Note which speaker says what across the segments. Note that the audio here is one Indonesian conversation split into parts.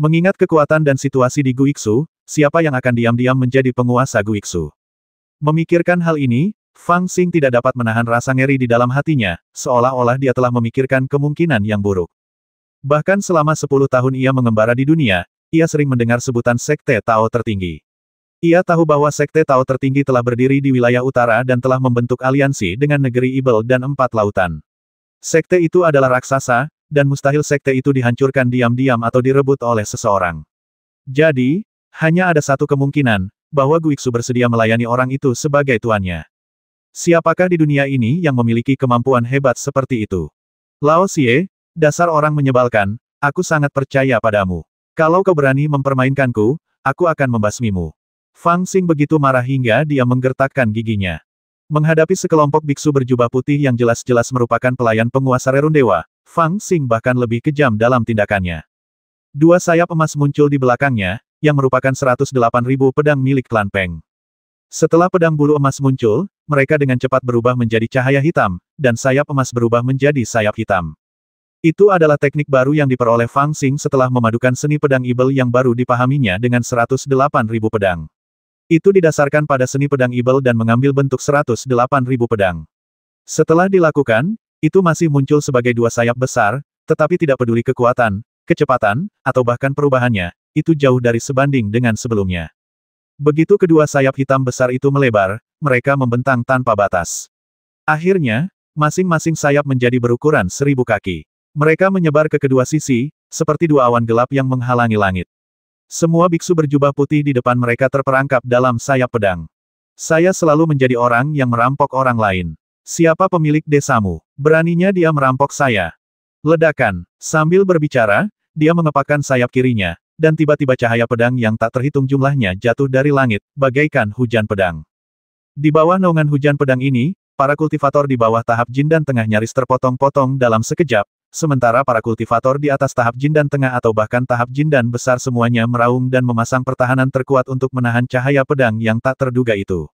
Speaker 1: Mengingat kekuatan dan situasi di Guiksu, siapa yang akan diam-diam menjadi penguasa Guiksu? Memikirkan hal ini, Fang Xing tidak dapat menahan rasa ngeri di dalam hatinya, seolah-olah dia telah memikirkan kemungkinan yang buruk. Bahkan selama 10 tahun ia mengembara di dunia, ia sering mendengar sebutan Sekte Tao Tertinggi. Ia tahu bahwa Sekte Tao Tertinggi telah berdiri di wilayah utara dan telah membentuk aliansi dengan negeri Ibel dan 4 lautan. Sekte itu adalah raksasa, dan mustahil sekte itu dihancurkan diam-diam atau direbut oleh seseorang. Jadi, hanya ada satu kemungkinan, bahwa Guiksu bersedia melayani orang itu sebagai tuannya. Siapakah di dunia ini yang memiliki kemampuan hebat seperti itu? Lao Xie, dasar orang menyebalkan, aku sangat percaya padamu. Kalau kau berani mempermainkanku, aku akan membasmimu. Fang Xing begitu marah hingga dia menggertakkan giginya. Menghadapi sekelompok biksu berjubah putih yang jelas-jelas merupakan pelayan penguasa Rerun Dewa, Fang Xing bahkan lebih kejam dalam tindakannya. Dua sayap emas muncul di belakangnya, yang merupakan 108.000 pedang milik klan Peng. Setelah pedang bulu emas muncul, mereka dengan cepat berubah menjadi cahaya hitam, dan sayap emas berubah menjadi sayap hitam. Itu adalah teknik baru yang diperoleh Fang Xing setelah memadukan seni pedang Ibel yang baru dipahaminya dengan 108.000 pedang. Itu didasarkan pada seni pedang Ibel dan mengambil bentuk 108.000 pedang. Setelah dilakukan, itu masih muncul sebagai dua sayap besar, tetapi tidak peduli kekuatan, kecepatan, atau bahkan perubahannya, itu jauh dari sebanding dengan sebelumnya. Begitu kedua sayap hitam besar itu melebar, mereka membentang tanpa batas. Akhirnya, masing-masing sayap menjadi berukuran 1000 kaki. Mereka menyebar ke kedua sisi, seperti dua awan gelap yang menghalangi langit. Semua biksu berjubah putih di depan mereka terperangkap dalam sayap pedang. Saya selalu menjadi orang yang merampok orang lain. Siapa pemilik desamu? Beraninya dia merampok saya. Ledakan. Sambil berbicara, dia mengepakkan sayap kirinya, dan tiba-tiba cahaya pedang yang tak terhitung jumlahnya jatuh dari langit, bagaikan hujan pedang. Di bawah naungan hujan pedang ini, para kultivator di bawah tahap Jin dan Tengah nyaris terpotong-potong dalam sekejap, sementara para kultivator di atas tahap Jin dan Tengah atau bahkan tahap Jin dan Besar semuanya meraung dan memasang pertahanan terkuat untuk menahan cahaya pedang yang tak terduga itu.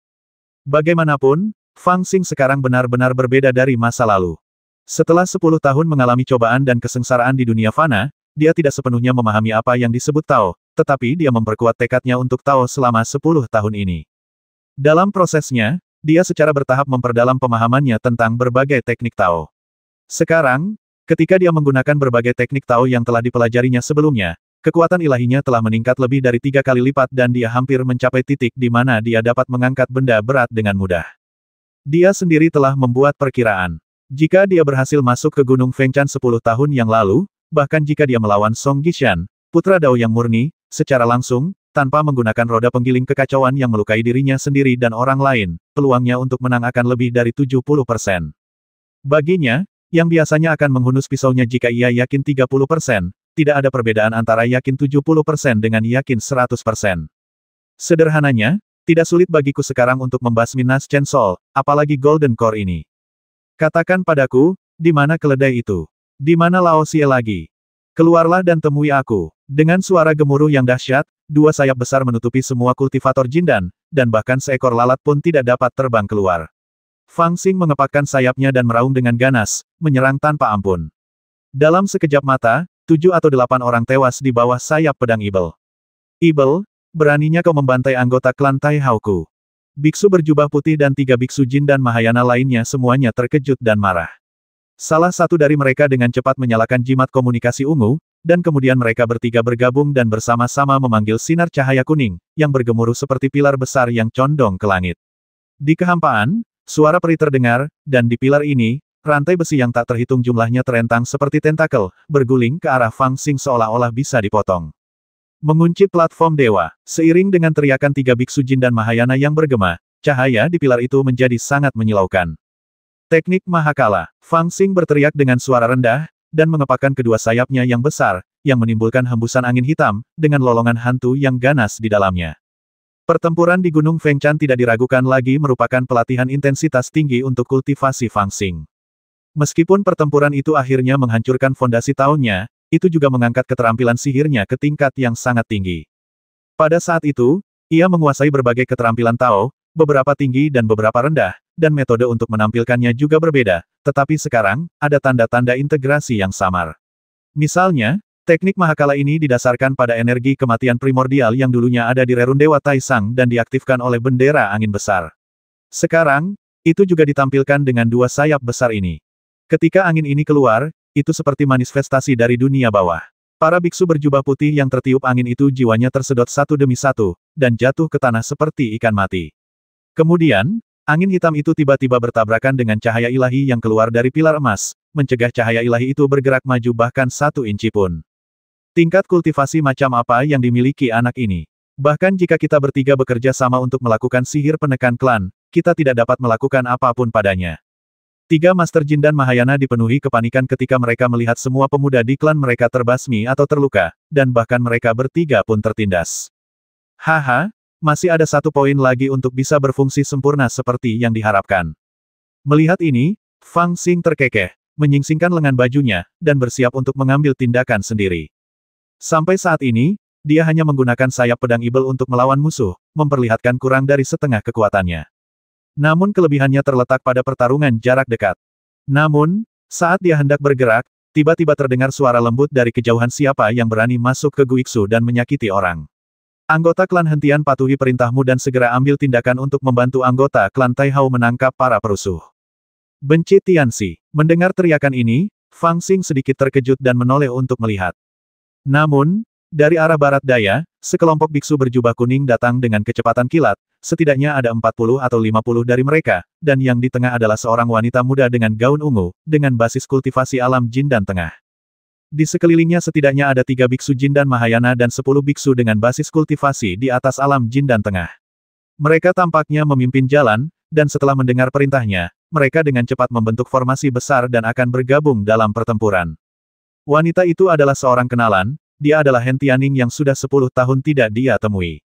Speaker 1: Bagaimanapun, Fang Xing sekarang benar-benar berbeda dari masa lalu. Setelah 10 tahun mengalami cobaan dan kesengsaraan di dunia fana, dia tidak sepenuhnya memahami apa yang disebut Tao, tetapi dia memperkuat tekadnya untuk Tao selama 10 tahun ini. Dalam prosesnya, dia secara bertahap memperdalam pemahamannya tentang berbagai teknik Tao. Sekarang, ketika dia menggunakan berbagai teknik Tao yang telah dipelajarinya sebelumnya, kekuatan ilahinya telah meningkat lebih dari 3 kali lipat dan dia hampir mencapai titik di mana dia dapat mengangkat benda berat dengan mudah. Dia sendiri telah membuat perkiraan. Jika dia berhasil masuk ke Gunung Fengchan 10 tahun yang lalu, bahkan jika dia melawan Song Gishan, putra Dao yang murni, secara langsung, tanpa menggunakan roda penggiling kekacauan yang melukai dirinya sendiri dan orang lain, peluangnya untuk menang akan lebih dari 70%. Baginya, yang biasanya akan menghunus pisaunya jika ia yakin 30%, tidak ada perbedaan antara yakin 70% dengan yakin 100%. Sederhananya, tidak sulit bagiku sekarang untuk membasmi Nas Chen Sol, apalagi Golden Core ini. Katakan padaku, di mana keledai itu? Di mana Lao Xie lagi? Keluarlah dan temui aku. Dengan suara gemuruh yang dahsyat, dua sayap besar menutupi semua kultivator Jindan, dan bahkan seekor lalat pun tidak dapat terbang keluar. Fang Xing mengepakkan sayapnya dan meraung dengan ganas, menyerang tanpa ampun. Dalam sekejap mata, 7 atau 8 orang tewas di bawah sayap pedang Ibel. Ibel, beraninya kau membantai anggota klan Tai Hauku. Biksu berjubah putih dan 3 biksu Jin dan Mahayana lainnya semuanya terkejut dan marah. Salah satu dari mereka dengan cepat menyalakan jimat komunikasi ungu, dan kemudian mereka bertiga bergabung dan bersama-sama memanggil sinar cahaya kuning, yang bergemuruh seperti pilar besar yang condong ke langit. Di kehampaan, suara peri terdengar, dan di pilar ini, rantai besi yang tak terhitung jumlahnya terentang seperti tentakel, berguling ke arah Fang Xing seolah-olah bisa dipotong. Mengunci platform dewa, seiring dengan teriakan 3 biksu Jin dan Mahayana yang bergema, cahaya di pilar itu menjadi sangat menyilaukan. Teknik Mahakala, Fang Xing berteriak dengan suara rendah, dan mengepakkan kedua sayapnya yang besar, yang menimbulkan hembusan angin hitam, dengan lolongan hantu yang ganas di dalamnya. Pertempuran di Gunung Fengchan tidak diragukan lagi merupakan pelatihan intensitas tinggi untuk kultivasi Fang Xing. Meskipun pertempuran itu akhirnya menghancurkan fondasi Tao-nya, itu juga mengangkat keterampilan sihirnya ke tingkat yang sangat tinggi. Pada saat itu, ia menguasai berbagai keterampilan Tao, beberapa tinggi dan beberapa rendah, dan metode untuk menampilkannya juga berbeda, tetapi sekarang, ada tanda-tanda integrasi yang samar. Misalnya, Teknik mahakala ini didasarkan pada energi kematian primordial yang dulunya ada di rerun Dewa Taisang dan diaktifkan oleh bendera angin besar. Sekarang, itu juga ditampilkan dengan dua sayap besar ini. Ketika angin ini keluar, itu seperti manifestasi dari dunia bawah. Para biksu berjubah putih yang tertiup angin itu jiwanya tersedot satu demi satu, dan jatuh ke tanah seperti ikan mati. Kemudian, angin hitam itu tiba-tiba bertabrakan dengan cahaya ilahi yang keluar dari pilar emas, mencegah cahaya ilahi itu bergerak maju bahkan 1 inci pun. Tingkat kultivasi macam apa yang dimiliki anak ini? Bahkan jika kita bertiga bekerja sama untuk melakukan sihir penekan klan, kita tidak dapat melakukan apapun padanya. 3 Master Jin dan Mahayana dipenuhi kepanikan ketika mereka melihat semua pemuda di klan mereka terbasmi atau terluka, dan bahkan mereka bertiga pun tertindas. Haha, masih ada 1 poin lagi untuk bisa berfungsi sempurna seperti yang diharapkan. Melihat ini, Fang Xing terkekeh, menyingsingkan lengan bajunya, dan bersiap untuk mengambil tindakan sendiri. Sampai saat ini, dia hanya menggunakan sayap pedang ibel untuk melawan musuh, memperlihatkan kurang dari setengah kekuatannya. Namun kelebihannya terletak pada pertarungan jarak dekat. Namun, saat dia hendak bergerak, tiba-tiba terdengar suara lembut dari kejauhan siapa yang berani masuk ke Guiksu dan menyakiti orang. Anggota klan hentian patuhi perintahmu dan segera ambil tindakan untuk membantu anggota klan Taihao menangkap para perusuh. Benci Tianxi. Mendengar teriakan ini, Fang Xing sedikit terkejut dan menoleh untuk melihat. Namun, dari arah barat daya, sekelompok biksu berjubah kuning datang dengan kecepatan kilat, setidaknya ada 40 atau 50 dari mereka, dan yang di tengah adalah seorang wanita muda dengan gaun ungu, dengan basis kultivasi alam jin dan tengah. Di sekelilingnya setidaknya ada 3 biksu jin dan Mahayana dan 10 biksu dengan basis kultivasi di atas alam jin dan tengah. Mereka tampaknya memimpin jalan, dan setelah mendengar perintahnya, mereka dengan cepat membentuk formasi besar dan akan bergabung dalam pertempuran. Wanita itu adalah seorang kenalan, dia adalah Hen Tianning yang sudah 10 tahun tidak dia temui.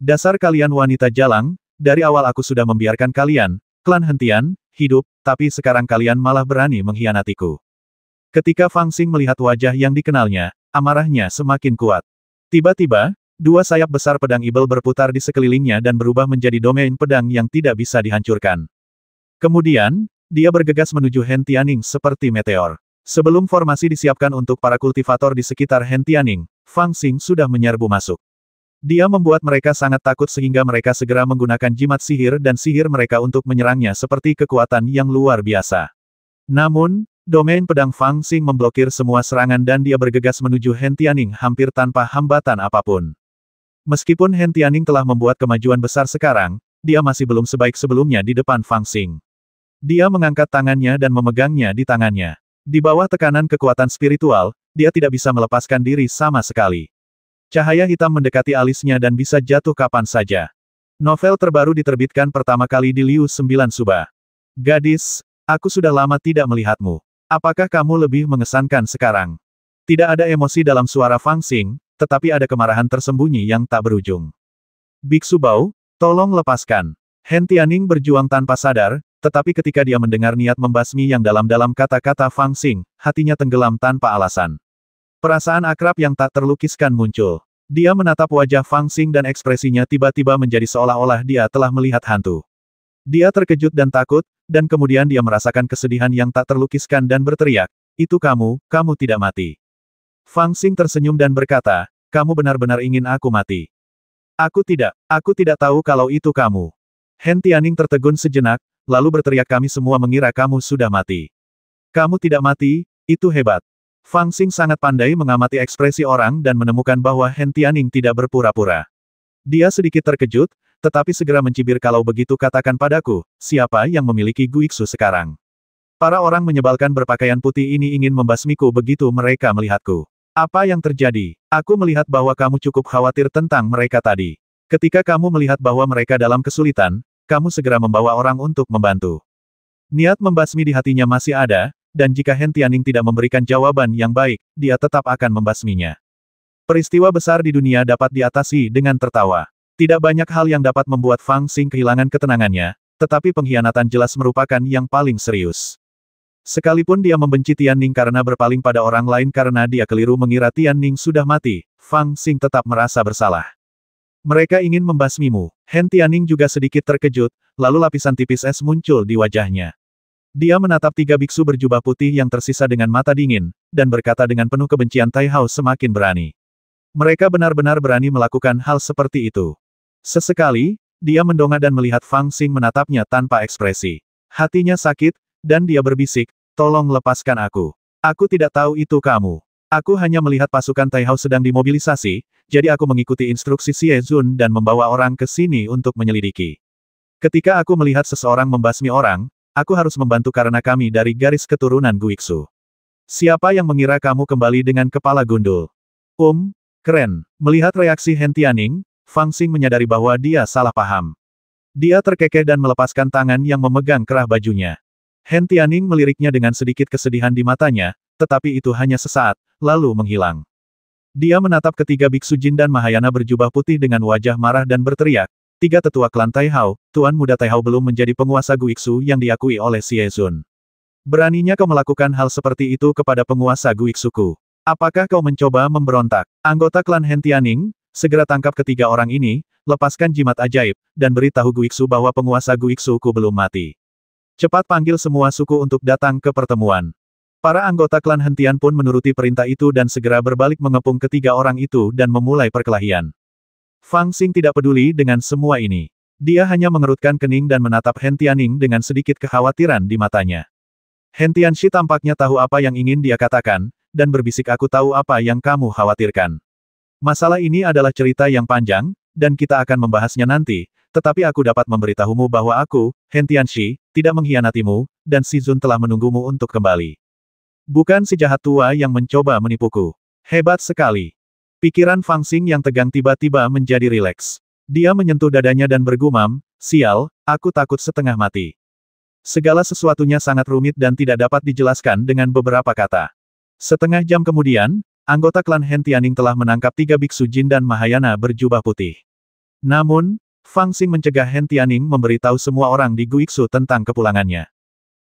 Speaker 1: Dasar kalian wanita jalang, dari awal aku sudah membiarkan kalian, klan Hentian, hidup, tapi sekarang kalian malah berani mengkhianatiku. Ketika Fang Xing melihat wajah yang dikenalnya, amarahnya semakin kuat. Tiba-tiba, 2 sayap besar pedang ibel berputar di sekelilingnya dan berubah menjadi domain pedang yang tidak bisa dihancurkan. Kemudian, dia bergegas menuju Hen Tianning seperti meteor. Sebelum formasi disiapkan untuk para kultivator di sekitar Hen Tianning, Fang Xing sudah menyerbu masuk. Dia membuat mereka sangat takut sehingga mereka segera menggunakan jimat sihir dan sihir mereka untuk menyerangnya seperti kekuatan yang luar biasa. Namun, domain pedang Fang Xing memblokir semua serangan dan dia bergegas menuju Hen Tianning hampir tanpa hambatan apapun. Meskipun Hen Tianning telah membuat kemajuan besar sekarang, dia masih belum sebaik sebelumnya di depan Fang Xing. Dia mengangkat tangannya dan memegangnya di tangannya. Di bawah tekanan kekuatan spiritual, dia tidak bisa melepaskan diri sama sekali. Cahaya hitam mendekati alisnya dan bisa jatuh kapan saja. Novel terbaru diterbitkan pertama kali di Liu 9 Suba. Gadis, aku sudah lama tidak melihatmu. Apakah kamu lebih mengesankan sekarang? Tidak ada emosi dalam suara Fang Xing, tetapi ada kemarahan tersembunyi yang tak berujung. Biksu Bao, tolong lepaskan. Hen Tianning berjuang tanpa sadar, tetapi ketika dia mendengar niat membasmi yang dalam-dalam kata-kata Fang Xing, hatinya tenggelam tanpa alasan. Perasaan akrab yang tak terlukiskan muncul. Dia menatap wajah Fang Xing dan ekspresinya tiba-tiba menjadi seolah-olah dia telah melihat hantu. Dia terkejut dan takut, dan kemudian dia merasakan kesedihan yang tak terlukiskan dan berteriak, "Itu kamu tidak mati." Fang Xing tersenyum dan berkata, "Kamu benar-benar ingin aku mati." Aku tidak tahu kalau itu kamu." Hen Tianning tertegun sejenak, lalu berteriak, "Kami semua mengira kamu sudah mati." "Kamu tidak mati, itu hebat." Fang Xing sangat pandai mengamati ekspresi orang dan menemukan bahwa Hen Tianning tidak berpura-pura. Dia sedikit terkejut, tetapi segera mencibir, "Kalau begitu katakan padaku, siapa yang memiliki Guiksu sekarang?" Para orang menyebalkan berpakaian putih ini ingin membasmiku begitu mereka melihatku. "Apa yang terjadi? Aku melihat bahwa kamu cukup khawatir tentang mereka tadi. Ketika kamu melihat bahwa mereka dalam kesulitan, kamu segera membawa orang untuk membantu." Niat membasmi di hatinya masih ada, dan jika Hen Tianning tidak memberikan jawaban yang baik, dia tetap akan membasminya. Peristiwa besar di dunia dapat diatasi dengan tertawa. Tidak banyak hal yang dapat membuat Fang Xing kehilangan ketenangannya, tetapi pengkhianatan jelas merupakan yang paling serius. Sekalipun dia membenci Tianning karena berpaling pada orang lain karena dia keliru mengira Tianning sudah mati, Fang Xing tetap merasa bersalah. "Mereka ingin membasmimu." Hen Tianning juga sedikit terkejut, lalu lapisan tipis es muncul di wajahnya. Dia menatap tiga biksu berjubah putih yang tersisa dengan mata dingin, dan berkata dengan penuh kebencian Tai Hao semakin berani. Mereka benar-benar berani melakukan hal seperti itu. Sesekali, dia mendongak dan melihat Fang Xing menatapnya tanpa ekspresi. Hatinya sakit, dan dia berbisik, tolong lepaskan aku. Aku tidak tahu itu kamu. Aku hanya melihat pasukan Tai Hao sedang dimobilisasi, jadi aku mengikuti instruksi Xie Zun dan membawa orang ke sini untuk menyelidiki. Ketika aku melihat seseorang membasmi orang, aku harus membantu karena kami dari garis keturunan Guiksu. Siapa yang mengira kamu kembali dengan kepala gundul? Keren. Melihat reaksi Hen Tianning, Fang Xing menyadari bahwa dia salah paham. Dia terkekeh dan melepaskan tangan yang memegang kerah bajunya. Hen Tianning meliriknya dengan sedikit kesedihan di matanya, tetapi itu hanya sesaat, lalu menghilang. Dia menatap ketiga biksu Jin dan Mahayana berjubah putih dengan wajah marah dan berteriak, tiga tetua klan Tai Hao, Tuan Muda Tai Hao belum menjadi penguasa Guiksu yang diakui oleh Xie Zun. Beraninya kau melakukan hal seperti itu kepada penguasa Guiksuku. Apakah kau mencoba memberontak? Anggota klan Hen Tianning, segera tangkap ketiga orang ini, lepaskan jimat ajaib, dan beritahu Guiksu bahwa penguasa Guiksuku belum mati. Cepat panggil semua suku untuk datang ke pertemuan. Para anggota klan Hentian pun menuruti perintah itu dan segera berbalik mengepung ketiga orang itu dan memulai perkelahian. Fang Xing tidak peduli dengan semua ini. Dia hanya mengerutkan kening dan menatap Hen Tianning dengan sedikit kekhawatiran di matanya. Hen Tianxi tampaknya tahu apa yang ingin dia katakan, dan berbisik aku tahu apa yang kamu khawatirkan. Masalah ini adalah cerita yang panjang, dan kita akan membahasnya nanti, tetapi aku dapat memberitahumu bahwa aku, Hen Tianxi, tidak mengkhianatimu, dan Si Zun telah menunggumu untuk kembali. Bukan si jahat tua yang mencoba menipuku. Hebat sekali. Pikiran Fang Xing yang tegang tiba-tiba menjadi rileks. Dia menyentuh dadanya dan bergumam, sial, aku takut setengah mati. Segala sesuatunya sangat rumit dan tidak dapat dijelaskan dengan beberapa kata. Setengah jam kemudian, anggota klan Hen Tianning telah menangkap tiga biksu Jin dan Mahayana berjubah putih. Namun, Fang Xing mencegah Hen Tianning memberitahu semua orang di Guiksu tentang kepulangannya.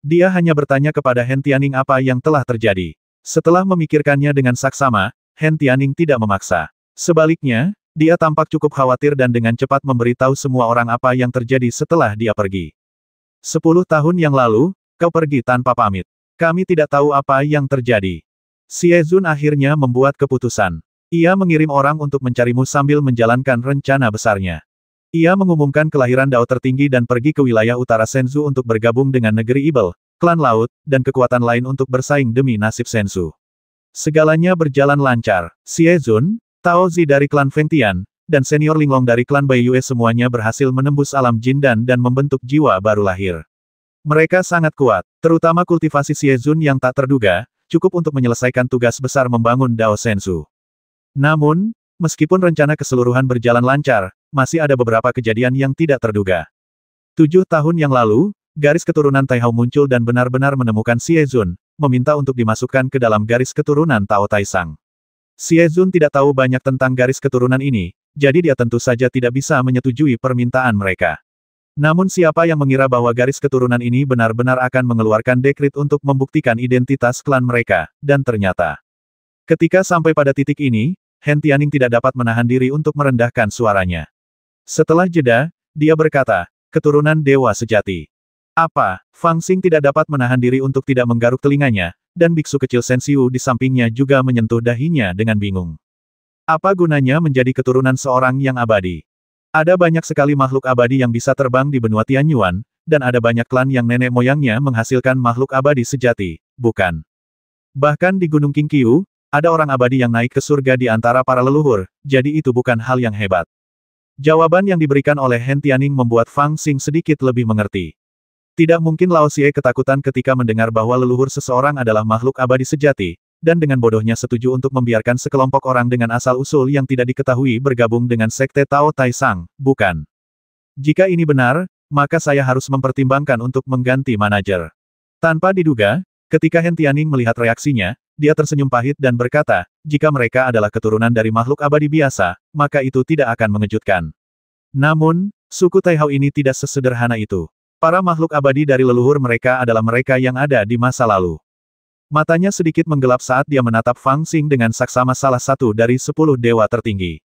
Speaker 1: Dia hanya bertanya kepada Hen Tianning apa yang telah terjadi. Setelah memikirkannya dengan saksama, Hen Tianning tidak memaksa. Sebaliknya, dia tampak cukup khawatir dan dengan cepat memberitahu semua orang apa yang terjadi setelah dia pergi. 10 tahun yang lalu, kau pergi tanpa pamit. Kami tidak tahu apa yang terjadi. Xie Zun akhirnya membuat keputusan. Ia mengirim orang untuk mencarimu sambil menjalankan rencana besarnya. Ia mengumumkan kelahiran Dao tertinggi dan pergi ke wilayah utara Senzu untuk bergabung dengan negeri Ibel, klan laut, dan kekuatan lain untuk bersaing demi nasib Senzu. Segalanya berjalan lancar. Xie Zun, Tao Zi dari klan Feng Tian, dan senior Linglong dari klan Bai Yue semuanya berhasil menembus alam jin dan membentuk jiwa baru lahir. Mereka sangat kuat, terutama kultivasi Xie Zun yang tak terduga, cukup untuk menyelesaikan tugas besar membangun Dao Senzu. Namun, meskipun rencana keseluruhan berjalan lancar, masih ada beberapa kejadian yang tidak terduga. 7 tahun yang lalu, garis keturunan Tai Hao muncul dan benar-benar menemukan Xie Zun, meminta untuk dimasukkan ke dalam garis keturunan Tao Taisang. Xie Zun tidak tahu banyak tentang garis keturunan ini, jadi dia tentu saja tidak bisa menyetujui permintaan mereka. Namun siapa yang mengira bahwa garis keturunan ini benar-benar akan mengeluarkan dekrit untuk membuktikan identitas klan mereka, dan ternyata. Ketika sampai pada titik ini, Hen Tianning tidak dapat menahan diri untuk merendahkan suaranya. Setelah jeda, dia berkata, keturunan dewa sejati. Apa? Fang Xing tidak dapat menahan diri untuk tidak menggaruk telinganya, dan biksu kecil Sensiu di sampingnya juga menyentuh dahinya dengan bingung. Apa gunanya menjadi keturunan seorang yang abadi? Ada banyak sekali makhluk abadi yang bisa terbang di benua Tianyuan, dan ada banyak klan yang nenek moyangnya menghasilkan makhluk abadi sejati, bukan? Bahkan di Gunung Qingqiu, ada orang abadi yang naik ke surga di antara para leluhur, jadi itu bukan hal yang hebat. Jawaban yang diberikan oleh Hen Tianning membuat Fang Xing sedikit lebih mengerti. Tidak mungkin Lao Xie ketakutan ketika mendengar bahwa leluhur seseorang adalah makhluk abadi sejati, dan dengan bodohnya setuju untuk membiarkan sekelompok orang dengan asal-usul yang tidak diketahui bergabung dengan sekte Tao Taisang, bukan? Jika ini benar, maka saya harus mempertimbangkan untuk mengganti manajer. Tanpa diduga, ketika Hen Tianning melihat reaksinya, dia tersenyum pahit dan berkata, jika mereka adalah keturunan dari makhluk abadi biasa, maka itu tidak akan mengejutkan. Namun, suku Tai Hao ini tidak sesederhana itu. Para makhluk abadi dari leluhur mereka adalah mereka yang ada di masa lalu. Matanya sedikit menggelap saat dia menatap Fang Xing dengan saksama salah satu dari 10 dewa tertinggi.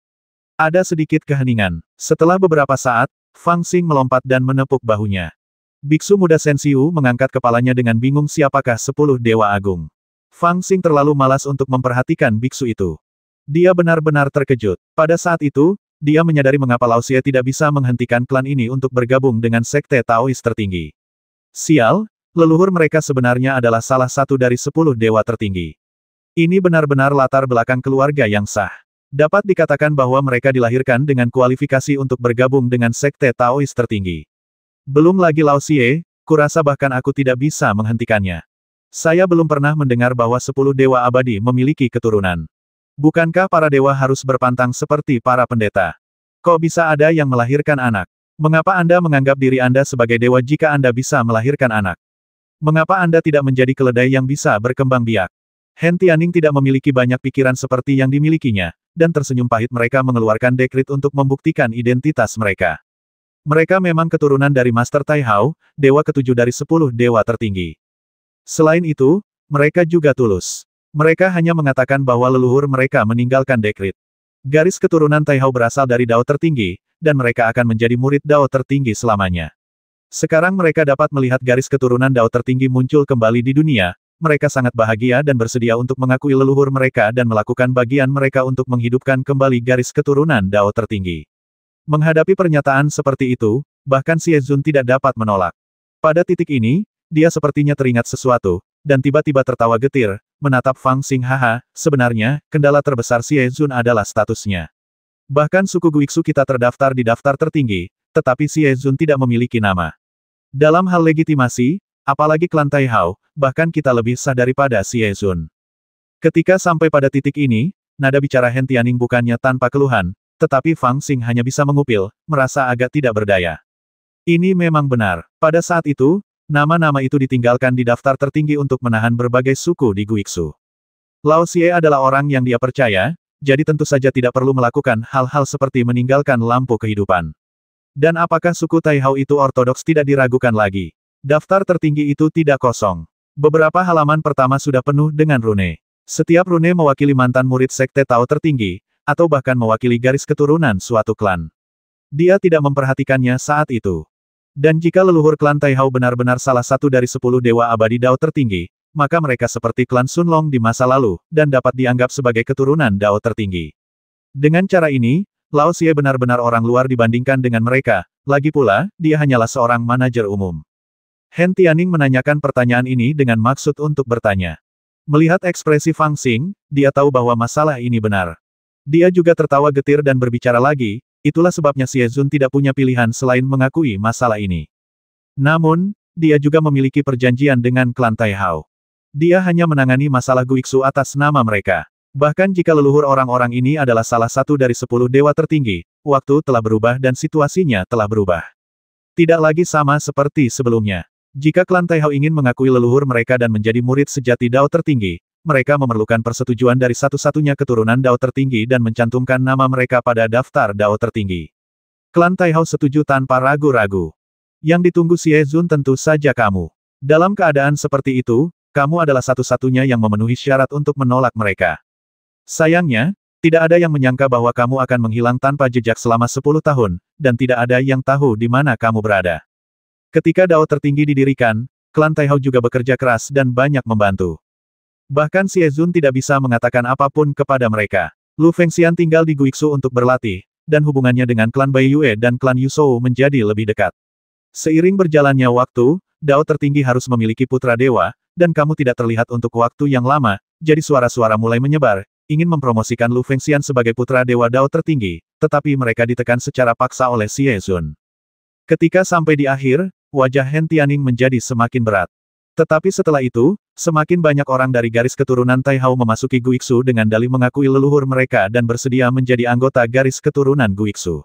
Speaker 1: Ada sedikit keheningan. Setelah beberapa saat, Fang Xing melompat dan menepuk bahunya. Biksu muda Sensiu mengangkat kepalanya dengan bingung siapakah 10 Dewa Agung. Fang Xing terlalu malas untuk memperhatikan biksu itu. Dia benar-benar terkejut. Pada saat itu, dia menyadari mengapa Lao Xie tidak bisa menghentikan klan ini untuk bergabung dengan sekte Taois tertinggi. Sial, leluhur mereka sebenarnya adalah salah satu dari 10 dewa tertinggi. Ini benar-benar latar belakang keluarga yang sah. Dapat dikatakan bahwa mereka dilahirkan dengan kualifikasi untuk bergabung dengan sekte Taois tertinggi. Belum lagi Lao Xie, kurasa bahkan aku tidak bisa menghentikannya. Saya belum pernah mendengar bahwa 10 dewa abadi memiliki keturunan. Bukankah para dewa harus berpantang seperti para pendeta? Kok bisa ada yang melahirkan anak? Mengapa Anda menganggap diri Anda sebagai dewa jika Anda bisa melahirkan anak? Mengapa Anda tidak menjadi keledai yang bisa berkembang biak? Hen Tianning tidak memiliki banyak pikiran seperti yang dimilikinya, dan tersenyum pahit mereka mengeluarkan dekrit untuk membuktikan identitas mereka. Mereka memang keturunan dari Master Tai Hao, dewa ketujuh dari 10 dewa tertinggi. Selain itu, mereka juga tulus. Mereka hanya mengatakan bahwa leluhur mereka meninggalkan dekrit. Garis keturunan Tai Hao berasal dari Dao tertinggi, dan mereka akan menjadi murid Dao tertinggi selamanya. Sekarang mereka dapat melihat garis keturunan Dao tertinggi muncul kembali di dunia, mereka sangat bahagia dan bersedia untuk mengakui leluhur mereka dan melakukan bagian mereka untuk menghidupkan kembali garis keturunan Dao tertinggi. Menghadapi pernyataan seperti itu, bahkan Xie Zun tidak dapat menolak. Pada titik ini, dia sepertinya teringat sesuatu, dan tiba-tiba tertawa getir, menatap Fang Xing. Haha, sebenarnya, kendala terbesar Xie Zun adalah statusnya. Bahkan suku Guiksu kita terdaftar di daftar tertinggi, tetapi Xie Zun tidak memiliki nama. Dalam hal legitimasi, apalagi klan Tai Hao, bahkan kita lebih sah daripada Xie Zun. Ketika sampai pada titik ini, nada bicara Hen Tianning bukannya tanpa keluhan, tetapi Fang Xing hanya bisa mengupil, merasa agak tidak berdaya. Ini memang benar. Pada saat itu, nama-nama itu ditinggalkan di daftar tertinggi untuk menahan berbagai suku di Guiksu. Lao Xie adalah orang yang dia percaya, jadi tentu saja tidak perlu melakukan hal-hal seperti meninggalkan lampu kehidupan. Dan apakah suku Tai Hao itu ortodoks tidak diragukan lagi. Daftar tertinggi itu tidak kosong. Beberapa halaman pertama sudah penuh dengan rune. Setiap rune mewakili mantan murid sekte Tao tertinggi, atau bahkan mewakili garis keturunan suatu klan. Dia tidak memperhatikannya saat itu. Dan jika leluhur klan Tai Hao benar-benar salah satu dari 10 dewa abadi Dao tertinggi, maka mereka seperti klan Sun Long di masa lalu, dan dapat dianggap sebagai keturunan Dao tertinggi. Dengan cara ini, Lao Xie benar-benar orang luar dibandingkan dengan mereka, lagi pula, dia hanyalah seorang manajer umum. Hen Tianning menanyakan pertanyaan ini dengan maksud untuk bertanya. Melihat ekspresi Fang Xing, dia tahu bahwa masalah ini benar. Dia juga tertawa getir dan berbicara lagi, itulah sebabnya Xie Zun tidak punya pilihan selain mengakui masalah ini. Namun, dia juga memiliki perjanjian dengan klan Tai Hao. Dia hanya menangani masalah Guiksu atas nama mereka. Bahkan jika leluhur orang-orang ini adalah salah satu dari 10 dewa tertinggi, waktu telah berubah dan situasinya telah berubah. Tidak lagi sama seperti sebelumnya. Jika klan Tai Hao ingin mengakui leluhur mereka dan menjadi murid sejati Dao tertinggi, mereka memerlukan persetujuan dari satu-satunya keturunan Dao tertinggi dan mencantumkan nama mereka pada daftar Dao tertinggi. Klan Tai Hao setuju tanpa ragu-ragu. Yang ditunggu Xie Zun tentu saja kamu. Dalam keadaan seperti itu, kamu adalah satu-satunya yang memenuhi syarat untuk menolak mereka. Sayangnya, tidak ada yang menyangka bahwa kamu akan menghilang tanpa jejak selama 10 tahun, dan tidak ada yang tahu di mana kamu berada. Ketika Dao tertinggi didirikan, klan Tai Hao juga bekerja keras dan banyak membantu. Bahkan Xie Zun tidak bisa mengatakan apapun kepada mereka. Lu Fengxian tinggal di Guiksu untuk berlatih, dan hubungannya dengan klan Bai Yue dan klan Yuzhou menjadi lebih dekat. Seiring berjalannya waktu, Dao tertinggi harus memiliki putra dewa, dan kamu tidak terlihat untuk waktu yang lama, jadi suara-suara mulai menyebar, ingin mempromosikan Lu Fengxian sebagai putra dewa Dao tertinggi, tetapi mereka ditekan secara paksa oleh Xie Zun. Ketika sampai di akhir, wajah Hen Tianning menjadi semakin berat. Tetapi setelah itu, semakin banyak orang dari garis keturunan Tai Hao memasuki Guiksu dengan dalih mengakui leluhur mereka dan bersedia menjadi anggota garis keturunan Guiksu.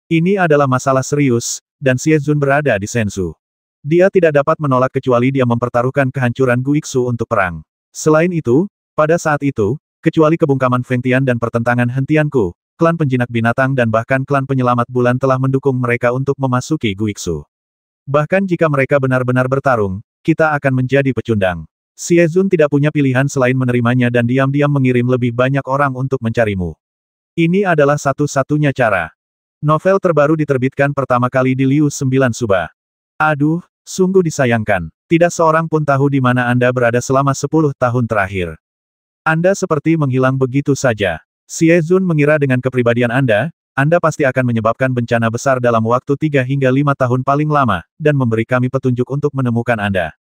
Speaker 1: Ini adalah masalah serius, dan Xie Zun berada di Sensu. Dia tidak dapat menolak kecuali dia mempertaruhkan kehancuran Guiksu untuk perang. Selain itu, pada saat itu, kecuali kebungkaman Feng Tian dan pertentangan Hentianku, klan penjinak binatang dan bahkan klan penyelamat bulan telah mendukung mereka untuk memasuki Guiksu. Bahkan jika mereka benar-benar bertarung, kita akan menjadi pecundang. Xie Zun tidak punya pilihan selain menerimanya dan diam-diam mengirim lebih banyak orang untuk mencarimu. Ini adalah satu-satunya cara. Novel terbaru diterbitkan pertama kali di Liu 9 Suba. Aduh, Sungguh disayangkan, tidak seorang pun tahu di mana Anda berada selama 10 tahun terakhir. Anda seperti menghilang begitu saja. Xie Zun mengira dengan kepribadian Anda pasti akan menyebabkan bencana besar dalam waktu 3 hingga 5 tahun paling lama, dan memberi kami petunjuk untuk menemukan Anda.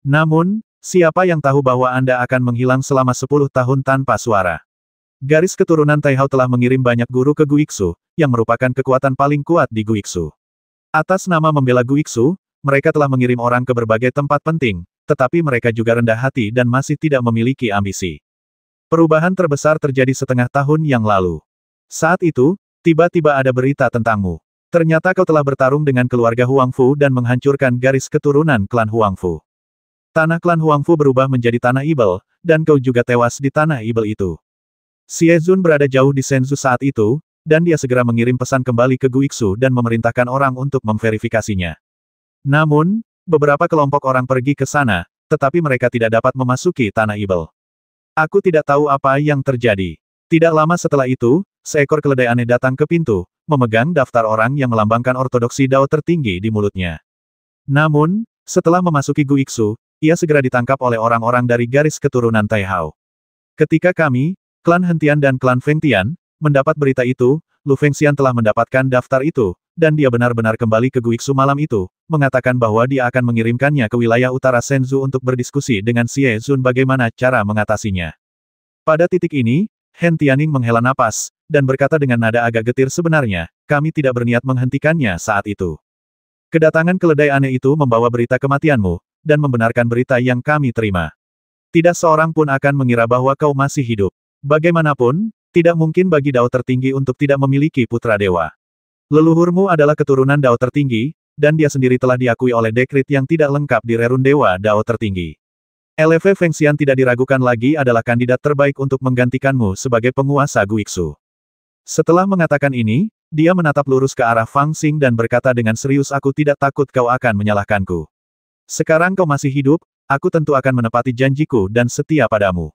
Speaker 1: Namun, siapa yang tahu bahwa Anda akan menghilang selama 10 tahun tanpa suara? Garis keturunan Taihao telah mengirim banyak guru ke Guiksu, yang merupakan kekuatan paling kuat di Guiksu. Atas nama membela Guiksu, mereka telah mengirim orang ke berbagai tempat penting, tetapi mereka juga rendah hati dan masih tidak memiliki ambisi. Perubahan terbesar terjadi setengah tahun yang lalu. Saat itu, tiba-tiba ada berita tentangmu. Ternyata kau telah bertarung dengan keluarga Huangfu dan menghancurkan garis keturunan klan Huangfu. Tanah klan Huangfu berubah menjadi tanah Ibel, dan kau juga tewas di tanah Ibel itu. Xie Zun berada jauh di Shenzhou saat itu, dan dia segera mengirim pesan kembali ke Guiksu dan memerintahkan orang untuk memverifikasinya. Namun, beberapa kelompok orang pergi ke sana, tetapi mereka tidak dapat memasuki tanah Ibel. Aku tidak tahu apa yang terjadi. Tidak lama setelah itu, seekor keledai aneh datang ke pintu, memegang daftar orang yang melambangkan ortodoksi Dao tertinggi di mulutnya. Namun, setelah memasuki Guiksu, ia segera ditangkap oleh orang-orang dari garis keturunan Taihao. Ketika kami, klan Hentian dan klan Fengtian, mendapat berita itu, Lu Fengxian telah mendapatkan daftar itu, dan dia benar-benar kembali ke Guiksu malam itu, mengatakan bahwa dia akan mengirimkannya ke wilayah utara Shenzhou untuk berdiskusi dengan Xie Zun bagaimana cara mengatasinya. Pada titik ini, Hen Tianning menghela napas, dan berkata dengan nada agak getir sebenarnya, kami tidak berniat menghentikannya saat itu. Kedatangan keledai aneh itu membawa berita kematianmu, dan membenarkan berita yang kami terima. Tidak seorang pun akan mengira bahwa kau masih hidup. Bagaimanapun, tidak mungkin bagi Dao tertinggi untuk tidak memiliki putra dewa. Leluhurmu adalah keturunan Dao tertinggi, dan dia sendiri telah diakui oleh dekrit yang tidak lengkap di Rerun Dewa Dao tertinggi. LV Fengxian tidak diragukan lagi adalah kandidat terbaik untuk menggantikanmu sebagai penguasa Guiksu. Setelah mengatakan ini, dia menatap lurus ke arah Fang Xing dan berkata dengan serius, aku tidak takut kau akan menyalahkanku. Sekarang kau masih hidup, aku tentu akan menepati janjiku dan setia padamu.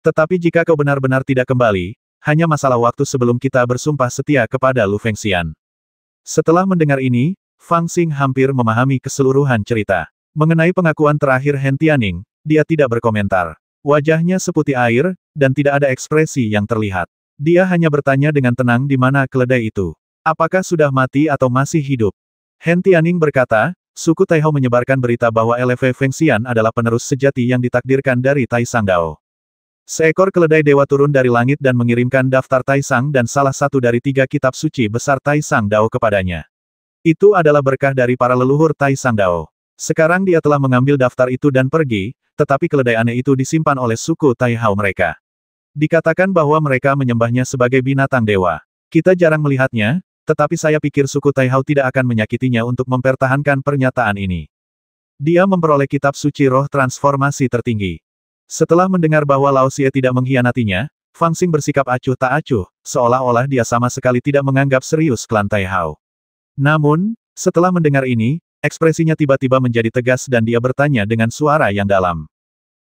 Speaker 1: Tetapi jika kau benar-benar tidak kembali, hanya masalah waktu sebelum kita bersumpah setia kepada Lu Fengxian. Setelah mendengar ini, Fang Xing hampir memahami keseluruhan cerita. Mengenai pengakuan terakhir Hen Tianning, dia tidak berkomentar. Wajahnya seputih air, dan tidak ada ekspresi yang terlihat. Dia hanya bertanya dengan tenang di mana keledai itu. Apakah sudah mati atau masih hidup? Hen Tianning berkata, suku Taihao menyebarkan berita bahwa LV Fengxian adalah penerus sejati yang ditakdirkan dari Taisang Dao. Seekor keledai dewa turun dari langit dan mengirimkan daftar Taisang dan salah satu dari 3 kitab suci besar Taisang Dao kepadanya. Itu adalah berkah dari para leluhur Taisang Dao. Sekarang dia telah mengambil daftar itu dan pergi, tetapi keledai aneh itu disimpan oleh suku Taihao mereka. Dikatakan bahwa mereka menyembahnya sebagai binatang dewa. Kita jarang melihatnya, tetapi saya pikir suku Taihao tidak akan menyakitinya untuk mempertahankan pernyataan ini. Dia memperoleh kitab suci roh transformasi tertinggi. Setelah mendengar bahwa Lao Xie tidak mengkhianatinya, Fang Xing bersikap acuh tak acuh, seolah-olah dia sama sekali tidak menganggap serius klan Taihao. Namun, setelah mendengar ini, ekspresinya tiba-tiba menjadi tegas dan dia bertanya dengan suara yang dalam.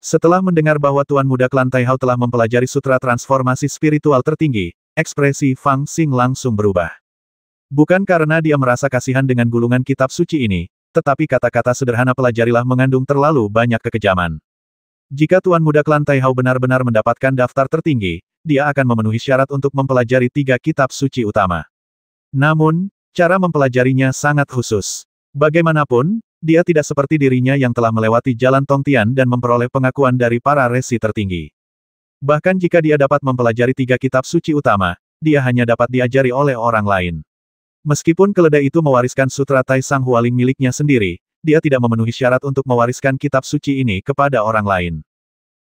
Speaker 1: Setelah mendengar bahwa Tuan Muda klan Taihao telah mempelajari sutra transformasi spiritual tertinggi, ekspresi Fang Xing langsung berubah. Bukan karena dia merasa kasihan dengan gulungan kitab suci ini, tetapi kata-kata sederhana pelajarilah mengandung terlalu banyak kekejaman. Jika Tuan Muda klan Taihao benar-benar mendapatkan daftar tertinggi, dia akan memenuhi syarat untuk mempelajari 3 kitab suci utama. Namun, cara mempelajarinya sangat khusus. Bagaimanapun, dia tidak seperti dirinya yang telah melewati jalan Tongtian dan memperoleh pengakuan dari para resi tertinggi. Bahkan jika dia dapat mempelajari 3 kitab suci utama, dia hanya dapat diajari oleh orang lain. Meskipun keledai itu mewariskan sutra Taisang Hualing miliknya sendiri, dia tidak memenuhi syarat untuk mewariskan kitab suci ini kepada orang lain.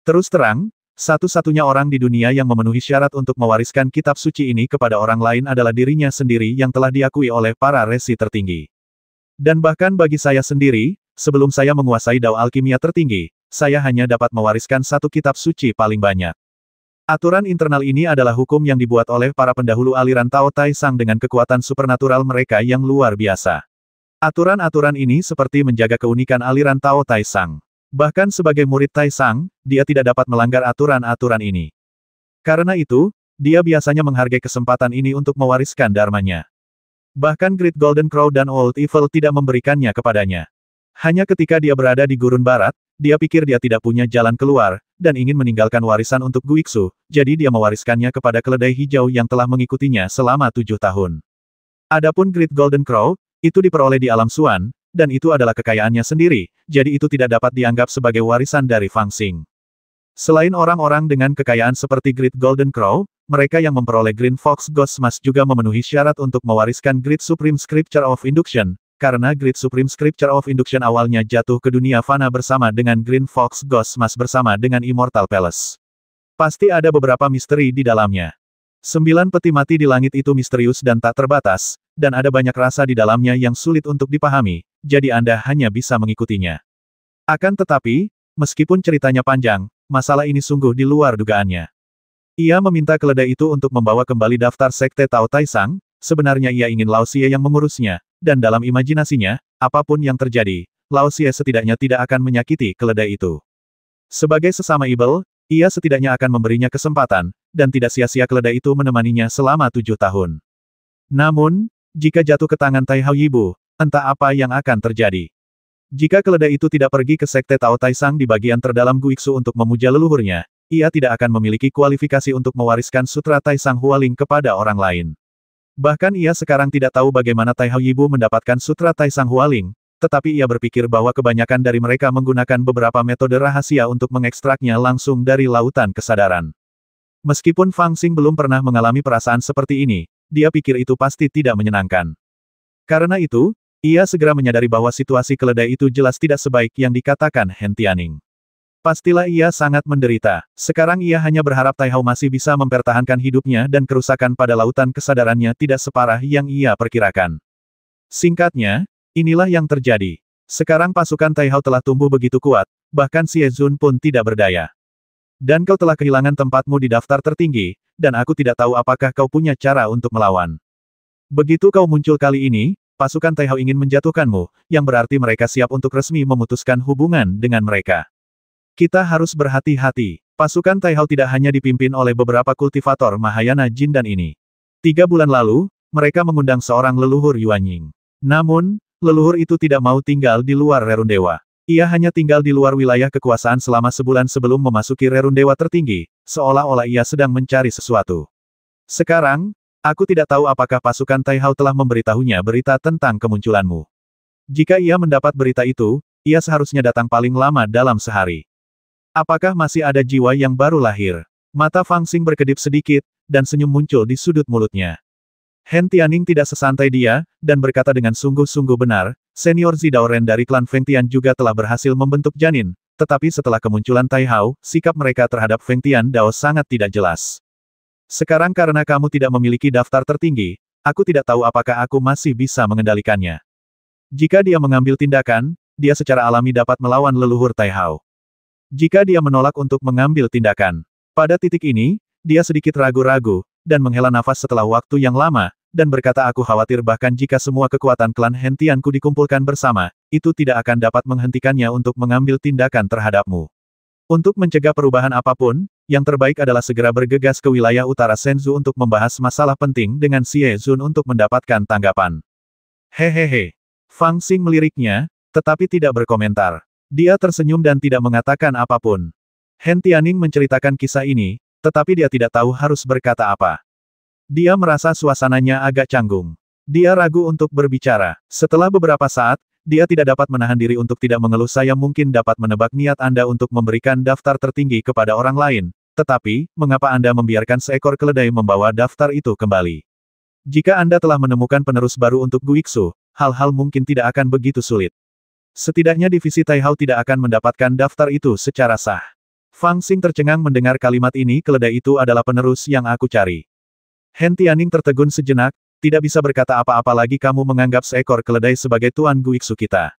Speaker 1: Terus terang, satu-satunya orang di dunia yang memenuhi syarat untuk mewariskan kitab suci ini kepada orang lain adalah dirinya sendiri yang telah diakui oleh para resi tertinggi. Dan bahkan bagi saya sendiri, sebelum saya menguasai Dao Alkimia tertinggi, saya hanya dapat mewariskan 1 kitab suci paling banyak. Aturan internal ini adalah hukum yang dibuat oleh para pendahulu aliran Tao Taisang dengan kekuatan supernatural mereka yang luar biasa. Aturan-aturan ini seperti menjaga keunikan aliran Tao Taisang. Bahkan sebagai murid Taisang, dia tidak dapat melanggar aturan-aturan ini. Karena itu, dia biasanya menghargai kesempatan ini untuk mewariskan dharmanya. Bahkan Great Golden Crow dan Old Evil tidak memberikannya kepadanya. Hanya ketika dia berada di gurun barat, dia pikir dia tidak punya jalan keluar, dan ingin meninggalkan warisan untuk Guiksu, jadi dia mewariskannya kepada keledai hijau yang telah mengikutinya selama 7 tahun. Adapun Great Golden Crow, itu diperoleh di alam Suan, dan itu adalah kekayaannya sendiri, jadi itu tidak dapat dianggap sebagai warisan dari Fang Xing. Selain orang-orang dengan kekayaan seperti Great Golden Crow, mereka yang memperoleh Green Fox Ghost Mask juga memenuhi syarat untuk mewariskan Great Supreme Scripture of Induction, karena Great Supreme Scripture of Induction awalnya jatuh ke dunia fana bersama dengan Green Fox Ghost Mask bersama dengan Immortal Palace. Pasti ada beberapa misteri di dalamnya. 9 peti mati di langit itu misterius dan tak terbatas, dan ada banyak rasa di dalamnya yang sulit untuk dipahami, jadi Anda hanya bisa mengikutinya. Akan tetapi, meskipun ceritanya panjang, masalah ini sungguh di luar dugaannya. Ia meminta keledai itu untuk membawa kembali daftar Sekte Tao Taisang, sebenarnya ia ingin Lao Xie yang mengurusnya, dan dalam imajinasinya, apapun yang terjadi, Lao Xie setidaknya tidak akan menyakiti keledai itu. Sebagai sesama Ibel, ia setidaknya akan memberinya kesempatan, dan tidak sia-sia keledai itu menemaninya selama 7 tahun. Namun, jika jatuh ke tangan Tai Hao Yibu, entah apa yang akan terjadi. Jika keledai itu tidak pergi ke Sekte Tao Taisang di bagian terdalam Guiksu untuk memuja leluhurnya, ia tidak akan memiliki kualifikasi untuk mewariskan Sutra Taisang Hualing kepada orang lain. Bahkan ia sekarang tidak tahu bagaimana Tai Hao Yibu mendapatkan Sutra Taisang Hualing, tetapi ia berpikir bahwa kebanyakan dari mereka menggunakan beberapa metode rahasia untuk mengekstraknya langsung dari lautan kesadaran. Meskipun Fang Xing belum pernah mengalami perasaan seperti ini, dia pikir itu pasti tidak menyenangkan. Karena itu, ia segera menyadari bahwa situasi keledai itu jelas tidak sebaik yang dikatakan Hen Tianning. Pastilah ia sangat menderita. Sekarang ia hanya berharap Tai Hao masih bisa mempertahankan hidupnya dan kerusakan pada lautan kesadarannya tidak separah yang ia perkirakan. Singkatnya, inilah yang terjadi. Sekarang pasukan Tai Hao telah tumbuh begitu kuat, bahkan Xie Zun pun tidak berdaya. Dan kau telah kehilangan tempatmu di daftar tertinggi, dan aku tidak tahu apakah kau punya cara untuk melawan. Begitu kau muncul kali ini, pasukan Tai Hao ingin menjatuhkanmu, yang berarti mereka siap untuk resmi memutuskan hubungan dengan mereka. Kita harus berhati-hati. Pasukan Tai Hao tidak hanya dipimpin oleh beberapa kultivator Mahayana Jindan ini. 3 bulan lalu, mereka mengundang seorang leluhur Yuanying. Namun, leluhur itu tidak mau tinggal di luar Rerundewa. Ia hanya tinggal di luar wilayah kekuasaan selama sebulan sebelum memasuki Rerundewa tertinggi, seolah-olah ia sedang mencari sesuatu. Sekarang, aku tidak tahu apakah pasukan Tai Hao telah memberitahunya berita tentang kemunculanmu. Jika ia mendapat berita itu, ia seharusnya datang paling lama dalam sehari. Apakah masih ada jiwa yang baru lahir? Mata Fang Xing berkedip sedikit, dan senyum muncul di sudut mulutnya. Hen Tianning tidak sesantai dia, dan berkata dengan sungguh-sungguh benar, senior Zidaoren dari klan Feng Tian juga telah berhasil membentuk janin, tetapi setelah kemunculan Tai Hao, sikap mereka terhadap Feng Tian Dao sangat tidak jelas. Sekarang karena kamu tidak memiliki daftar tertinggi, aku tidak tahu apakah aku masih bisa mengendalikannya. Jika dia mengambil tindakan, dia secara alami dapat melawan leluhur Tai Hao. Jika dia menolak untuk mengambil tindakan, pada titik ini, dia sedikit ragu-ragu, dan menghela nafas setelah waktu yang lama, dan berkata aku khawatir bahkan jika semua kekuatan klan Hen Tianku dikumpulkan bersama, itu tidak akan dapat menghentikannya untuk mengambil tindakan terhadapmu. Untuk mencegah perubahan apapun, yang terbaik adalah segera bergegas ke wilayah utara Shenzhou untuk membahas masalah penting dengan Xie Zun untuk mendapatkan tanggapan. Hehehe. Fang Xing meliriknya, tetapi tidak berkomentar. Dia tersenyum dan tidak mengatakan apapun. Hen Tianning menceritakan kisah ini, tetapi dia tidak tahu harus berkata apa. Dia merasa suasananya agak canggung. Dia ragu untuk berbicara. Setelah beberapa saat, dia tidak dapat menahan diri untuk tidak mengeluh. Saya mungkin dapat menebak niat Anda untuk memberikan daftar tertinggi kepada orang lain, tetapi, mengapa Anda membiarkan seekor keledai membawa daftar itu kembali? Jika Anda telah menemukan penerus baru untuk Guiksu, hal-hal mungkin tidak akan begitu sulit. Setidaknya divisi Tai Hao tidak akan mendapatkan daftar itu secara sah. Fang Xing tercengang mendengar kalimat ini. Keledai itu adalah penerus yang aku cari. Hen Tianning tertegun sejenak, tidak bisa berkata apa-apa lagi. Kamu menganggap seekor keledai sebagai tuan Guiksu kita.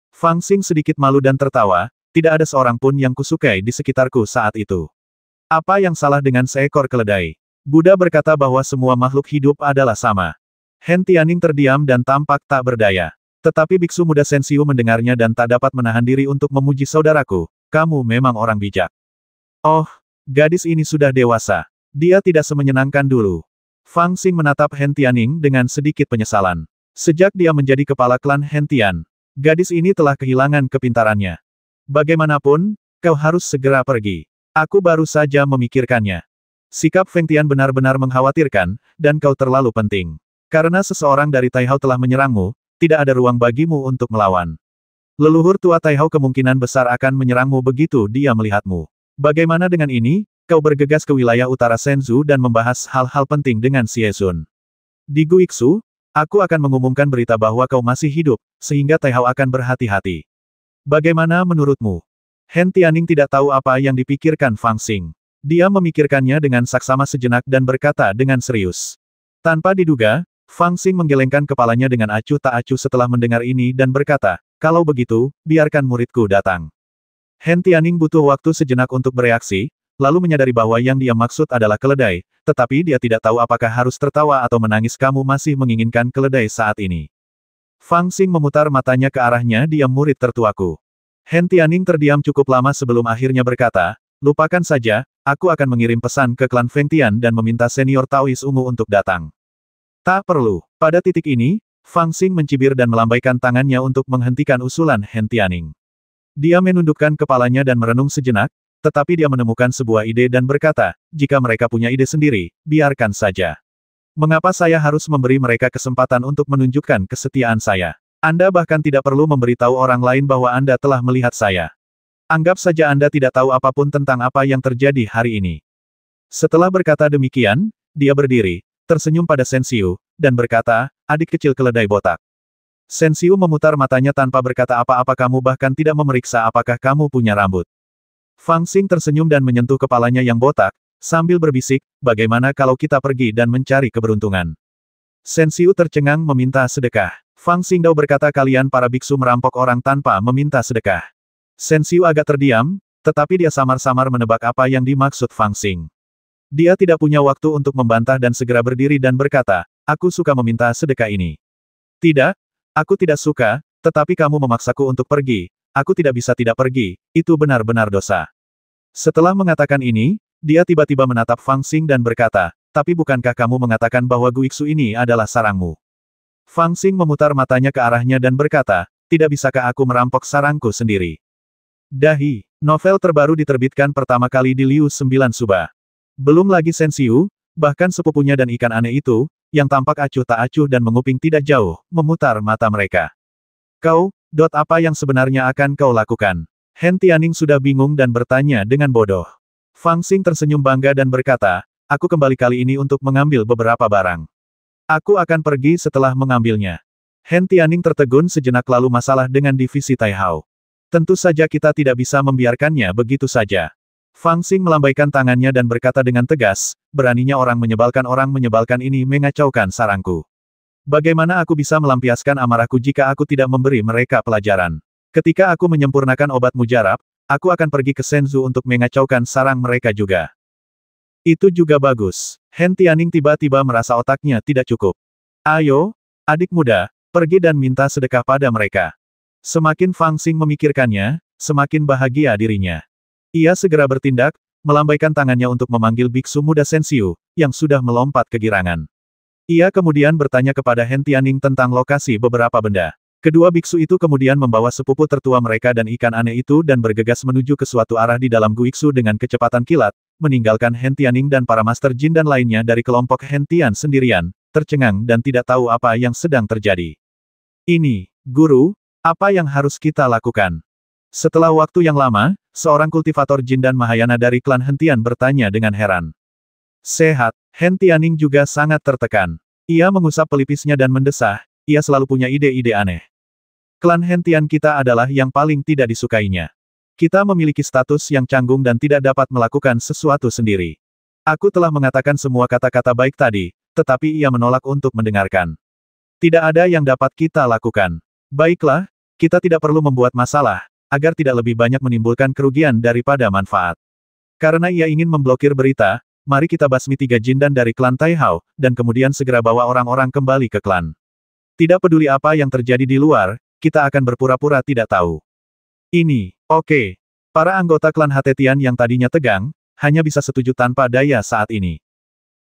Speaker 1: Fang Xing sedikit malu dan tertawa, tidak ada seorang pun yang kusukai di sekitarku saat itu. Apa yang salah dengan seekor keledai? Buddha berkata bahwa semua makhluk hidup adalah sama. Hen Tianning terdiam dan tampak tak berdaya. Tetapi biksu muda Sensiu mendengarnya dan tak dapat menahan diri untuk memuji saudaraku, kamu memang orang bijak. Oh, gadis ini sudah dewasa. Dia tidak semenyenangkan dulu. Fang Xing menatap Hen Tianning dengan sedikit penyesalan. Sejak dia menjadi kepala klan Hen Tian, Gadis ini telah kehilangan kepintarannya. Bagaimanapun, kau harus segera pergi. Aku baru saja memikirkannya. Sikap Feng Tian benar-benar mengkhawatirkan, dan kau terlalu penting. Karena seseorang dari Taihao telah menyerangmu, tidak ada ruang bagimu untuk melawan. Leluhur tua Taihao kemungkinan besar akan menyerangmu begitu dia melihatmu. Bagaimana dengan ini, kau bergegas ke wilayah utara Shenzhou dan membahas hal-hal penting dengan Xie Xun. Di Guixu, aku akan mengumumkan berita bahwa kau masih hidup, sehingga Taihao akan berhati-hati. Bagaimana menurutmu? Hen Tianning tidak tahu apa yang dipikirkan Fang Xing. Dia memikirkannya dengan saksama sejenak dan berkata dengan serius. Tanpa diduga, Fang Xing menggelengkan kepalanya dengan acuh tak acuh setelah mendengar ini dan berkata, kalau begitu, biarkan muridku datang. Hen Tianning butuh waktu sejenak untuk bereaksi, lalu menyadari bahwa yang dia maksud adalah keledai, tetapi dia tidak tahu apakah harus tertawa atau menangis. Kamu masih menginginkan keledai saat ini. Fang Xing memutar matanya ke arahnya, dia murid tertuaku. Hen Tianning terdiam cukup lama sebelum akhirnya berkata, lupakan saja, aku akan mengirim pesan ke klan Feng Tian dan meminta senior Taois ungu untuk datang. Tak perlu. Pada titik ini, Fang Xing mencibir dan melambaikan tangannya untuk menghentikan usulan Hen Tianning. Dia menundukkan kepalanya dan merenung sejenak, tetapi dia menemukan sebuah ide dan berkata, jika mereka punya ide sendiri, biarkan saja. Mengapa saya harus memberi mereka kesempatan untuk menunjukkan kesetiaan saya? Anda bahkan tidak perlu memberitahu orang lain bahwa Anda telah melihat saya. Anggap saja Anda tidak tahu apapun tentang apa yang terjadi hari ini. Setelah berkata demikian, dia berdiri, tersenyum pada Shen Xiu, dan berkata, adik kecil keledai botak. Shen Xiu memutar matanya tanpa berkata apa-apa. Kamu bahkan tidak memeriksa apakah kamu punya rambut. Fang Xing tersenyum dan menyentuh kepalanya yang botak, sambil berbisik, bagaimana kalau kita pergi dan mencari keberuntungan. Shen Xiu tercengang meminta sedekah. Fang Xingdao berkata kalian para biksu merampok orang tanpa meminta sedekah. Shen Xiu agak terdiam, tetapi dia samar-samar menebak apa yang dimaksud Fang Xing. Dia tidak punya waktu untuk membantah dan segera berdiri dan berkata, aku suka meminta sedekah ini. Tidak, aku tidak suka, tetapi kamu memaksaku untuk pergi, aku tidak bisa tidak pergi, itu benar-benar dosa. Setelah mengatakan ini, dia tiba-tiba menatap Fang Xing dan berkata, tapi bukankah kamu mengatakan bahwa Guixu ini adalah sarangmu? Fang Xing memutar matanya ke arahnya dan berkata, tidak bisakah aku merampok sarangku sendiri? Dahi, novel terbaru diterbitkan pertama kali di Liu 9 Suba. Belum lagi Shen Xiu, bahkan sepupunya dan ikan aneh itu, yang tampak acuh tak acuh dan menguping tidak jauh, memutar mata mereka. Kau, apa yang sebenarnya akan kau lakukan? Hen Tianning sudah bingung dan bertanya dengan bodoh. Fang Xing tersenyum bangga dan berkata, aku kembali kali ini untuk mengambil beberapa barang. Aku akan pergi setelah mengambilnya. Hen Tianning tertegun sejenak lalu masalah dengan divisi Taihao. Tentu saja kita tidak bisa membiarkannya begitu saja. Fang Xing melambaikan tangannya dan berkata dengan tegas, beraninya orang menyebalkan ini mengacaukan sarangku. Bagaimana aku bisa melampiaskan amarahku jika aku tidak memberi mereka pelajaran? Ketika aku menyempurnakan obat mujarab, aku akan pergi ke Shenzhou untuk mengacaukan sarang mereka juga. Itu juga bagus. Hen Tianning tiba-tiba merasa otaknya tidak cukup. Ayo, adik muda, pergi dan minta sedekah pada mereka. Semakin Fang Xing memikirkannya, semakin bahagia dirinya. Ia segera bertindak, melambaikan tangannya untuk memanggil biksu muda Shen Xiu, yang sudah melompat kegirangan. Ia kemudian bertanya kepada Hen Tianning tentang lokasi beberapa benda. Kedua biksu itu kemudian membawa sepupu tertua mereka dan ikan aneh itu dan bergegas menuju ke suatu arah di dalam Guixu dengan kecepatan kilat, meninggalkan Hen Tianning dan para Master Jin dan lainnya dari kelompok Hen Tian sendirian, tercengang dan tidak tahu apa yang sedang terjadi. Ini, Guru, apa yang harus kita lakukan? Setelah waktu yang lama, seorang kultivator Jin dan Mahayana dari klan Hen Tian bertanya dengan heran. Sehat, Hen Tianning juga sangat tertekan. Ia mengusap pelipisnya dan mendesah, ia selalu punya ide-ide aneh. Klan Hen Tian kita adalah yang paling tidak disukainya. Kita memiliki status yang canggung dan tidak dapat melakukan sesuatu sendiri. Aku telah mengatakan semua kata-kata baik tadi, tetapi ia menolak untuk mendengarkan. Tidak ada yang dapat kita lakukan. Baiklah, kita tidak perlu membuat masalah, agar tidak lebih banyak menimbulkan kerugian daripada manfaat. Karena ia ingin memblokir berita, mari kita basmi 3 jindan dari klan Taihao, dan kemudian segera bawa orang-orang kembali ke klan. Tidak peduli apa yang terjadi di luar, kita akan berpura-pura tidak tahu. Ini, oke. Para anggota klan Hatetian yang tadinya tegang, hanya bisa setuju tanpa daya saat ini.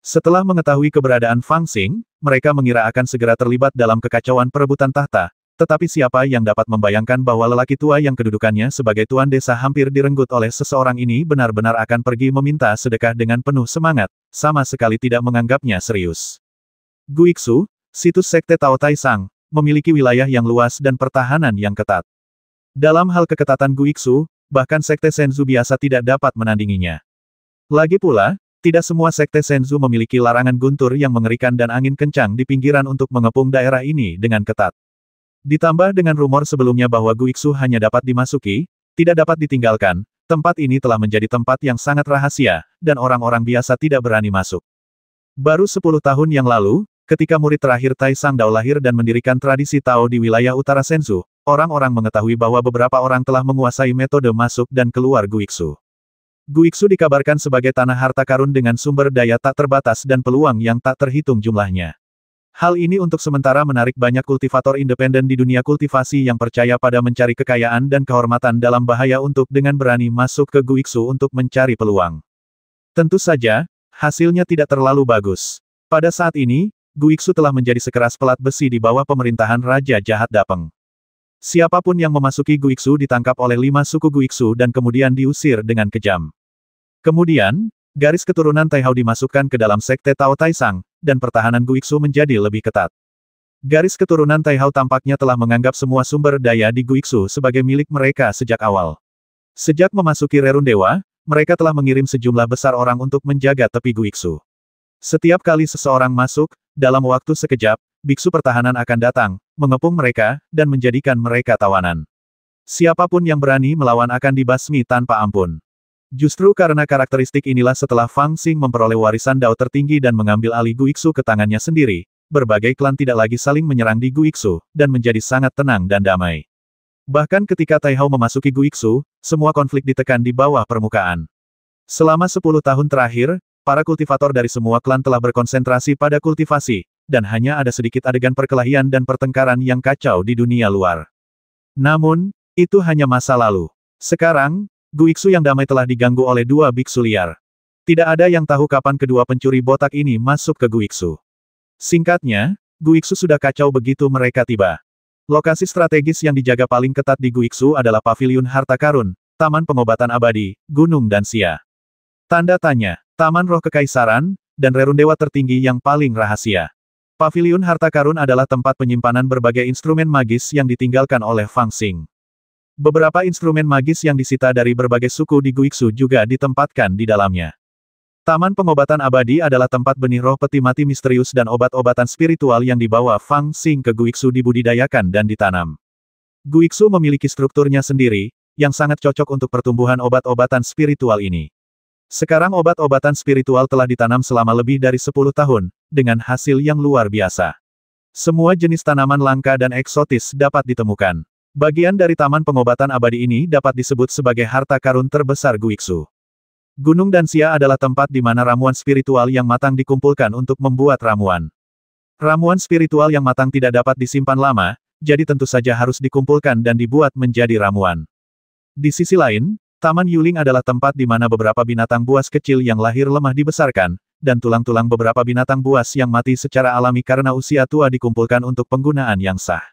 Speaker 1: Setelah mengetahui keberadaan Fang Xing, mereka mengira akan segera terlibat dalam kekacauan perebutan tahta, Tetapi siapa yang dapat membayangkan bahwa lelaki tua yang kedudukannya sebagai tuan desa hampir direnggut oleh seseorang ini benar-benar akan pergi meminta sedekah dengan penuh semangat, sama sekali tidak menganggapnya serius. Guiksu, situs sekte Tao Tai Sang, memiliki wilayah yang luas dan pertahanan yang ketat. Dalam hal keketatan Guiksu, bahkan sekte Senzu biasa tidak dapat menandinginya. Lagi pula, tidak semua sekte Senzu memiliki larangan guntur yang mengerikan dan angin kencang di pinggiran untuk mengepung daerah ini dengan ketat. Ditambah dengan rumor sebelumnya bahwa Guiksu hanya dapat dimasuki, tidak dapat ditinggalkan, tempat ini telah menjadi tempat yang sangat rahasia, dan orang-orang biasa tidak berani masuk. Baru 10 tahun yang lalu, ketika murid terakhir Tai Sang Dao lahir dan mendirikan tradisi Tao di wilayah utara Senzu, orang-orang mengetahui bahwa beberapa orang telah menguasai metode masuk dan keluar Guiksu. Guiksu dikabarkan sebagai tanah harta karun dengan sumber daya tak terbatas dan peluang yang tak terhitung jumlahnya. Hal ini untuk sementara menarik banyak kultivator independen di dunia kultivasi yang percaya pada mencari kekayaan dan kehormatan dalam bahaya untuk dengan berani masuk ke Guiksu untuk mencari peluang. Tentu saja, hasilnya tidak terlalu bagus. Pada saat ini, Guiksu telah menjadi sekeras pelat besi di bawah pemerintahan Raja Jahat Dapeng. Siapapun yang memasuki Guiksu ditangkap oleh 5 suku Guiksu dan kemudian diusir dengan kejam. Kemudian, garis keturunan Taihao dimasukkan ke dalam sekte Tao Tai Sang, dan pertahanan Guiksu menjadi lebih ketat. Garis keturunan Taihao tampaknya telah menganggap semua sumber daya di Guiksu sebagai milik mereka sejak awal. Sejak memasuki Rerun Dewa, mereka telah mengirim sejumlah besar orang untuk menjaga tepi Guiksu. Setiap kali seseorang masuk, dalam waktu sekejap, biksu pertahanan akan datang, mengepung mereka, dan menjadikan mereka tawanan. Siapapun yang berani melawan akan dibasmi tanpa ampun. Justru karena karakteristik inilah setelah Fang Xing memperoleh warisan Dao tertinggi dan mengambil alih Guiksu ke tangannya sendiri, berbagai klan tidak lagi saling menyerang di Guiksu, dan menjadi sangat tenang dan damai. Bahkan ketika Taihao memasuki Guiksu, semua konflik ditekan di bawah permukaan. Selama 10 tahun terakhir, para kultivator dari semua klan telah berkonsentrasi pada kultivasi, dan hanya ada sedikit adegan perkelahian dan pertengkaran yang kacau di dunia luar. Namun, itu hanya masa lalu. Sekarang, Guiksu yang damai telah diganggu oleh 2 biksu liar. Tidak ada yang tahu kapan kedua pencuri botak ini masuk ke Guiksu. Singkatnya, Guiksu sudah kacau begitu mereka tiba. Lokasi strategis yang dijaga paling ketat di Guiksu adalah Paviliun Harta Karun, Taman Pengobatan Abadi, Gunung Dansia. Tanda tanya, Taman Roh Kekaisaran, dan Rerun Dewa tertinggi yang paling rahasia. Paviliun Harta Karun adalah tempat penyimpanan berbagai instrumen magis yang ditinggalkan oleh Fang Xing. Beberapa instrumen magis yang disita dari berbagai suku di Guiksu juga ditempatkan di dalamnya. Taman Pengobatan Abadi adalah tempat benih roh peti mati misterius dan obat-obatan spiritual yang dibawa Fang Xing ke Guiksu dibudidayakan dan ditanam. Guiksu memiliki strukturnya sendiri, yang sangat cocok untuk pertumbuhan obat-obatan spiritual ini. Sekarang obat-obatan spiritual telah ditanam selama lebih dari 10 tahun, dengan hasil yang luar biasa. Semua jenis tanaman langka dan eksotis dapat ditemukan. Bagian dari Taman Pengobatan Abadi ini dapat disebut sebagai harta karun terbesar Guiksu. Gunung Dansia adalah tempat di mana ramuan spiritual yang matang dikumpulkan untuk membuat ramuan. Ramuan spiritual yang matang tidak dapat disimpan lama, jadi tentu saja harus dikumpulkan dan dibuat menjadi ramuan. Di sisi lain, Taman Yuling adalah tempat di mana beberapa binatang buas kecil yang lahir lemah dibesarkan, dan tulang-tulang beberapa binatang buas yang mati secara alami karena usia tua dikumpulkan untuk penggunaan yang sah.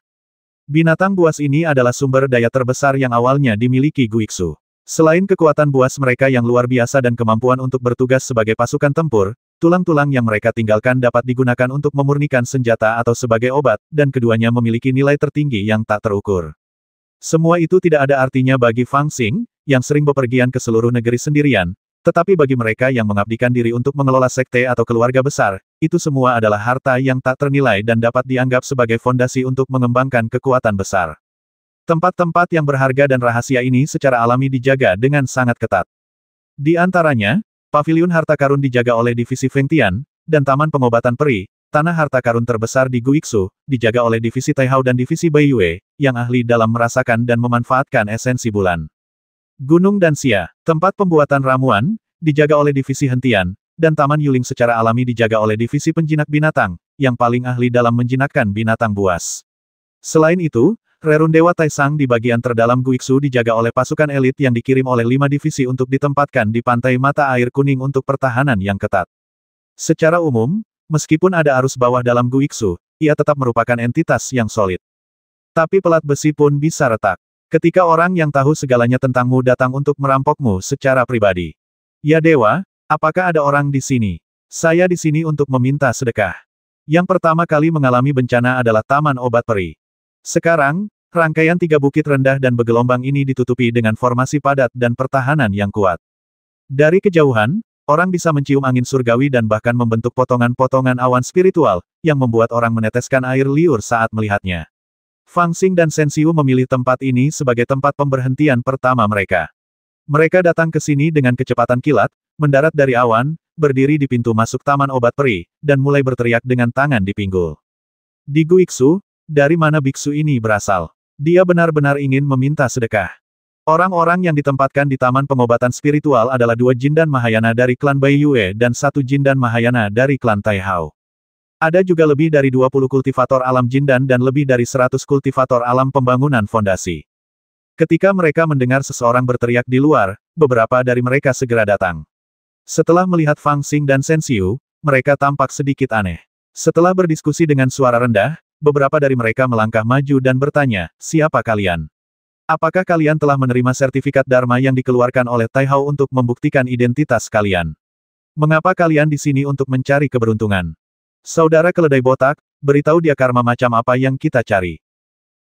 Speaker 1: Binatang buas ini adalah sumber daya terbesar yang awalnya dimiliki Guiksu. Selain kekuatan buas mereka yang luar biasa dan kemampuan untuk bertugas sebagai pasukan tempur, tulang-tulang yang mereka tinggalkan dapat digunakan untuk memurnikan senjata atau sebagai obat, dan keduanya memiliki nilai tertinggi yang tak terukur. Semua itu tidak ada artinya bagi Fang Xing, yang sering bepergian ke seluruh negeri sendirian, tetapi bagi mereka yang mengabdikan diri untuk mengelola sekte atau keluarga besar, itu semua adalah harta yang tak ternilai dan dapat dianggap sebagai fondasi untuk mengembangkan kekuatan besar. Tempat-tempat yang berharga dan rahasia ini secara alami dijaga dengan sangat ketat. Di antaranya, Paviliun Harta Karun dijaga oleh Divisi Fengtian, dan Taman Pengobatan Peri, tanah harta karun terbesar di Guiksu, dijaga oleh Divisi Taihao dan Divisi Baiyue, yang ahli dalam merasakan dan memanfaatkan esensi bulan. Gunung Dansia, tempat pembuatan ramuan, dijaga oleh Divisi Hentian, dan Taman Yuling secara alami dijaga oleh Divisi Penjinak Binatang, yang paling ahli dalam menjinakkan binatang buas. Selain itu, Rerun Dewa Taisang di bagian terdalam Guiksu dijaga oleh pasukan elit yang dikirim oleh 5 divisi untuk ditempatkan di pantai mata air kuning untuk pertahanan yang ketat. Secara umum, meskipun ada arus bawah dalam Guiksu, ia tetap merupakan entitas yang solid. Tapi pelat besi pun bisa retak. Ketika orang yang tahu segalanya tentangmu datang untuk merampokmu secara pribadi. Ya dewa, apakah ada orang di sini? Saya di sini untuk meminta sedekah. Yang pertama kali mengalami bencana adalah Taman Obat Peri. Sekarang, rangkaian 3 bukit rendah dan bergelombang ini ditutupi dengan formasi padat dan pertahanan yang kuat. Dari kejauhan, orang bisa mencium angin surgawi dan bahkan membentuk potongan-potongan awan spiritual, yang membuat orang meneteskan air liur saat melihatnya. Fang Xing dan Shen Xiu memilih tempat ini sebagai tempat pemberhentian pertama mereka. Mereka datang ke sini dengan kecepatan kilat, mendarat dari awan, berdiri di pintu masuk Taman Obat Peri, dan mulai berteriak dengan tangan di pinggul. Di Guiksu, dari mana biksu ini berasal? Dia benar-benar ingin meminta sedekah. Orang-orang yang ditempatkan di Taman Pengobatan Spiritual adalah 2 Jindan Mahayana dari klan Bai Yue dan 1 Jindan Mahayana dari klan Tai Hao. Ada juga lebih dari 20 kultivator alam Jindan dan lebih dari 100 kultivator alam pembangunan fondasi. Ketika mereka mendengar seseorang berteriak di luar, beberapa dari mereka segera datang. Setelah melihat Fang Xing dan Shen Xiu, mereka tampak sedikit aneh. Setelah berdiskusi dengan suara rendah, beberapa dari mereka melangkah maju dan bertanya, siapa kalian? Apakah kalian telah menerima sertifikat Dharma yang dikeluarkan oleh Tai Hao untuk membuktikan identitas kalian? Mengapa kalian di sini untuk mencari keberuntungan? Saudara keledai botak, beritahu dia karma macam apa yang kita cari.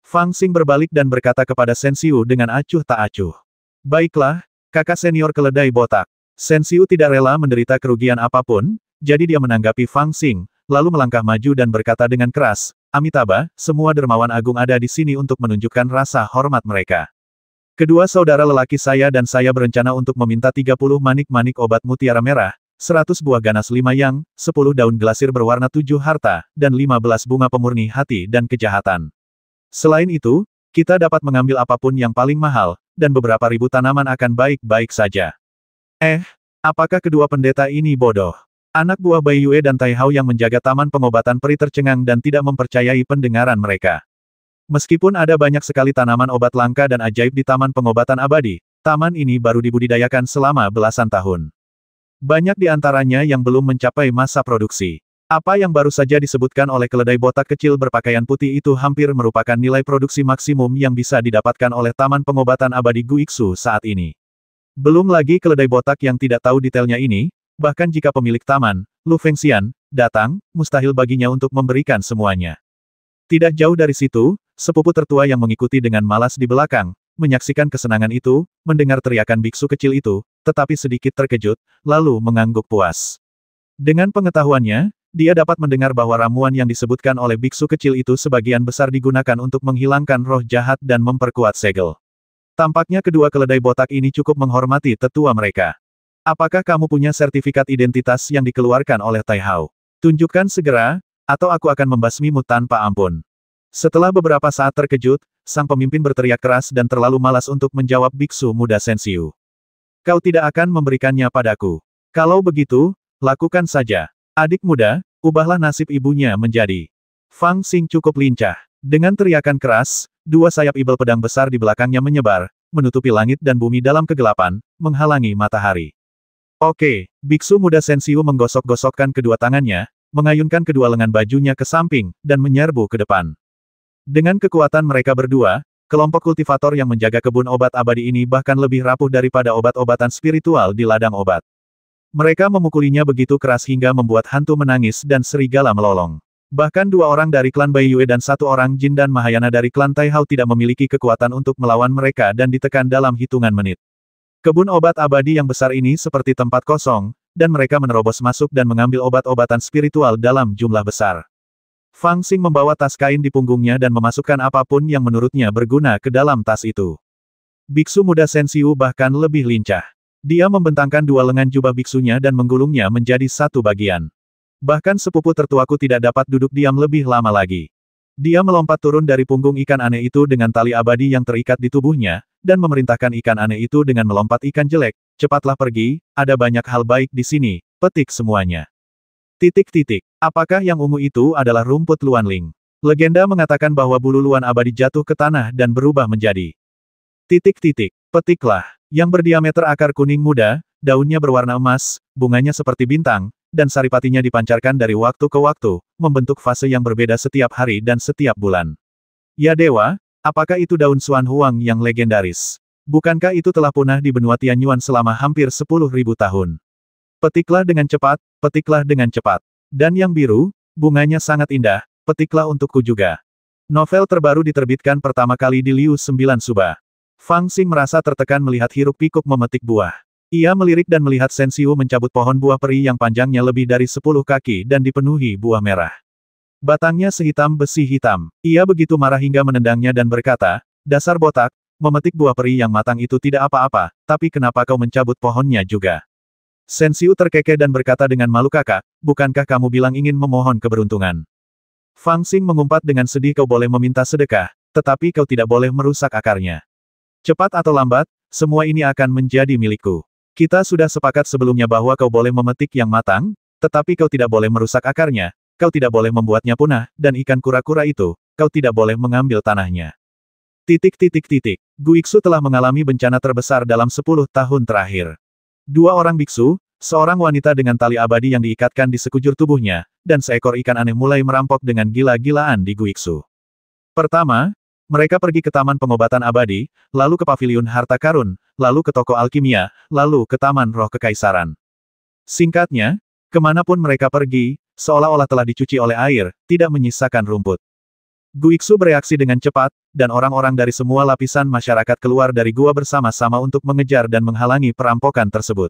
Speaker 1: Fang Xing berbalik dan berkata kepada Shen Xiu dengan acuh tak acuh. Baiklah, kakak senior keledai botak. Shen Xiu tidak rela menderita kerugian apapun, jadi dia menanggapi Fang Xing, lalu melangkah maju dan berkata dengan keras, Amitabha, semua dermawan agung ada di sini untuk menunjukkan rasa hormat mereka. Kedua saudara lelaki saya dan saya berencana untuk meminta 30 manik-manik obat mutiara merah, 100 buah ganas 5 yang, 10 daun glasir berwarna 7 harta, dan 15 bunga pemurni hati dan kejahatan. Selain itu, kita dapat mengambil apapun yang paling mahal, dan beberapa ribu tanaman akan baik-baik saja. Apakah kedua pendeta ini bodoh? Anak buah Bai Yue dan Tai Hao yang menjaga Taman Pengobatan Peri tercengang dan tidak mempercayai pendengaran mereka. Meskipun ada banyak sekali tanaman obat langka dan ajaib di Taman Pengobatan Abadi, taman ini baru dibudidayakan selama belasan tahun. Banyak di antaranya yang belum mencapai masa produksi. Apa yang baru saja disebutkan oleh keledai botak kecil berpakaian putih itu hampir merupakan nilai produksi maksimum yang bisa didapatkan oleh Taman Pengobatan Abadi Guiksu saat ini. Belum lagi keledai botak yang tidak tahu detailnya ini, bahkan jika pemilik taman, Lu Fengxian, datang, mustahil baginya untuk memberikan semuanya. Tidak jauh dari situ, sepupu tertua yang mengikuti dengan malas di belakang, menyaksikan kesenangan itu, mendengar teriakan biksu kecil itu, tetapi sedikit terkejut, lalu mengangguk puas. Dengan pengetahuannya, dia dapat mendengar bahwa ramuan yang disebutkan oleh biksu kecil itu sebagian besar digunakan untuk menghilangkan roh jahat dan memperkuat segel. Tampaknya kedua keledai botak ini cukup menghormati tetua mereka. Apakah kamu punya sertifikat identitas yang dikeluarkan oleh Tai Hao? Tunjukkan segera, atau aku akan membasmimu tanpa ampun. Setelah beberapa saat terkejut, sang pemimpin berteriak keras dan terlalu malas untuk menjawab biksu muda Shen Xiu. Kau tidak akan memberikannya padaku. Kalau begitu, lakukan saja. Adik muda, ubahlah nasib ibunya menjadi. Fang Xing cukup lincah. Dengan teriakan keras, 2 sayap ibel pedang besar di belakangnya menyebar, menutupi langit dan bumi dalam kegelapan, menghalangi matahari. Oke, biksu muda Shen Xiu menggosok-gosokkan kedua tangannya, mengayunkan kedua lengan bajunya ke samping, dan menyerbu ke depan. Dengan kekuatan mereka berdua, kelompok kultivator yang menjaga kebun obat abadi ini bahkan lebih rapuh daripada obat-obatan spiritual di ladang obat. Mereka memukulinya begitu keras hingga membuat hantu menangis dan serigala melolong. Bahkan 2 orang dari klan Bai Yue dan 1 orang Jindan Mahayana dari klan Tai Hao tidak memiliki kekuatan untuk melawan mereka dan ditekan dalam hitungan menit. Kebun obat abadi yang besar ini seperti tempat kosong, dan mereka menerobos masuk dan mengambil obat-obatan spiritual dalam jumlah besar. Fang Xing membawa tas kain di punggungnya dan memasukkan apapun yang menurutnya berguna ke dalam tas itu. Biksu muda Shen Xiu bahkan lebih lincah. Dia membentangkan 2 lengan jubah biksunya dan menggulungnya menjadi 1 bagian. Bahkan sepupu tertuaku tidak dapat duduk diam lebih lama lagi. Dia melompat turun dari punggung ikan aneh itu dengan tali abadi yang terikat di tubuhnya, dan memerintahkan ikan aneh itu dengan melompat ikan jelek, cepatlah pergi, ada banyak hal baik di sini, petik semuanya. Apakah yang ungu itu adalah rumput Luanling? Legenda mengatakan bahwa bulu luan abadi jatuh ke tanah dan berubah menjadi. Petiklah. Yang berdiameter akar kuning muda, daunnya berwarna emas, bunganya seperti bintang, dan saripatinya dipancarkan dari waktu ke waktu, membentuk fase yang berbeda setiap hari dan setiap bulan. Ya dewa, apakah itu daun Xuan Huang yang legendaris? Bukankah itu telah punah di benua Tianyuan selama hampir 10.000 tahun? Petiklah dengan cepat, petiklah dengan cepat. Dan yang biru, bunganya sangat indah, petiklah untukku juga. Novel terbaru diterbitkan pertama kali di Liu 9 Suba. Fang Xing merasa tertekan melihat hiruk pikuk memetik buah. Ia melirik dan melihat Shen Xiu mencabut pohon buah peri yang panjangnya lebih dari 10 kaki dan dipenuhi buah merah. Batangnya sehitam besi hitam. Ia begitu marah hingga menendangnya dan berkata, dasar botak, memetik buah peri yang matang itu tidak apa-apa, tapi kenapa kau mencabut pohonnya juga? Shen Xiu terkekeh dan berkata dengan malu, kakak, bukankah kamu bilang ingin memohon keberuntungan? Fang Xing mengumpat dengan sedih, kau boleh meminta sedekah, tetapi kau tidak boleh merusak akarnya. Cepat atau lambat, semua ini akan menjadi milikku. Kita sudah sepakat sebelumnya bahwa kau boleh memetik yang matang, tetapi kau tidak boleh merusak akarnya, kau tidak boleh membuatnya punah, dan ikan kura-kura itu, kau tidak boleh mengambil tanahnya. Guiksu telah mengalami bencana terbesar dalam 10 tahun terakhir. 2 orang biksu, seorang wanita dengan tali abadi yang diikatkan di sekujur tubuhnya, dan seekor ikan aneh mulai merampok dengan gila-gilaan di Guiksu. Pertama, mereka pergi ke Taman Pengobatan Abadi, lalu ke Paviliun Harta Karun, lalu ke toko alkimia, lalu ke Taman Roh Kekaisaran. Singkatnya, kemanapun mereka pergi, seolah-olah telah dicuci oleh air, tidak menyisakan rumput. Guiksu bereaksi dengan cepat, dan orang-orang dari semua lapisan masyarakat keluar dari gua bersama-sama untuk mengejar dan menghalangi perampokan tersebut.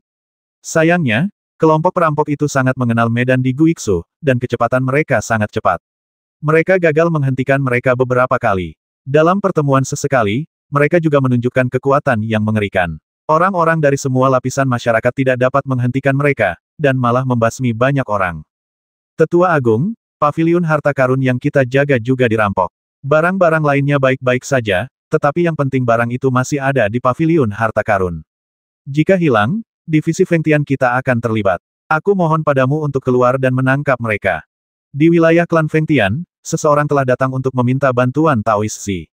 Speaker 1: Sayangnya, kelompok perampok itu sangat mengenal medan di Guiksu, dan kecepatan mereka sangat cepat. Mereka gagal menghentikan mereka beberapa kali. Dalam pertemuan sesekali, mereka juga menunjukkan kekuatan yang mengerikan. Orang-orang dari semua lapisan masyarakat tidak dapat menghentikan mereka, dan malah membasmi banyak orang. Tetua Agung, Paviliun Harta Karun yang kita jaga juga dirampok. Barang-barang lainnya baik-baik saja, tetapi yang penting barang itu masih ada di Paviliun Harta Karun. Jika hilang, divisi Fengtian kita akan terlibat. Aku mohon padamu untuk keluar dan menangkap mereka. Di wilayah klan Fengtian, seseorang telah datang untuk meminta bantuan Taois Si.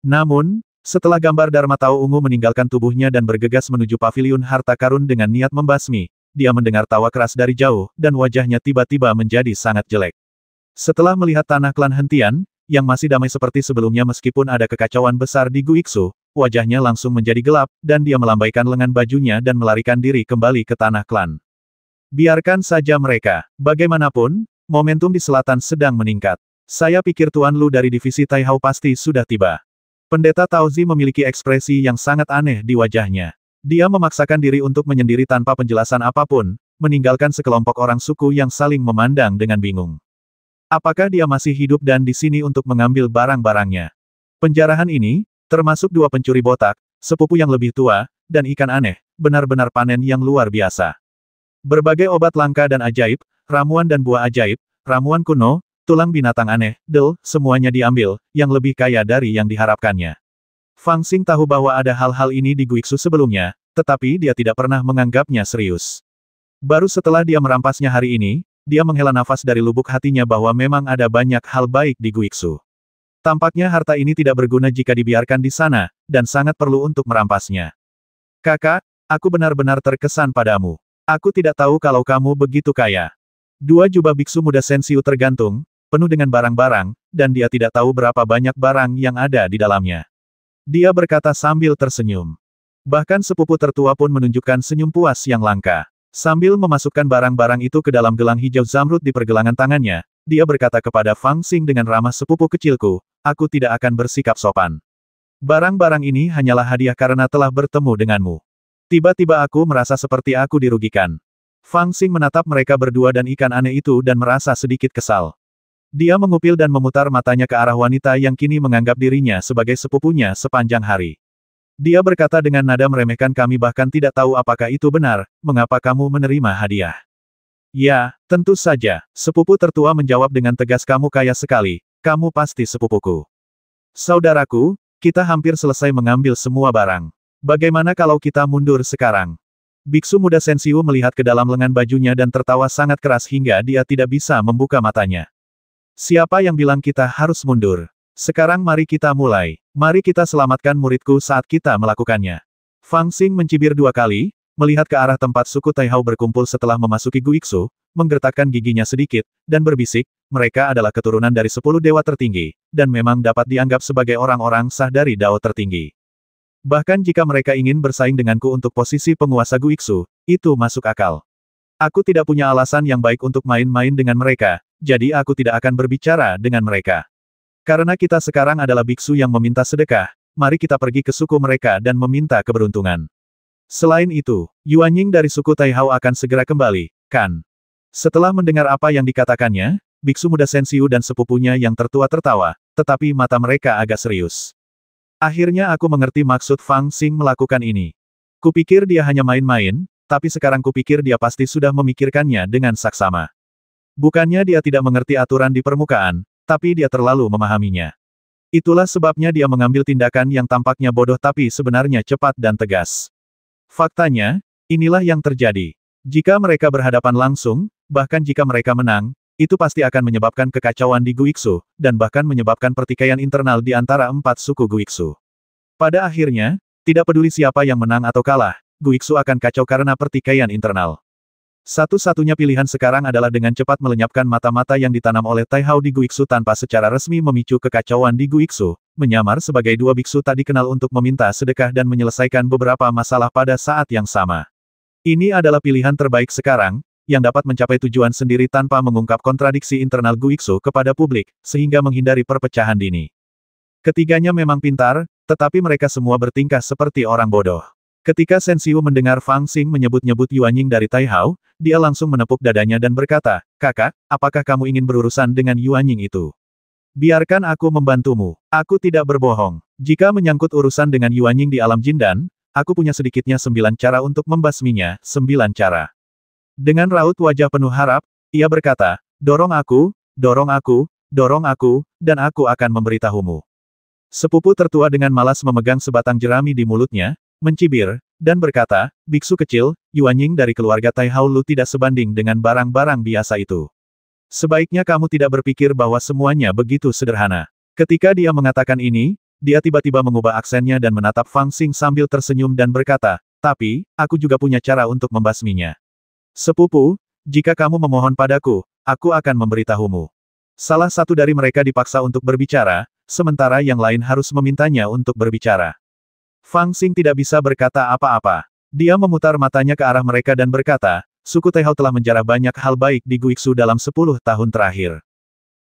Speaker 1: Namun, setelah gambar Dharma Tao ungu meninggalkan tubuhnya dan bergegas menuju Paviliun Harta Karun dengan niat membasmi, dia mendengar tawa keras dari jauh, dan wajahnya tiba-tiba menjadi sangat jelek. Setelah melihat tanah klan Hentian, yang masih damai seperti sebelumnya meskipun ada kekacauan besar di Guiksu, wajahnya langsung menjadi gelap, dan dia melambaikan lengan bajunya dan melarikan diri kembali ke tanah klan. Biarkan saja mereka. Bagaimanapun, momentum di selatan sedang meningkat. Saya pikir Tuan Lu dari divisi Taihao pasti sudah tiba. Pendeta Taozi memiliki ekspresi yang sangat aneh di wajahnya. Dia memaksakan diri untuk menyendiri tanpa penjelasan apapun, meninggalkan sekelompok orang suku yang saling memandang dengan bingung. Apakah dia masih hidup dan di sini untuk mengambil barang-barangnya? Penjarahan ini, termasuk 2 pencuri botak, sepupu yang lebih tua, dan ikan aneh, benar-benar panen yang luar biasa. Berbagai obat langka dan ajaib, ramuan dan buah ajaib, ramuan kuno, tulang binatang aneh, semuanya diambil, yang lebih kaya dari yang diharapkannya. Fang Xing tahu bahwa ada hal-hal ini di Guiksu sebelumnya, tetapi dia tidak pernah menganggapnya serius. Baru setelah dia merampasnya hari ini, dia menghela nafas dari lubuk hatinya bahwa memang ada banyak hal baik di Guiksu. Tampaknya harta ini tidak berguna jika dibiarkan di sana, dan sangat perlu untuk merampasnya. Kakak, aku benar-benar terkesan padamu. Aku tidak tahu kalau kamu begitu kaya. 2 jubah biksu muda Shen Xiu tergantung, penuh dengan barang-barang, dan dia tidak tahu berapa banyak barang yang ada di dalamnya. Dia berkata sambil tersenyum. Bahkan sepupu tertua pun menunjukkan senyum puas yang langka. Sambil memasukkan barang-barang itu ke dalam gelang hijau zamrud di pergelangan tangannya, dia berkata kepada Fang Xing dengan ramah, sepupu kecilku, aku tidak akan bersikap sopan. Barang-barang ini hanyalah hadiah karena telah bertemu denganmu. Tiba-tiba aku merasa seperti aku dirugikan. Fang Xing menatap mereka berdua dan ikan aneh itu dan merasa sedikit kesal. Dia mengupil dan memutar matanya ke arah wanita yang kini menganggap dirinya sebagai sepupunya sepanjang hari. Dia berkata dengan nada meremehkan, kami bahkan tidak tahu apakah itu benar, mengapa kamu menerima hadiah? Ya, tentu saja, sepupu tertua menjawab dengan tegas, kamu kaya sekali, kamu pasti sepupuku. Saudaraku, kita hampir selesai mengambil semua barang. Bagaimana kalau kita mundur sekarang? Biksu muda Shen Xiu melihat ke dalam lengan bajunya dan tertawa sangat keras hingga dia tidak bisa membuka matanya. Siapa yang bilang kita harus mundur? Sekarang mari kita mulai. Mari kita selamatkan muridku saat kita melakukannya. Fang Xing mencibir 2 kali, melihat ke arah tempat suku Taihao berkumpul setelah memasuki Guiksu, menggertakkan giginya sedikit, dan berbisik, mereka adalah keturunan dari 10 dewa tertinggi, dan memang dapat dianggap sebagai orang-orang sah dari Dao tertinggi. Bahkan jika mereka ingin bersaing denganku untuk posisi penguasa Guiksu, itu masuk akal. Aku tidak punya alasan yang baik untuk main-main dengan mereka, jadi aku tidak akan berbicara dengan mereka. Karena kita sekarang adalah biksu yang meminta sedekah, mari kita pergi ke suku mereka dan meminta keberuntungan. Selain itu, Yuanying dari suku Taihao akan segera kembali, kan? Setelah mendengar apa yang dikatakannya, biksu muda Sensiu dan sepupunya yang tertua tertawa, tetapi mata mereka agak serius. Akhirnya aku mengerti maksud Fang Xing melakukan ini. Kupikir dia hanya main-main, tapi sekarang kupikir dia pasti sudah memikirkannya dengan saksama. Bukannya dia tidak mengerti aturan di permukaan, tapi dia terlalu memahaminya. Itulah sebabnya dia mengambil tindakan yang tampaknya bodoh tapi sebenarnya cepat dan tegas. Faktanya, inilah yang terjadi. Jika mereka berhadapan langsung, bahkan jika mereka menang, itu pasti akan menyebabkan kekacauan di Guiksu, dan bahkan menyebabkan pertikaian internal di antara 4 suku Guiksu. Pada akhirnya, tidak peduli siapa yang menang atau kalah, Guiksu akan kacau karena pertikaian internal. Satu-satunya pilihan sekarang adalah dengan cepat melenyapkan mata-mata yang ditanam oleh Taihao di Guiksu tanpa secara resmi memicu kekacauan di Guiksu, menyamar sebagai 2 biksu tak dikenal untuk meminta sedekah dan menyelesaikan beberapa masalah pada saat yang sama. Ini adalah pilihan terbaik sekarang, yang dapat mencapai tujuan sendiri tanpa mengungkap kontradiksi internal Guiksu kepada publik, sehingga menghindari perpecahan dini. Ketiganya memang pintar, tetapi mereka semua bertingkah seperti orang bodoh. Ketika Sensiu mendengar Fang Xing menyebut-nyebut Yuanying dari Taihao, dia langsung menepuk dadanya dan berkata, "Kakak, apakah kamu ingin berurusan dengan Yuanying itu? Biarkan aku membantumu. Aku tidak berbohong. Jika menyangkut urusan dengan Yuanying di alam Jindan, aku punya sedikitnya 9 cara untuk membasminya, 9 cara." Dengan raut wajah penuh harap, ia berkata, dorong aku, dorong aku, dorong aku, dan aku akan memberitahumu." Sepupu tertua dengan malas memegang sebatang jerami di mulutnya, mencibir, dan berkata, "Biksu kecil, Yuanying dari keluarga Taihao Lu tidak sebanding dengan barang-barang biasa itu. Sebaiknya kamu tidak berpikir bahwa semuanya begitu sederhana." Ketika dia mengatakan ini, dia tiba-tiba mengubah aksennya dan menatap Fang Xing sambil tersenyum dan berkata, "Tapi, aku juga punya cara untuk membasminya. Sepupu, jika kamu memohon padaku, aku akan memberitahumu." Salah satu dari mereka dipaksa untuk berbicara, sementara yang lain harus memintanya untuk berbicara. Fang Xing tidak bisa berkata apa-apa. Dia memutar matanya ke arah mereka dan berkata, suku Taihao telah menjarah banyak hal baik di Guiksu dalam 10 tahun terakhir.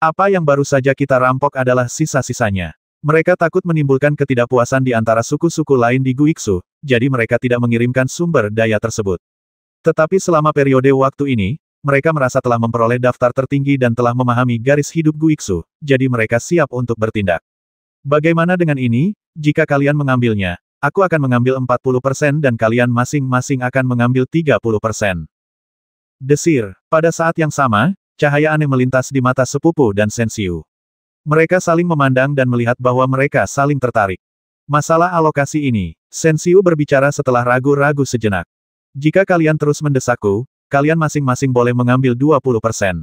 Speaker 1: Apa yang baru saja kita rampok adalah sisa-sisanya. Mereka takut menimbulkan ketidakpuasan di antara suku-suku lain di Guiksu, jadi mereka tidak mengirimkan sumber daya tersebut. Tetapi selama periode waktu ini, mereka merasa telah memperoleh daftar tertinggi dan telah memahami garis hidup Guiksu, jadi mereka siap untuk bertindak. Bagaimana dengan ini? Jika kalian mengambilnya, aku akan mengambil 40% dan kalian masing-masing akan mengambil 30%. Desir. Pada saat yang sama, cahaya aneh melintas di mata sepupu dan Sensiu. Mereka saling memandang dan melihat bahwa mereka saling tertarik. Masalah alokasi ini, Sensiu berbicara setelah ragu-ragu sejenak. Jika kalian terus mendesakku, kalian masing-masing boleh mengambil 20%.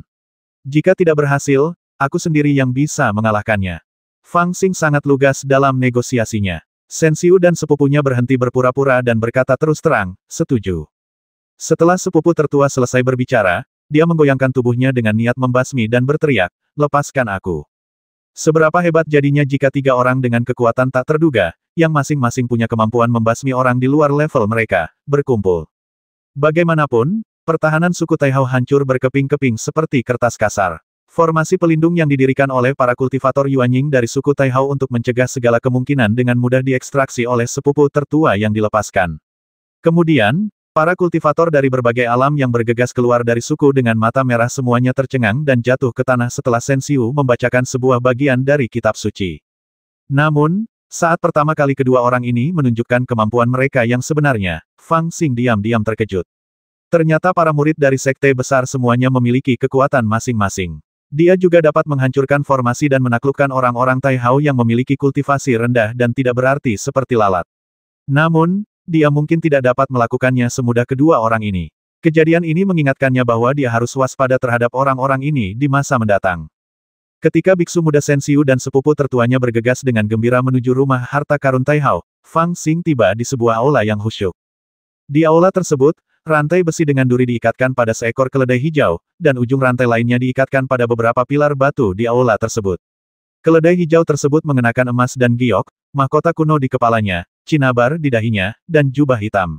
Speaker 1: Jika tidak berhasil, aku sendiri yang bisa mengalahkannya. Fang Xing sangat lugas dalam negosiasinya. Sensiu dan sepupunya berhenti berpura-pura dan berkata terus terang, setuju. Setelah sepupu tertua selesai berbicara, dia menggoyangkan tubuhnya dengan niat membasmi dan berteriak, lepaskan aku. Seberapa hebat jadinya jika 3 orang dengan kekuatan tak terduga, yang masing-masing punya kemampuan membasmi orang di luar level mereka, berkumpul. Bagaimanapun, pertahanan suku Taihao hancur berkeping-keping seperti kertas kasar. Formasi pelindung yang didirikan oleh para kultivator Yuanying dari suku Taihao untuk mencegah segala kemungkinan dengan mudah diekstraksi oleh sepupu tertua yang dilepaskan. Kemudian, para kultivator dari berbagai alam yang bergegas keluar dari suku dengan mata merah semuanya tercengang dan jatuh ke tanah setelah Sensiu membacakan sebuah bagian dari kitab suci. Namun, saat pertama kali kedua orang ini menunjukkan kemampuan mereka yang sebenarnya, Fang Xing diam-diam terkejut. Ternyata para murid dari sekte besar semuanya memiliki kekuatan masing-masing. Dia juga dapat menghancurkan formasi dan menaklukkan orang-orang Taihao yang memiliki kultivasi rendah dan tidak berarti seperti lalat. Namun, dia mungkin tidak dapat melakukannya semudah kedua orang ini. Kejadian ini mengingatkannya bahwa dia harus waspada terhadap orang-orang ini di masa mendatang. Ketika biksu muda Sensiu dan sepupu tertuanya bergegas dengan gembira menuju rumah harta karun Taihao, Fang Xing tiba di sebuah aula yang khusyuk. Di aula tersebut, rantai besi dengan duri diikatkan pada seekor keledai hijau, dan ujung rantai lainnya diikatkan pada beberapa pilar batu di aula tersebut. Keledai hijau tersebut mengenakan emas dan giok, mahkota kuno di kepalanya, cinabar di dahinya, dan jubah hitam.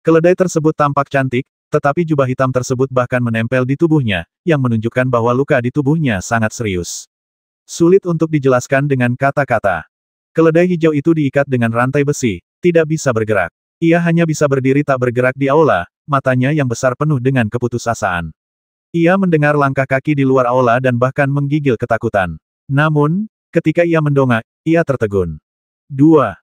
Speaker 1: Keledai tersebut tampak cantik, tetapi jubah hitam tersebut bahkan menempel di tubuhnya, yang menunjukkan bahwa luka di tubuhnya sangat serius. Sulit untuk dijelaskan dengan kata-kata. Keledai hijau itu diikat dengan rantai besi, tidak bisa bergerak. Ia hanya bisa berdiri tak bergerak di aula, matanya yang besar penuh dengan keputusasaan. Ia mendengar langkah kaki di luar aula dan bahkan menggigil ketakutan. Namun, ketika ia mendongak, ia tertegun. Dua.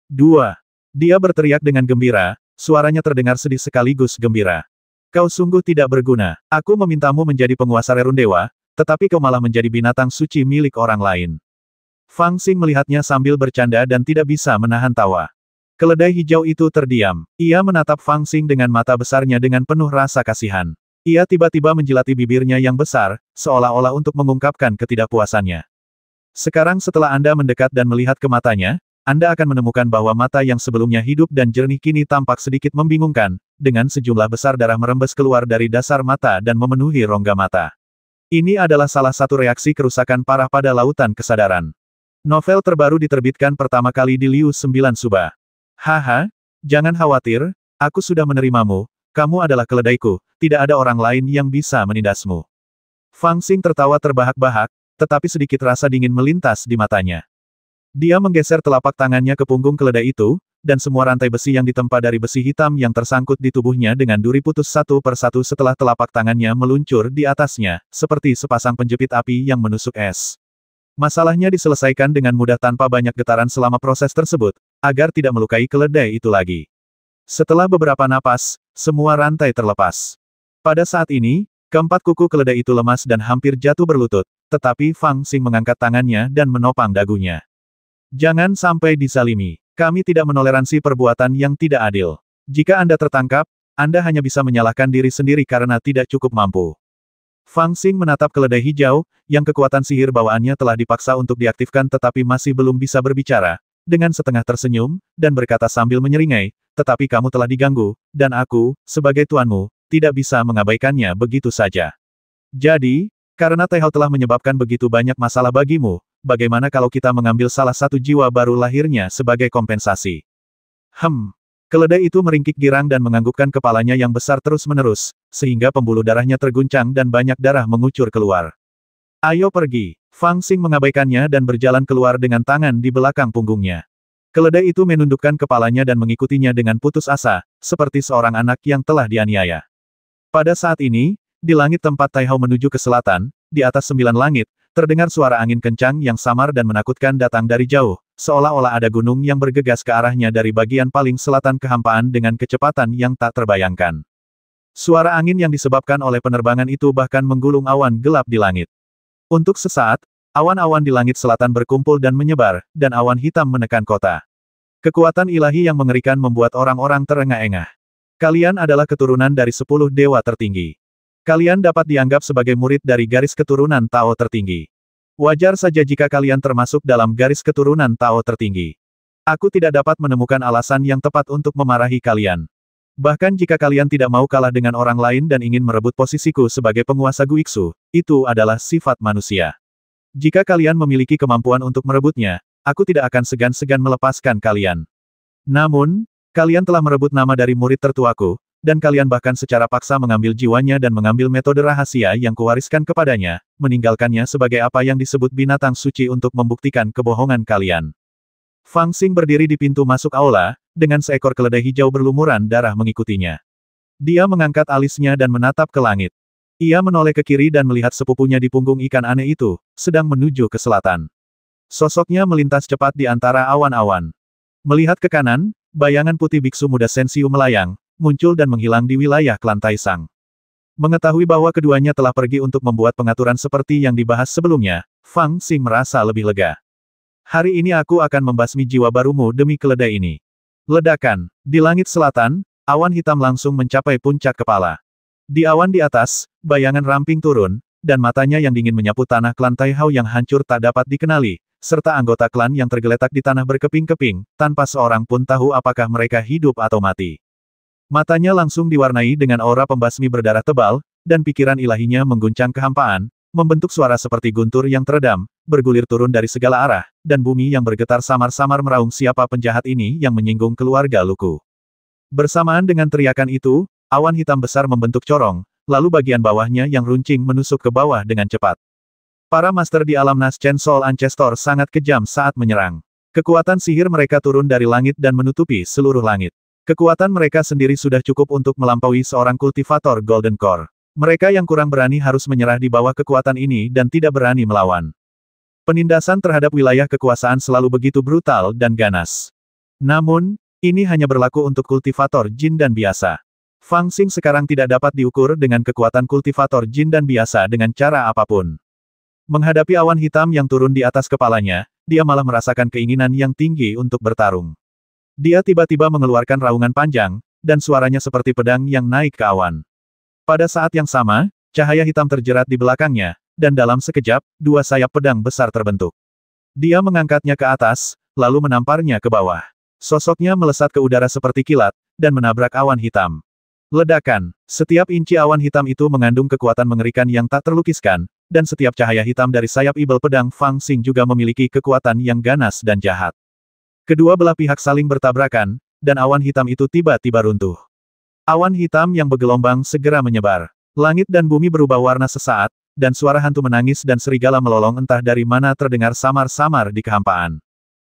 Speaker 1: Dia berteriak dengan gembira, suaranya terdengar sedih sekaligus gembira. Kau sungguh tidak berguna. Aku memintamu menjadi penguasa Rerun Dewa, tetapi kau malah menjadi binatang suci milik orang lain. Fang Xing melihatnya sambil bercanda dan tidak bisa menahan tawa. Keledai hijau itu terdiam. Ia menatap Fang Xing dengan mata besarnya dengan penuh rasa kasihan. Ia tiba-tiba menjilati bibirnya yang besar, seolah-olah untuk mengungkapkan ketidakpuasannya. Sekarang setelah Anda mendekat dan melihat ke matanya, Anda akan menemukan bahwa mata yang sebelumnya hidup dan jernih kini tampak sedikit membingungkan, dengan sejumlah besar darah merembes keluar dari dasar mata dan memenuhi rongga mata. Ini adalah salah satu reaksi kerusakan parah pada lautan kesadaran. Novel terbaru diterbitkan pertama kali di Liu 9 Suba. Haha, jangan khawatir, aku sudah menerimamu, kamu adalah keledaiku, tidak ada orang lain yang bisa menindasmu. Fang Xing tertawa terbahak-bahak, tetapi sedikit rasa dingin melintas di matanya. Dia menggeser telapak tangannya ke punggung keledai itu, dan semua rantai besi yang ditempa dari besi hitam yang tersangkut di tubuhnya dengan duri putus satu persatu setelah telapak tangannya meluncur di atasnya, seperti sepasang penjepit api yang menusuk es. Masalahnya diselesaikan dengan mudah tanpa banyak getaran selama proses tersebut, agar tidak melukai keledai itu lagi. Setelah beberapa napas, semua rantai terlepas. Pada saat ini, keempat kuku keledai itu lemas dan hampir jatuh berlutut, tetapi Fang Xing mengangkat tangannya dan menopang dagunya. Jangan sampai disalimi. Kami tidak menoleransi perbuatan yang tidak adil. Jika Anda tertangkap, Anda hanya bisa menyalahkan diri sendiri karena tidak cukup mampu. Fang Xing menatap keledai hijau, yang kekuatan sihir bawaannya telah dipaksa untuk diaktifkan tetapi masih belum bisa berbicara, dengan setengah tersenyum, dan berkata sambil menyeringai, tetapi kamu telah diganggu, dan aku, sebagai tuanmu, tidak bisa mengabaikannya begitu saja. Jadi, karena Taihao telah menyebabkan begitu banyak masalah bagimu, bagaimana kalau kita mengambil salah satu jiwa baru lahirnya sebagai kompensasi? Keledai itu meringkik girang dan menganggukkan kepalanya yang besar terus-menerus, sehingga pembuluh darahnya terguncang dan banyak darah mengucur keluar. Ayo pergi. Fang Xing mengabaikannya dan berjalan keluar dengan tangan di belakang punggungnya. Keledai itu menundukkan kepalanya dan mengikutinya dengan putus asa, seperti seorang anak yang telah dianiaya. Pada saat ini, di langit tempat Taihao menuju ke selatan, di atas 9 langit, terdengar suara angin kencang yang samar dan menakutkan datang dari jauh, seolah-olah ada gunung yang bergegas ke arahnya dari bagian paling selatan kehampaan dengan kecepatan yang tak terbayangkan. Suara angin yang disebabkan oleh penerbangan itu bahkan menggulung awan gelap di langit. Untuk sesaat, awan-awan di langit selatan berkumpul dan menyebar, dan awan hitam menekan kota. Kekuatan ilahi yang mengerikan membuat orang-orang terengah-engah. Kalian adalah keturunan dari 10 dewa tertinggi. Kalian dapat dianggap sebagai murid dari garis keturunan Tao tertinggi. Wajar saja jika kalian termasuk dalam garis keturunan Tao tertinggi. Aku tidak dapat menemukan alasan yang tepat untuk memarahi kalian. Bahkan jika kalian tidak mau kalah dengan orang lain dan ingin merebut posisiku sebagai penguasa Guiksu, itu adalah sifat manusia. Jika kalian memiliki kemampuan untuk merebutnya, aku tidak akan segan-segan melepaskan kalian. Namun, kalian telah merebut nama dari murid tertuaku, dan kalian bahkan secara paksa mengambil jiwanya dan mengambil metode rahasia yang kuwariskan kepadanya, meninggalkannya sebagai apa yang disebut binatang suci untuk membuktikan kebohongan kalian. Fang Xing berdiri di pintu masuk aula, dengan seekor keledai hijau berlumuran darah mengikutinya. Dia mengangkat alisnya dan menatap ke langit. Ia menoleh ke kiri dan melihat sepupunya di punggung ikan aneh itu, sedang menuju ke selatan. Sosoknya melintas cepat di antara awan-awan. Melihat ke kanan, bayangan putih biksu muda Sensiu melayang, muncul dan menghilang di wilayah klan Taisang. Mengetahui bahwa keduanya telah pergi untuk membuat pengaturan seperti yang dibahas sebelumnya, Fang Xing merasa lebih lega. Hari ini aku akan membasmi jiwa barumu demi keledai ini. Ledakan. Di langit selatan, awan hitam langsung mencapai puncak kepala. Di awan di atas, bayangan ramping turun, dan matanya yang dingin menyapu tanah klan Taihao yang hancur tak dapat dikenali, serta anggota klan yang tergeletak di tanah berkeping-keping, tanpa seorang pun tahu apakah mereka hidup atau mati. Matanya langsung diwarnai dengan aura pembasmi berdarah tebal, dan pikiran ilahinya mengguncang kehampaan, membentuk suara seperti guntur yang teredam, bergulir turun dari segala arah, dan bumi yang bergetar samar-samar meraung siapa penjahat ini yang menyinggung keluarga Luku. Bersamaan dengan teriakan itu, awan hitam besar membentuk corong, lalu bagian bawahnya yang runcing menusuk ke bawah dengan cepat. Para master di alam Naschen Soul Ancestor sangat kejam saat menyerang. Kekuatan sihir mereka turun dari langit dan menutupi seluruh langit. Kekuatan mereka sendiri sudah cukup untuk melampaui seorang kultivator Golden Core. Mereka yang kurang berani harus menyerah di bawah kekuatan ini dan tidak berani melawan. Penindasan terhadap wilayah kekuasaan selalu begitu brutal dan ganas. Namun, ini hanya berlaku untuk kultivator jin dan biasa. Fang Xing sekarang tidak dapat diukur dengan kekuatan kultivator jin dan biasa dengan cara apapun. Menghadapi awan hitam yang turun di atas kepalanya, dia malah merasakan keinginan yang tinggi untuk bertarung. Dia tiba-tiba mengeluarkan raungan panjang, dan suaranya seperti pedang yang naik ke awan. Pada saat yang sama, cahaya hitam terjerat di belakangnya, dan dalam sekejap, dua sayap pedang besar terbentuk. Dia mengangkatnya ke atas, lalu menamparnya ke bawah. Sosoknya melesat ke udara seperti kilat, dan menabrak awan hitam. Ledakan. Setiap inci awan hitam itu mengandung kekuatan mengerikan yang tak terlukiskan, dan setiap cahaya hitam dari sayap ibel pedang Fang Xing juga memiliki kekuatan yang ganas dan jahat. Kedua belah pihak saling bertabrakan, dan awan hitam itu tiba-tiba runtuh. Awan hitam yang bergelombang segera menyebar. Langit dan bumi berubah warna sesaat, dan suara hantu menangis dan serigala melolong entah dari mana terdengar samar-samar di kehampaan.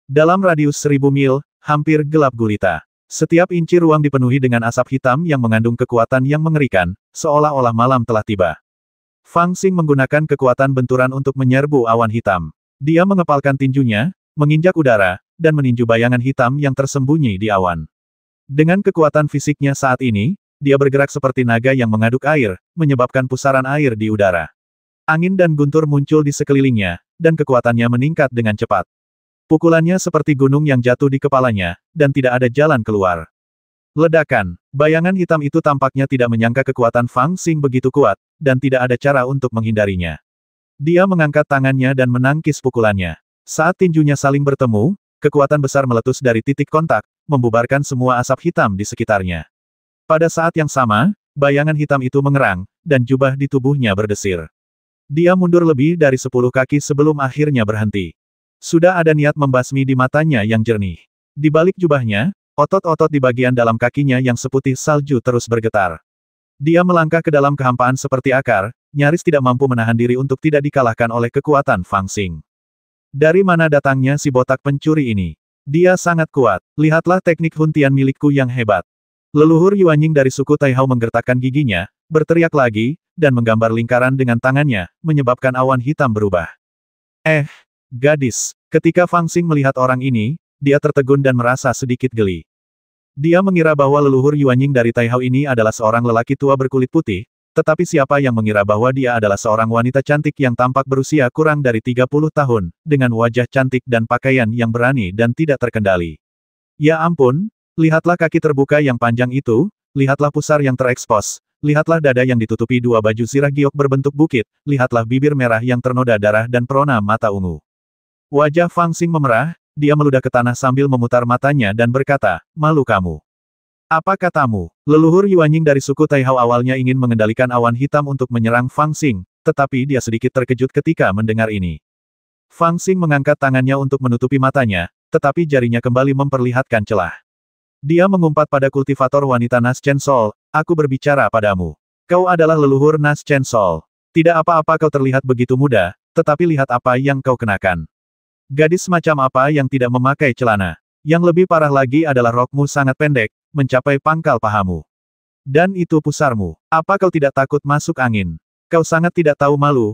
Speaker 1: Dalam radius 1000 mil, hampir gelap gulita. Setiap inci ruang dipenuhi dengan asap hitam yang mengandung kekuatan yang mengerikan, seolah-olah malam telah tiba. Fang Xing menggunakan kekuatan benturan untuk menyerbu awan hitam. Dia mengepalkan tinjunya, menginjak udara, dan meninju bayangan hitam yang tersembunyi di awan. Dengan kekuatan fisiknya saat ini, dia bergerak seperti naga yang mengaduk air, menyebabkan pusaran air di udara. Angin dan guntur muncul di sekelilingnya, dan kekuatannya meningkat dengan cepat. Pukulannya seperti gunung yang jatuh di kepalanya, dan tidak ada jalan keluar. Ledakan. Bayangan hitam itu tampaknya tidak menyangka kekuatan Fang Xing begitu kuat, dan tidak ada cara untuk menghindarinya. Dia mengangkat tangannya dan menangkis pukulannya. Saat tinjunya saling bertemu, kekuatan besar meletus dari titik kontak, membubarkan semua asap hitam di sekitarnya. Pada saat yang sama, bayangan hitam itu mengerang, dan jubah di tubuhnya berdesir. Dia mundur lebih dari 10 kaki sebelum akhirnya berhenti. Sudah ada niat membasmi di matanya yang jernih. Di balik jubahnya, otot-otot di bagian dalam kakinya yang seputih salju terus bergetar. Dia melangkah ke dalam kehampaan seperti akar, nyaris tidak mampu menahan diri untuk tidak dikalahkan oleh kekuatan Fang Xing. Dari mana datangnya si botak pencuri ini? Dia sangat kuat. Lihatlah teknik huntian milikku yang hebat. Leluhur Yuanying dari suku Taihao menggertakkan giginya, berteriak lagi, dan menggambar lingkaran dengan tangannya, menyebabkan awan hitam berubah. Gadis. Ketika Fang Xing melihat orang ini, dia tertegun dan merasa sedikit geli. Dia mengira bahwa leluhur Yuanying dari Taihao ini adalah seorang lelaki tua berkulit putih, tetapi siapa yang mengira bahwa dia adalah seorang wanita cantik yang tampak berusia kurang dari 30 tahun, dengan wajah cantik dan pakaian yang berani dan tidak terkendali. Ya ampun, lihatlah kaki terbuka yang panjang itu, lihatlah pusar yang terekspos, lihatlah dada yang ditutupi dua baju zirah giok berbentuk bukit, lihatlah bibir merah yang ternoda darah dan perona mata ungu. Wajah Fang Xing memerah, dia meludah ke tanah sambil memutar matanya dan berkata, "Malu kamu. Apa katamu?" Leluhur Yuanying dari suku Taihao awalnya ingin mengendalikan awan hitam untuk menyerang Fang Xing, tetapi dia sedikit terkejut ketika mendengar ini. Fang Xing mengangkat tangannya untuk menutupi matanya, tetapi jarinya kembali memperlihatkan celah. Dia mengumpat pada kultivator wanita Naschen Soul, "Aku berbicara padamu. Kau adalah leluhur Naschen Soul. Tidak apa-apa kau terlihat begitu muda, tetapi lihat apa yang kau kenakan. Gadis macam apa yang tidak memakai celana? Yang lebih parah lagi adalah rokmu sangat pendek, mencapai pangkal pahamu. Dan itu pusarmu. Apa kau tidak takut masuk angin? Kau sangat tidak tahu malu,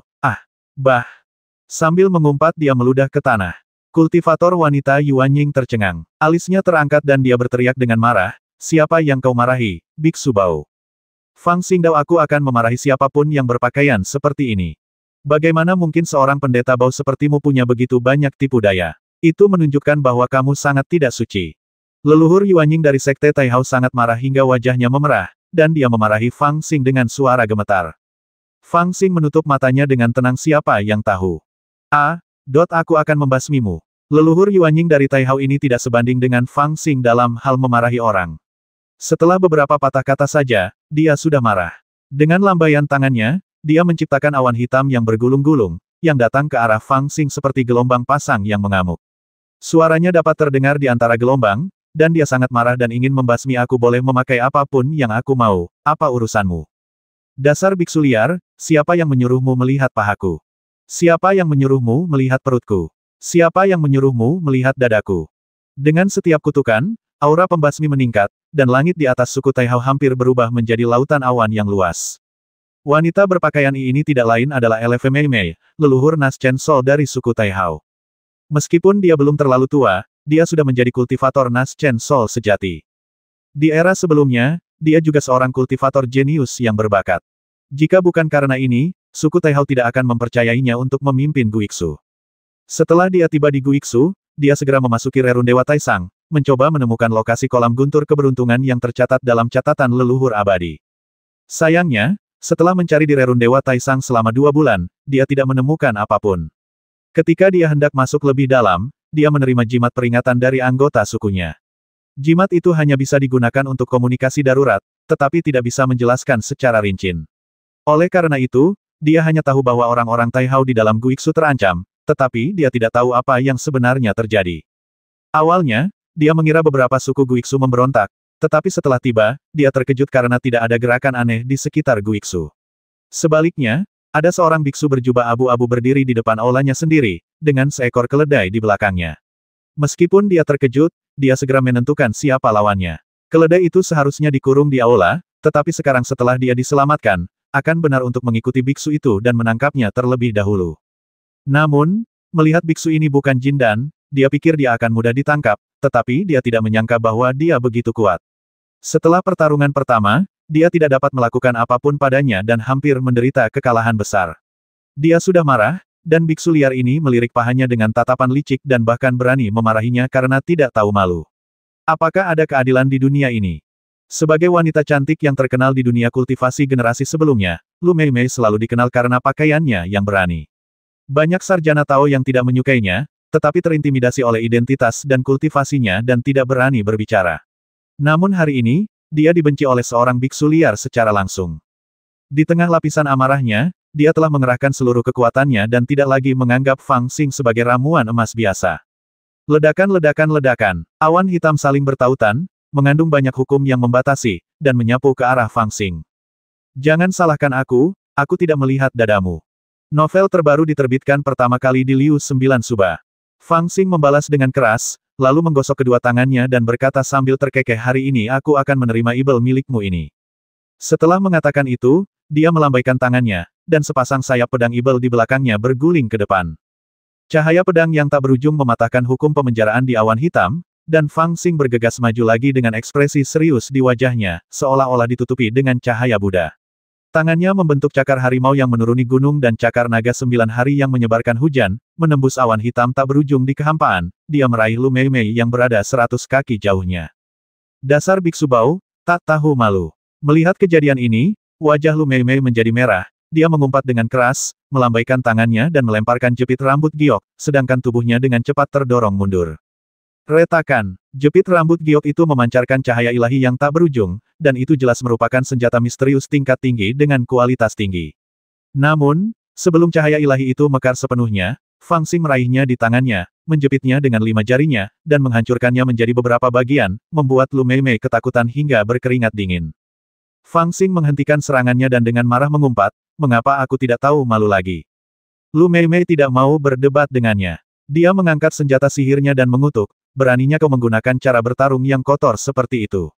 Speaker 1: bah." Sambil mengumpat dia meludah ke tanah. Kultivator wanita Yuanying tercengang. Alisnya terangkat dan dia berteriak dengan marah, "Siapa yang kau marahi, Biksu Bao? Fang Xingdao, aku akan memarahi siapapun yang berpakaian seperti ini. Bagaimana mungkin seorang pendeta Bao sepertimu punya begitu banyak tipu daya? Itu menunjukkan bahwa kamu sangat tidak suci." Leluhur Yuanying dari Sekte Taihao sangat marah hingga wajahnya memerah, dan dia memarahi Fang Xing dengan suara gemetar. Fang Xing menutup matanya dengan tenang. Siapa yang tahu? Aku akan membasmimu. Leluhur Yuanying dari Taihao ini tidak sebanding dengan Fang Xing dalam hal memarahi orang. Setelah beberapa patah kata saja, dia sudah marah. Dengan lambaian tangannya, dia menciptakan awan hitam yang bergulung-gulung, yang datang ke arah Fang Xing seperti gelombang pasang yang mengamuk. Suaranya dapat terdengar di antara gelombang, dan dia sangat marah dan ingin membasmi aku. Boleh memakai apapun yang aku mau, apa urusanmu? Dasar biksu liar, siapa yang menyuruhmu melihat pahaku? Siapa yang menyuruhmu melihat perutku? Siapa yang menyuruhmu melihat dadaku? Dengan setiap kutukan, aura pembasmi meningkat, dan langit di atas suku Taihao hampir berubah menjadi lautan awan yang luas. Wanita berpakaian ini tidak lain adalah Eleve Mei Mei, leluhur Nas Chen Sol dari suku Taihao. Meskipun dia belum terlalu tua, dia sudah menjadi kultivator Nas Chen Sol sejati. Di era sebelumnya, dia juga seorang kultivator jenius yang berbakat. Jika bukan karena ini, suku Taihao tidak akan mempercayainya untuk memimpin Guiksu. Setelah dia tiba di Guiksu, dia segera memasuki Rerun Dewa Taisang, mencoba menemukan lokasi kolam guntur keberuntungan yang tercatat dalam catatan leluhur abadi. Sayangnya, setelah mencari di Rerun Dewa Taisang selama 2 bulan, dia tidak menemukan apapun. Ketika dia hendak masuk lebih dalam, dia menerima jimat peringatan dari anggota sukunya. Jimat itu hanya bisa digunakan untuk komunikasi darurat, tetapi tidak bisa menjelaskan secara rinci. Oleh karena itu, dia hanya tahu bahwa orang-orang Taihao di dalam Guiksu terancam, tetapi dia tidak tahu apa yang sebenarnya terjadi. Awalnya, dia mengira beberapa suku Guiksu memberontak, tetapi setelah tiba, dia terkejut karena tidak ada gerakan aneh di sekitar Guiksu. Sebaliknya, ada seorang biksu berjubah abu-abu berdiri di depan aulanya sendiri, dengan seekor keledai di belakangnya. Meskipun dia terkejut, dia segera menentukan siapa lawannya. Keledai itu seharusnya dikurung di aula, tetapi sekarang setelah dia diselamatkan, akan benar untuk mengikuti biksu itu dan menangkapnya terlebih dahulu. Namun, melihat biksu ini bukan jin dan, dia pikir dia akan mudah ditangkap, tetapi dia tidak menyangka bahwa dia begitu kuat. Setelah pertarungan pertama, dia tidak dapat melakukan apapun padanya dan hampir menderita kekalahan besar. Dia sudah marah, dan biksu liar ini melirik pahanya dengan tatapan licik dan bahkan berani memarahinya karena tidak tahu malu. Apakah ada keadilan di dunia ini? Sebagai wanita cantik yang terkenal di dunia kultivasi generasi sebelumnya, Lu Mei Mei selalu dikenal karena pakaiannya yang berani. Banyak sarjana Tao yang tidak menyukainya, tetapi terintimidasi oleh identitas dan kultivasinya dan tidak berani berbicara. Namun hari ini, dia dibenci oleh seorang biksu liar secara langsung. Di tengah lapisan amarahnya, dia telah mengerahkan seluruh kekuatannya dan tidak lagi menganggap Fang Xing sebagai ramuan emas biasa. Ledakan-ledakan-ledakan, awan hitam saling bertautan, mengandung banyak hukum yang membatasi, dan menyapu ke arah Fang Xing. Jangan salahkan aku tidak melihat dadamu. Novel terbaru diterbitkan pertama kali di Liu 9 Suba. Fang Xing membalas dengan keras, lalu menggosok kedua tangannya dan berkata sambil terkekeh, hari ini aku akan menerima ibel milikmu ini. Setelah mengatakan itu, dia melambaikan tangannya, dan sepasang sayap pedang ibel di belakangnya berguling ke depan. Cahaya pedang yang tak berujung mematahkan hukum pemenjaraan di awan hitam, dan Fang Xing bergegas maju lagi dengan ekspresi serius di wajahnya, seolah-olah ditutupi dengan cahaya Buddha. Tangannya membentuk cakar harimau yang menuruni gunung dan cakar naga 9 hari yang menyebarkan hujan, menembus awan hitam tak berujung di kehampaan, dia meraih Lu Mei Mei yang berada 100 kaki jauhnya. Dasar biksu bau, tak tahu malu. Melihat kejadian ini, wajah Lu Mei Mei menjadi merah, dia mengumpat dengan keras, melambaikan tangannya dan melemparkan jepit rambut giok, sedangkan tubuhnya dengan cepat terdorong mundur. Retakan, jepit rambut giok itu memancarkan cahaya ilahi yang tak berujung, dan itu jelas merupakan senjata misterius tingkat tinggi dengan kualitas tinggi. Namun, sebelum cahaya ilahi itu mekar sepenuhnya, Fang Xing meraihnya di tangannya, menjepitnya dengan 5 jarinya, dan menghancurkannya menjadi beberapa bagian, membuat Lu Mei Mei ketakutan hingga berkeringat dingin. Fang Xing menghentikan serangannya dan dengan marah mengumpat, mengapa aku tidak tahu malu lagi? Lu Mei Mei tidak mau berdebat dengannya. Dia mengangkat senjata sihirnya dan mengutuk, beraninya kau menggunakan cara bertarung yang kotor seperti itu.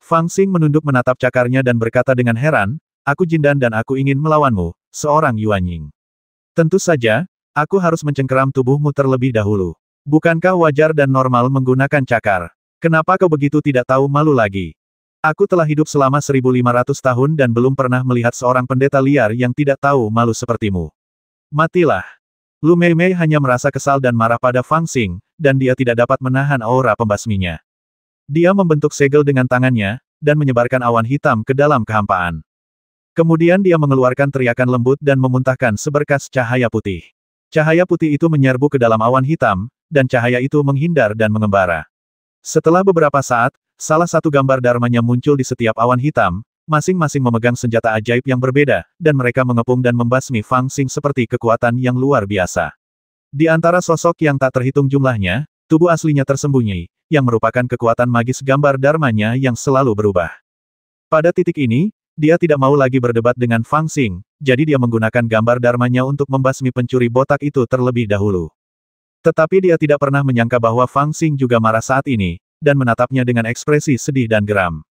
Speaker 1: Fang Xing menunduk menatap cakarnya dan berkata dengan heran, aku Jindan dan aku ingin melawanmu, seorang Yuanying. Tentu saja, aku harus mencengkeram tubuhmu terlebih dahulu. Bukankah wajar dan normal menggunakan cakar? Kenapa kau begitu tidak tahu malu lagi? Aku telah hidup selama 1500 tahun dan belum pernah melihat seorang pendeta liar yang tidak tahu malu sepertimu. Matilah. Lu Mei Mei hanya merasa kesal dan marah pada Fang Xing, dan dia tidak dapat menahan aura pembasminya. Dia membentuk segel dengan tangannya, dan menyebarkan awan hitam ke dalam kehampaan. Kemudian dia mengeluarkan teriakan lembut dan memuntahkan seberkas cahaya putih. Cahaya putih itu menyerbu ke dalam awan hitam, dan cahaya itu menghindar dan mengembara. Setelah beberapa saat, Salah satu gambar dharmanya muncul di setiap awan hitam, masing-masing memegang senjata ajaib yang berbeda, dan mereka mengepung dan membasmi Fang Xing seperti kekuatan yang luar biasa. Di antara sosok yang tak terhitung jumlahnya, tubuh aslinya tersembunyi, yang merupakan kekuatan magis gambar dharmanya yang selalu berubah. Pada titik ini, dia tidak mau lagi berdebat dengan Fang Xing, jadi dia menggunakan gambar dharmanya untuk membasmi pencuri botak itu terlebih dahulu. Tetapi dia tidak pernah menyangka bahwa Fang Xing juga marah saat ini, dan menatapnya dengan ekspresi sedih dan geram.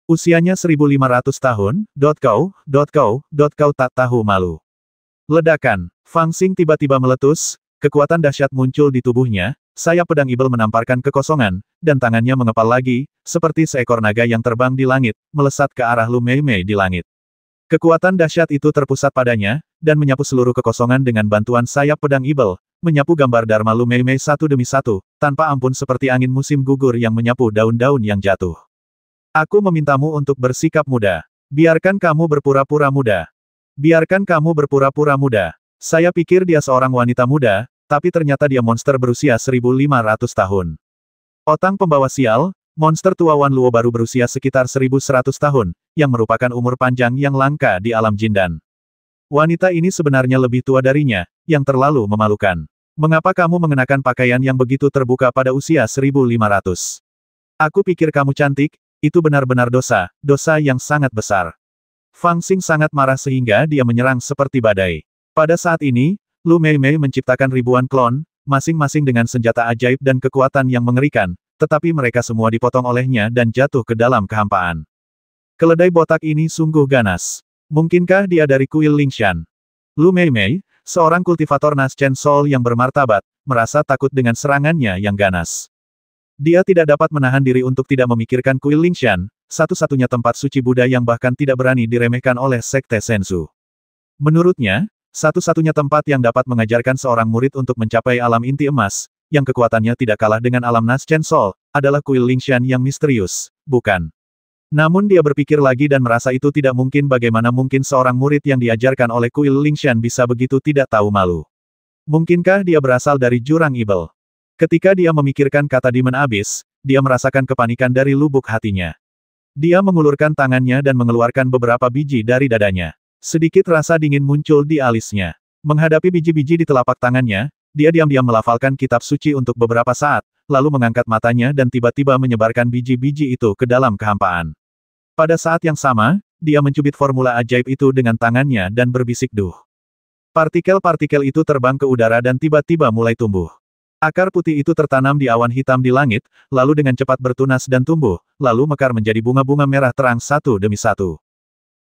Speaker 1: Usianya 1500 tahun, kau tak tahu malu. Ledakan, Fang Xing tiba-tiba meletus, kekuatan dahsyat muncul di tubuhnya, sayap pedang Ibel menamparkan kekosongan, dan tangannya mengepal lagi, seperti seekor naga yang terbang di langit, melesat ke arah Lu Meimei di langit. Kekuatan dahsyat itu terpusat padanya, dan menyapu seluruh kekosongan dengan bantuan sayap pedang Ibel, menyapu gambar Dharma Lu Meimei satu demi satu, tanpa ampun seperti angin musim gugur yang menyapu daun-daun yang jatuh. Aku memintamu untuk bersikap muda. Biarkan kamu berpura-pura muda. Biarkan kamu berpura-pura muda. Saya pikir dia seorang wanita muda, tapi ternyata dia monster berusia 1500 tahun. Otang pembawa sial, monster tua Wan Luo baru berusia sekitar 1100 tahun, yang merupakan umur panjang yang langka di alam Jindan. Wanita ini sebenarnya lebih tua darinya, yang terlalu memalukan. Mengapa kamu mengenakan pakaian yang begitu terbuka pada usia 1500? Aku pikir kamu cantik, itu benar-benar dosa, dosa yang sangat besar. Fang Xing sangat marah sehingga dia menyerang seperti badai. Pada saat ini, Lu Meimei menciptakan ribuan klon, masing-masing dengan senjata ajaib dan kekuatan yang mengerikan, tetapi mereka semua dipotong olehnya dan jatuh ke dalam kehampaan. Keledai botak ini sungguh ganas. Mungkinkah dia dari kuil Lingshan? Lu Meimei, seorang kultivator Naschen Soul yang bermartabat, merasa takut dengan serangannya yang ganas. Dia tidak dapat menahan diri untuk tidak memikirkan kuil Lingshan, satu-satunya tempat suci Buddha yang bahkan tidak berani diremehkan oleh Sekte Senzu. Menurutnya, satu-satunya tempat yang dapat mengajarkan seorang murid untuk mencapai alam inti emas, yang kekuatannya tidak kalah dengan alam Naschen Soul, adalah kuil Lingshan yang misterius, bukan? Namun dia berpikir lagi dan merasa itu tidak mungkin. Bagaimana mungkin seorang murid yang diajarkan oleh kuil Lingshan bisa begitu tidak tahu malu? Mungkinkah dia berasal dari jurang Ibel? Ketika dia memikirkan kata Demon Abyss, dia merasakan kepanikan dari lubuk hatinya. Dia mengulurkan tangannya dan mengeluarkan beberapa biji dari dadanya. Sedikit rasa dingin muncul di alisnya. Menghadapi biji-biji di telapak tangannya, dia diam-diam melafalkan kitab suci untuk beberapa saat, lalu mengangkat matanya dan tiba-tiba menyebarkan biji-biji itu ke dalam kehampaan. Pada saat yang sama, dia mencubit formula ajaib itu dengan tangannya dan berbisik duh. Partikel-partikel itu terbang ke udara dan tiba-tiba mulai tumbuh. Akar putih itu tertanam di awan hitam di langit, lalu dengan cepat bertunas dan tumbuh, lalu mekar menjadi bunga-bunga merah terang satu demi satu.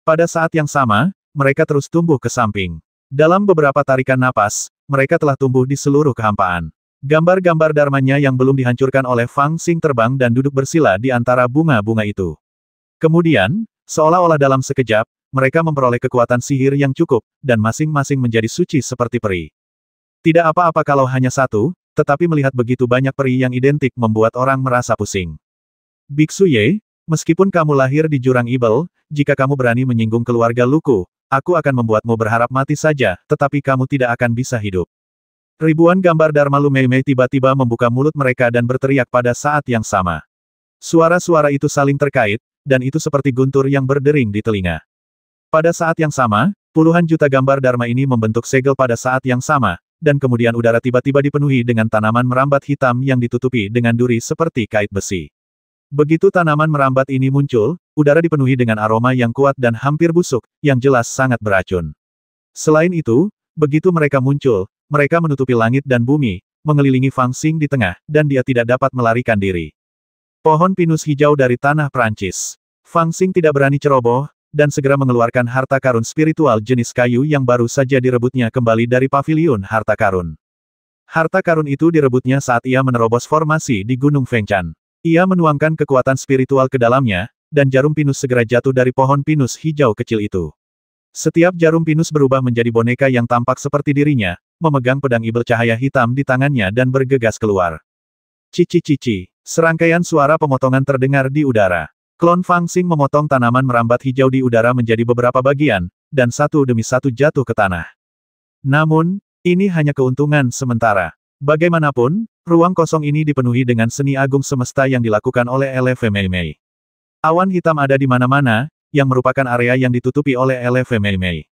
Speaker 1: Pada saat yang sama, mereka terus tumbuh ke samping. Dalam beberapa tarikan napas, mereka telah tumbuh di seluruh kehampaan. Gambar-gambar dharmanya yang belum dihancurkan oleh Fang Xing terbang dan duduk bersila di antara bunga-bunga itu. Kemudian, seolah-olah dalam sekejap, mereka memperoleh kekuatan sihir yang cukup, dan masing-masing menjadi suci seperti peri. Tidak apa-apa kalau hanya satu, tetapi melihat begitu banyak peri yang identik membuat orang merasa pusing. Biksu Ye, meskipun kamu lahir di jurang Ibel, jika kamu berani menyinggung keluarga Luku, aku akan membuatmu berharap mati saja, tetapi kamu tidak akan bisa hidup. Ribuan gambar Dharma Lu Meimei tiba-tiba membuka mulut mereka dan berteriak pada saat yang sama. Suara-suara itu saling terkait, dan itu seperti guntur yang berdering di telinga. Pada saat yang sama, puluhan juta gambar Dharma ini membentuk segel pada saat yang sama, dan kemudian udara tiba-tiba dipenuhi dengan tanaman merambat hitam yang ditutupi dengan duri seperti kait besi. Begitu tanaman merambat ini muncul, udara dipenuhi dengan aroma yang kuat dan hampir busuk, yang jelas sangat beracun. Selain itu, begitu mereka muncul, mereka menutupi langit dan bumi, mengelilingi Fang Xing di tengah, dan dia tidak dapat melarikan diri. Pohon pinus hijau dari tanah Prancis. Fang Xing tidak berani ceroboh, dan segera mengeluarkan harta karun spiritual jenis kayu yang baru saja direbutnya kembali dari paviliun harta karun. Harta karun itu direbutnya saat ia menerobos formasi di Gunung Fengchan. Ia menuangkan kekuatan spiritual ke dalamnya, dan jarum pinus segera jatuh dari pohon pinus hijau kecil itu. Setiap jarum pinus berubah menjadi boneka yang tampak seperti dirinya, memegang pedang Ibel cahaya hitam di tangannya dan bergegas keluar. Cici-cici. Serangkaian suara pemotongan terdengar di udara. Klon Fang Xing memotong tanaman merambat hijau di udara menjadi beberapa bagian, dan satu demi satu jatuh ke tanah. Namun, ini hanya keuntungan sementara. Bagaimanapun, Ruang kosong ini dipenuhi dengan seni agung semesta yang dilakukan oleh LV Mei Mei. Awan hitam ada di mana-mana, yang merupakan area yang ditutupi oleh LV Mei Mei.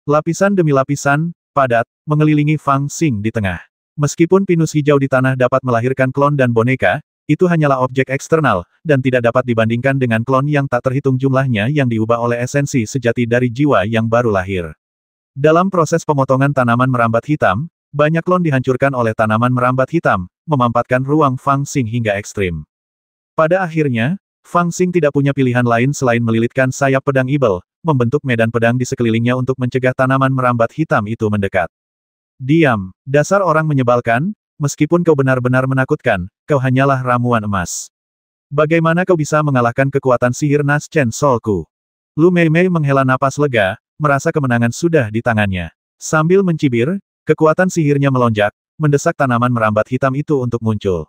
Speaker 1: Lapisan demi lapisan, padat, mengelilingi Fang Xing di tengah. Meskipun pinus hijau di tanah dapat melahirkan klon dan boneka, itu hanyalah objek eksternal, dan tidak dapat dibandingkan dengan klon yang tak terhitung jumlahnya yang diubah oleh esensi sejati dari jiwa yang baru lahir. Dalam proses pemotongan tanaman merambat hitam, banyak klon dihancurkan oleh tanaman merambat hitam, memampatkan ruang Fang Xing hingga ekstrim. Pada akhirnya, Fang Xing tidak punya pilihan lain selain melilitkan sayap pedang Ibel, membentuk medan pedang di sekelilingnya untuk mencegah tanaman merambat hitam itu mendekat. Diam, dasar orang menyebalkan, meskipun kau benar-benar menakutkan, kau hanyalah ramuan emas. Bagaimana kau bisa mengalahkan kekuatan sihir Nas Chen Solku? Lu Mei Mei menghela napas lega, merasa kemenangan sudah di tangannya. Sambil mencibir, kekuatan sihirnya melonjak, mendesak tanaman merambat hitam itu untuk muncul.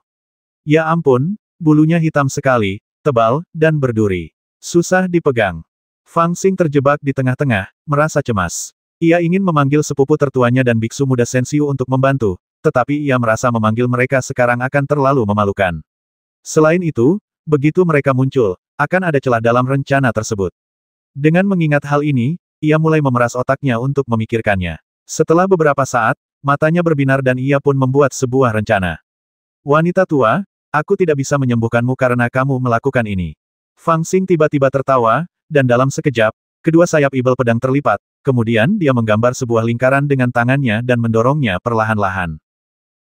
Speaker 1: Ya ampun, bulunya hitam sekali, tebal, dan berduri. Susah dipegang. Fang Xing terjebak di tengah-tengah, merasa cemas. Ia ingin memanggil sepupu tertuanya dan biksu muda Sensiu untuk membantu, tetapi ia merasa memanggil mereka sekarang akan terlalu memalukan. Selain itu, begitu mereka muncul, akan ada celah dalam rencana tersebut. Dengan mengingat hal ini, ia mulai memeras otaknya untuk memikirkannya. Setelah beberapa saat, matanya berbinar dan ia pun membuat sebuah rencana. Wanita tua, aku tidak bisa menyembuhkanmu karena kamu melakukan ini. Fang Xing tiba-tiba tertawa, dan dalam sekejap, kedua sayap Ibel pedang terlipat, kemudian dia menggambar sebuah lingkaran dengan tangannya dan mendorongnya perlahan-lahan.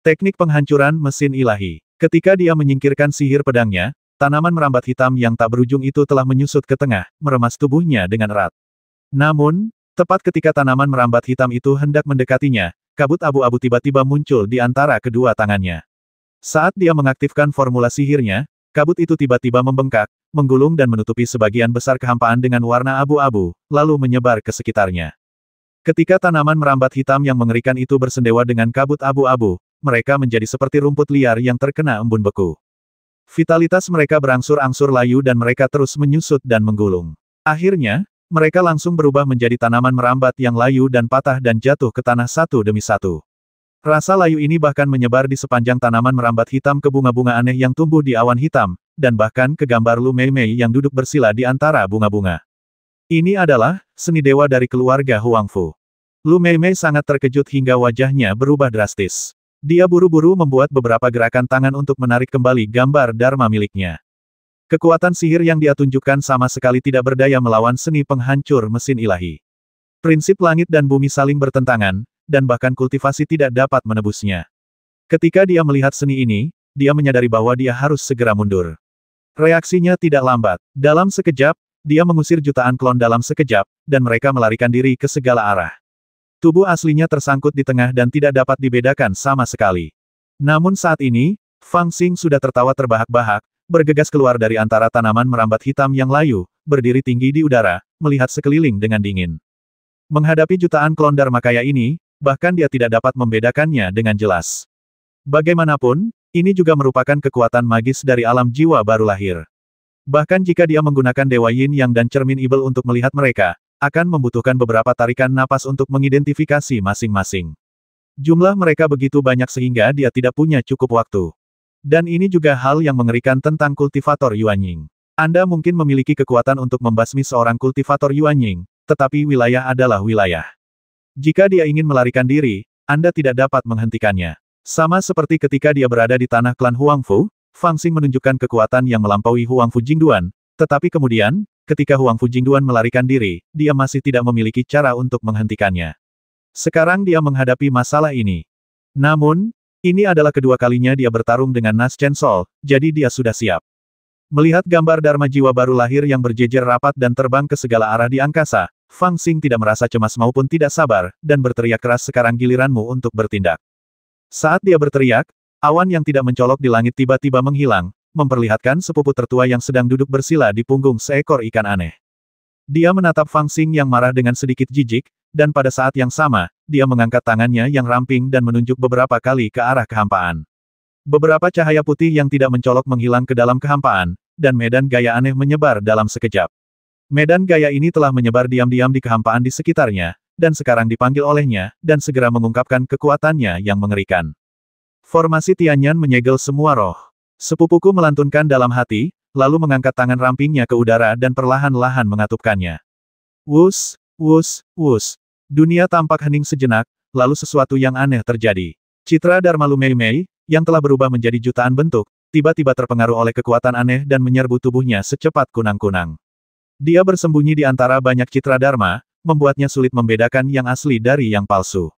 Speaker 1: Teknik penghancuran mesin ilahi. Ketika dia menyingkirkan sihir pedangnya, tanaman merambat hitam yang tak berujung itu telah menyusut ke tengah, meremas tubuhnya dengan erat. Namun, tepat ketika tanaman merambat hitam itu hendak mendekatinya, kabut abu-abu tiba-tiba muncul di antara kedua tangannya. Saat dia mengaktifkan formula sihirnya, kabut itu tiba-tiba membengkak, menggulung dan menutupi sebagian besar kehampaan dengan warna abu-abu, lalu menyebar ke sekitarnya. Ketika tanaman merambat hitam yang mengerikan itu bersendewa dengan kabut abu-abu, mereka menjadi seperti rumput liar yang terkena embun beku. Vitalitas mereka berangsur-angsur layu dan mereka terus menyusut dan menggulung. Akhirnya, mereka langsung berubah menjadi tanaman merambat yang layu dan patah dan jatuh ke tanah satu demi satu. Rasa layu ini bahkan menyebar di sepanjang tanaman merambat hitam ke bunga-bunga aneh yang tumbuh di awan hitam, dan bahkan ke gambar Lu Mei Mei yang duduk bersila di antara bunga-bunga. Ini adalah seni dewa dari keluarga Huangfu. Lu Mei Mei sangat terkejut hingga wajahnya berubah drastis. Dia buru-buru membuat beberapa gerakan tangan untuk menarik kembali gambar Dharma miliknya. Kekuatan sihir yang dia tunjukkan sama sekali tidak berdaya melawan seni penghancur mesin ilahi. Prinsip langit dan bumi saling bertentangan, dan bahkan kultivasi tidak dapat menebusnya. Ketika dia melihat seni ini, dia menyadari bahwa dia harus segera mundur. Reaksinya tidak lambat. Dalam sekejap, dia mengusir jutaan klon dalam sekejap, dan mereka melarikan diri ke segala arah. Tubuh aslinya tersangkut di tengah dan tidak dapat dibedakan sama sekali. Namun saat ini, Fang Xing sudah tertawa terbahak-bahak, bergegas keluar dari antara tanaman merambat hitam yang layu, berdiri tinggi di udara, melihat sekeliling dengan dingin. Menghadapi jutaan klon Dharmakaya ini, bahkan dia tidak dapat membedakannya dengan jelas. Bagaimanapun, ini juga merupakan kekuatan magis dari alam jiwa baru lahir. Bahkan jika dia menggunakan Dewa Yin Yang dan cermin Ibel untuk melihat mereka, akan membutuhkan beberapa tarikan napas untuk mengidentifikasi masing-masing. Jumlah mereka begitu banyak sehingga dia tidak punya cukup waktu. Dan ini juga hal yang mengerikan tentang kultivator Yuanying. Anda mungkin memiliki kekuatan untuk membasmi seorang kultivator Yuanying, tetapi wilayah adalah wilayah. Jika dia ingin melarikan diri, Anda tidak dapat menghentikannya. Sama seperti ketika dia berada di tanah klan Huangfu, Fang Xing menunjukkan kekuatan yang melampaui Huangfu Jingduan, tetapi kemudian, ketika Huangfu Jingduan melarikan diri, dia masih tidak memiliki cara untuk menghentikannya. Sekarang dia menghadapi masalah ini. Namun, ini adalah kedua kalinya dia bertarung dengan Nas Chen Sol, jadi dia sudah siap. Melihat gambar Dharma jiwa baru lahir yang berjejer rapat dan terbang ke segala arah di angkasa, Fang Xing tidak merasa cemas maupun tidak sabar, dan berteriak keras, sekarang giliranmu untuk bertindak. Saat dia berteriak, awan yang tidak mencolok di langit tiba-tiba menghilang, memperlihatkan sepupu tertua yang sedang duduk bersila di punggung seekor ikan aneh. Dia menatap Fang Xing yang marah dengan sedikit jijik, dan pada saat yang sama, dia mengangkat tangannya yang ramping dan menunjuk beberapa kali ke arah kehampaan. Beberapa cahaya putih yang tidak mencolok menghilang ke dalam kehampaan, dan medan gaya aneh menyebar dalam sekejap. Medan gaya ini telah menyebar diam-diam di kehampaan di sekitarnya, dan sekarang dipanggil olehnya, dan segera mengungkapkan kekuatannya yang mengerikan. Formasi Tianyan menyegel semua roh. Sepupuku melantunkan dalam hati, lalu mengangkat tangan rampingnya ke udara dan perlahan-lahan mengatupkannya. Wus, wus, wus. Dunia tampak hening sejenak, lalu sesuatu yang aneh terjadi. Citra Dharma Lu Mei Mei, yang telah berubah menjadi jutaan bentuk, tiba-tiba terpengaruh oleh kekuatan aneh dan menyerbu tubuhnya secepat kunang-kunang. Dia bersembunyi di antara banyak citra Dharma, membuatnya sulit membedakan yang asli dari yang palsu.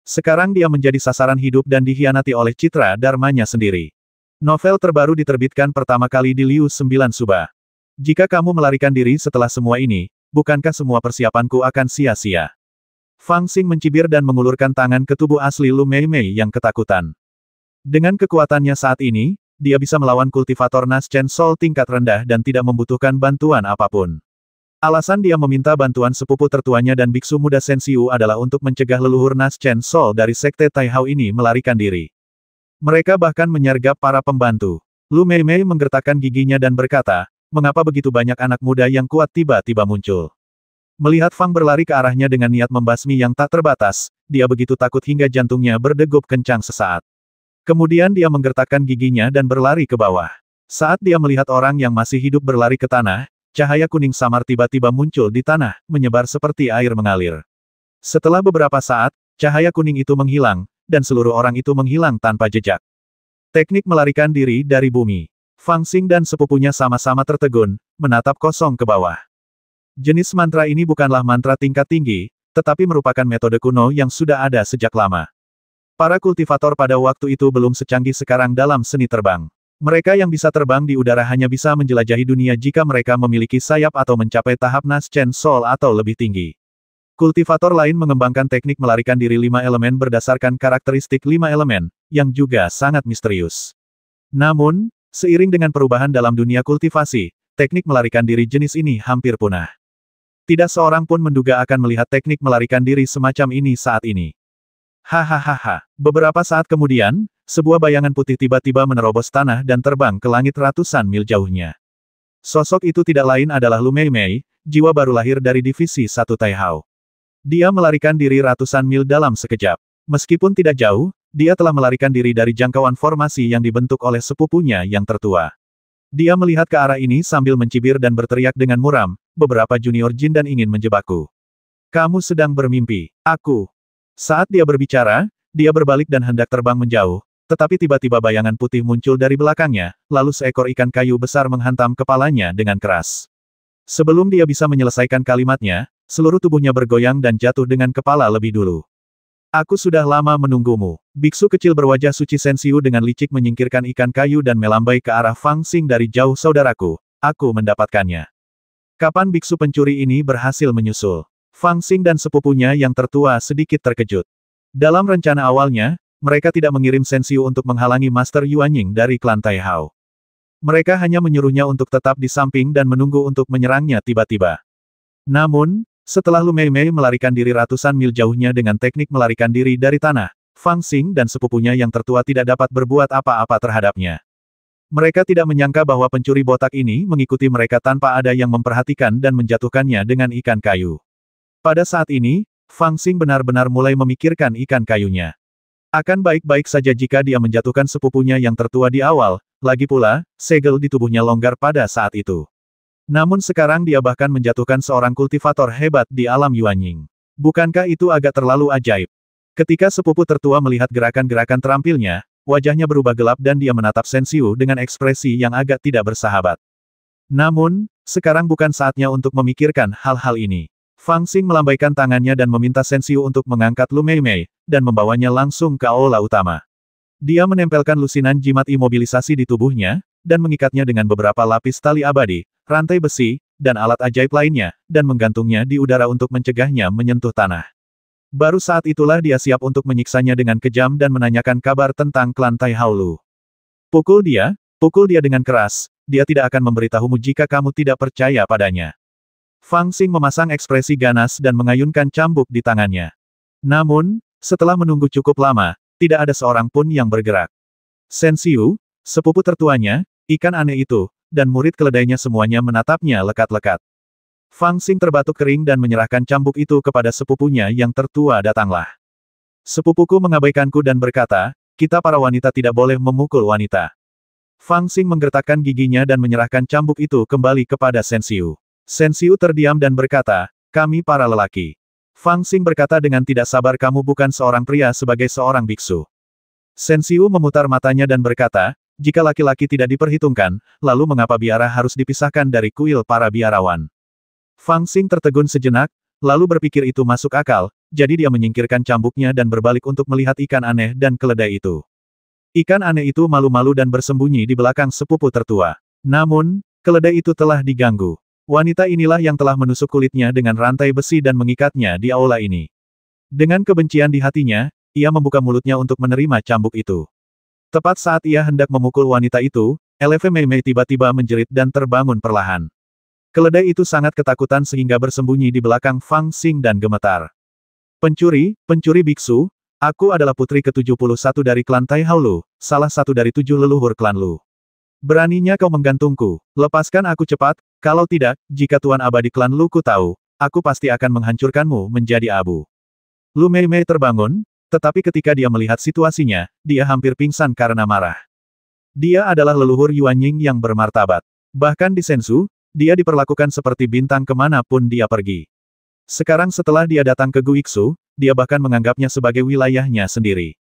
Speaker 1: Sekarang dia menjadi sasaran hidup dan dikhianati oleh citra Dharmanya sendiri. Novel terbaru diterbitkan pertama kali di Liu 9 Suba. Jika kamu melarikan diri setelah semua ini, bukankah semua persiapanku akan sia-sia? Fang Xing mencibir dan mengulurkan tangan ke tubuh asli Lu Mei Mei yang ketakutan. Dengan kekuatannya saat ini, dia bisa melawan kultivator Naschen Soul tingkat rendah dan tidak membutuhkan bantuan apapun. Alasan dia meminta bantuan sepupu tertuanya dan biksu muda Sensiu adalah untuk mencegah leluhur Naschen Soul dari sekte Taihao ini melarikan diri. Mereka bahkan menyergap para pembantu. Lu Mei Mei menggertakkan giginya dan berkata, mengapa begitu banyak anak muda yang kuat tiba-tiba muncul? Melihat Fang berlari ke arahnya dengan niat membasmi yang tak terbatas, dia begitu takut hingga jantungnya berdegup kencang sesaat. Kemudian dia menggertakkan giginya dan berlari ke bawah. Saat dia melihat orang yang masih hidup berlari ke tanah, cahaya kuning samar tiba-tiba muncul di tanah, menyebar seperti air mengalir. Setelah beberapa saat, cahaya kuning itu menghilang, dan seluruh orang itu menghilang tanpa jejak. Teknik melarikan diri dari bumi. Fang Xing dan sepupunya sama-sama tertegun, menatap kosong ke bawah. Jenis mantra ini bukanlah mantra tingkat tinggi, tetapi merupakan metode kuno yang sudah ada sejak lama. Para kultivator pada waktu itu belum secanggih sekarang dalam seni terbang. Mereka yang bisa terbang di udara hanya bisa menjelajahi dunia jika mereka memiliki sayap atau mencapai tahap Naschen Soul atau lebih tinggi. Kultivator lain mengembangkan teknik melarikan diri 5 elemen berdasarkan karakteristik 5 elemen, yang juga sangat misterius. Namun, seiring dengan perubahan dalam dunia kultivasi, teknik melarikan diri jenis ini hampir punah. Tidak seorang pun menduga akan melihat teknik melarikan diri semacam ini saat ini. Hahaha. Beberapa saat kemudian, sebuah bayangan putih tiba-tiba menerobos tanah dan terbang ke langit ratusan mil jauhnya. Sosok itu tidak lain adalah Lu Mei Mei, jiwa baru lahir dari divisi 1 Taihao. Dia melarikan diri ratusan mil dalam sekejap. Meskipun tidak jauh, dia telah melarikan diri dari jangkauan formasi yang dibentuk oleh sepupunya yang tertua. Dia melihat ke arah ini sambil mencibir dan berteriak dengan muram, beberapa junior jin dan ingin menjebakku. Kamu sedang bermimpi, aku. Saat dia berbicara, dia berbalik dan hendak terbang menjauh, tetapi tiba-tiba bayangan putih muncul dari belakangnya, lalu seekor ikan kayu besar menghantam kepalanya dengan keras. Sebelum dia bisa menyelesaikan kalimatnya, seluruh tubuhnya bergoyang dan jatuh dengan kepala lebih dulu. Aku sudah lama menunggumu. Biksu kecil berwajah suci Sensiu dengan licik menyingkirkan ikan kayu dan melambai ke arah Fang Xing dari jauh. Saudaraku, aku mendapatkannya. Kapan biksu pencuri ini berhasil menyusul? Fang Xing dan sepupunya yang tertua sedikit terkejut. Dalam rencana awalnya, mereka tidak mengirim Sensiu untuk menghalangi Master Yuanying dari klan Taihao. Mereka hanya menyuruhnya untuk tetap di samping dan menunggu untuk menyerangnya tiba-tiba. Namun, setelah Lu Mei Mei melarikan diri ratusan mil jauhnya dengan teknik melarikan diri dari tanah, Fang Xing dan sepupunya yang tertua tidak dapat berbuat apa-apa terhadapnya. Mereka tidak menyangka bahwa pencuri botak ini mengikuti mereka tanpa ada yang memperhatikan dan menjatuhkannya dengan ikan kayu. Pada saat ini, Fang Xing benar-benar mulai memikirkan ikan kayunya. Akan baik-baik saja jika dia menjatuhkan sepupunya yang tertua di awal, lagi pula, segel di tubuhnya longgar pada saat itu. Namun sekarang dia bahkan menjatuhkan seorang kultivator hebat di alam Yuanying. Bukankah itu agak terlalu ajaib? Ketika sepupu tertua melihat gerakan-gerakan terampilnya, wajahnya berubah gelap dan dia menatap Sensiu dengan ekspresi yang agak tidak bersahabat. Namun, sekarang bukan saatnya untuk memikirkan hal-hal ini. Fang Xing melambaikan tangannya dan meminta Sensiu untuk mengangkat Lu Mei Mei, dan membawanya langsung ke aula utama. Dia menempelkan lusinan jimat imobilisasi di tubuhnya, dan mengikatnya dengan beberapa lapis tali abadi, rantai besi, dan alat ajaib lainnya, dan menggantungnya di udara untuk mencegahnya menyentuh tanah. Baru saat itulah dia siap untuk menyiksanya dengan kejam dan menanyakan kabar tentang klan Taihao Lu. Pukul dia dengan keras, dia tidak akan memberitahumu jika kamu tidak percaya padanya. Fang Xing memasang ekspresi ganas dan mengayunkan cambuk di tangannya. Namun, setelah menunggu cukup lama, tidak ada seorang pun yang bergerak. Sensiu, sepupu tertuanya, ikan aneh itu, dan murid keledainya semuanya menatapnya lekat-lekat. Fang Xing terbatuk kering dan menyerahkan cambuk itu kepada sepupunya yang tertua. Datanglah. Sepupuku mengabaikanku dan berkata, kita para wanita tidak boleh memukul wanita. Fang Xing menggertakkan giginya dan menyerahkan cambuk itu kembali kepada Shen Xiu. Shen Xiu terdiam dan berkata, kami para lelaki. Fang Xing berkata dengan tidak sabar, kamu bukan seorang pria sebagai seorang biksu. Shen Xiu memutar matanya dan berkata, jika laki-laki tidak diperhitungkan, lalu mengapa biara harus dipisahkan dari kuil para biarawan? Fang Xing tertegun sejenak, lalu berpikir itu masuk akal, jadi dia menyingkirkan cambuknya dan berbalik untuk melihat ikan aneh dan keledai itu. Ikan aneh itu malu-malu dan bersembunyi di belakang sepupu tertua. Namun, keledai itu telah diganggu. Wanita inilah yang telah menusuk kulitnya dengan rantai besi dan mengikatnya di aula ini. Dengan kebencian di hatinya, ia membuka mulutnya untuk menerima cambuk itu. Tepat saat ia hendak memukul wanita itu, LV Mei Mei tiba-tiba menjerit dan terbangun perlahan. Keledai itu sangat ketakutan sehingga bersembunyi di belakang Fang Xing dan gemetar. Pencuri, pencuri biksu, aku adalah putri ke-71 dari klan Tai Hao Lu, salah satu dari 7 leluhur klan Lu. Beraninya kau menggantungku, lepaskan aku cepat, kalau tidak, jika Tuan Abadi klan Lu ku tahu, aku pasti akan menghancurkanmu menjadi abu. Lu Mei Mei terbangun, tetapi ketika dia melihat situasinya, dia hampir pingsan karena marah. Dia adalah leluhur Yuan Ying yang bermartabat. Bahkan di Sensu, dia diperlakukan seperti bintang kemanapun dia pergi. Sekarang setelah dia datang ke Guiksu, dia bahkan menganggapnya sebagai wilayahnya sendiri.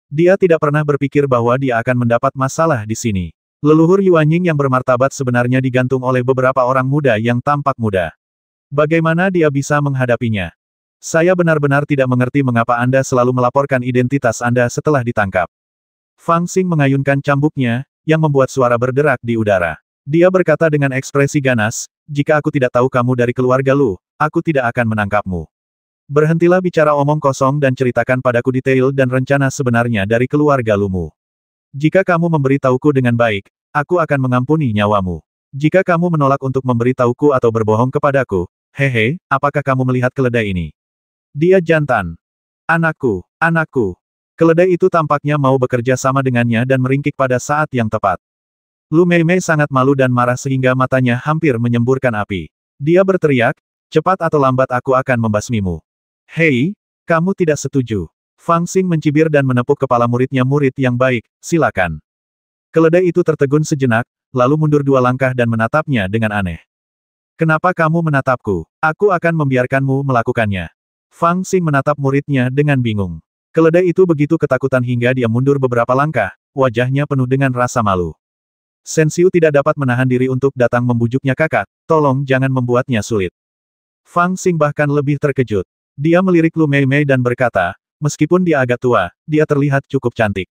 Speaker 1: Dia tidak pernah berpikir bahwa dia akan mendapat masalah di sini. Leluhur Yuan Ying yang bermartabat sebenarnya digantung oleh beberapa orang muda yang tampak muda. Bagaimana dia bisa menghadapinya? Saya benar-benar tidak mengerti mengapa Anda selalu melaporkan identitas Anda setelah ditangkap. Fang Xing mengayunkan cambuknya, yang membuat suara berderak di udara. Dia berkata dengan ekspresi ganas, jika aku tidak tahu kamu dari keluarga Lu, aku tidak akan menangkapmu. Berhentilah bicara omong kosong dan ceritakan padaku detail dan rencana sebenarnya dari keluarga Lumu. Jika kamu memberitahuku dengan baik, aku akan mengampuni nyawamu. Jika kamu menolak untuk memberitahuku atau berbohong kepadaku, hehe, apakah kamu melihat keledai ini? Dia jantan. Anakku, anakku. Keledai itu tampaknya mau bekerja sama dengannya dan meringkik pada saat yang tepat. Lu Mei Mei sangat malu dan marah sehingga matanya hampir menyemburkan api. Dia berteriak, cepat atau lambat aku akan membasmimu. Hei, kamu tidak setuju. Fang Xing mencibir dan menepuk kepala muridnya, murid yang baik, silakan. Keledai itu tertegun sejenak, lalu mundur 2 langkah dan menatapnya dengan aneh. Kenapa kamu menatapku? Aku akan membiarkanmu melakukannya. Fang Xing menatap muridnya dengan bingung. Keledai itu begitu ketakutan hingga dia mundur beberapa langkah, wajahnya penuh dengan rasa malu. Shen Xiu tidak dapat menahan diri untuk datang membujuknya, kakak, tolong jangan membuatnya sulit. Fang Xing bahkan lebih terkejut. Dia melirik Lu Mei Mei dan berkata, meskipun dia agak tua, dia terlihat cukup cantik.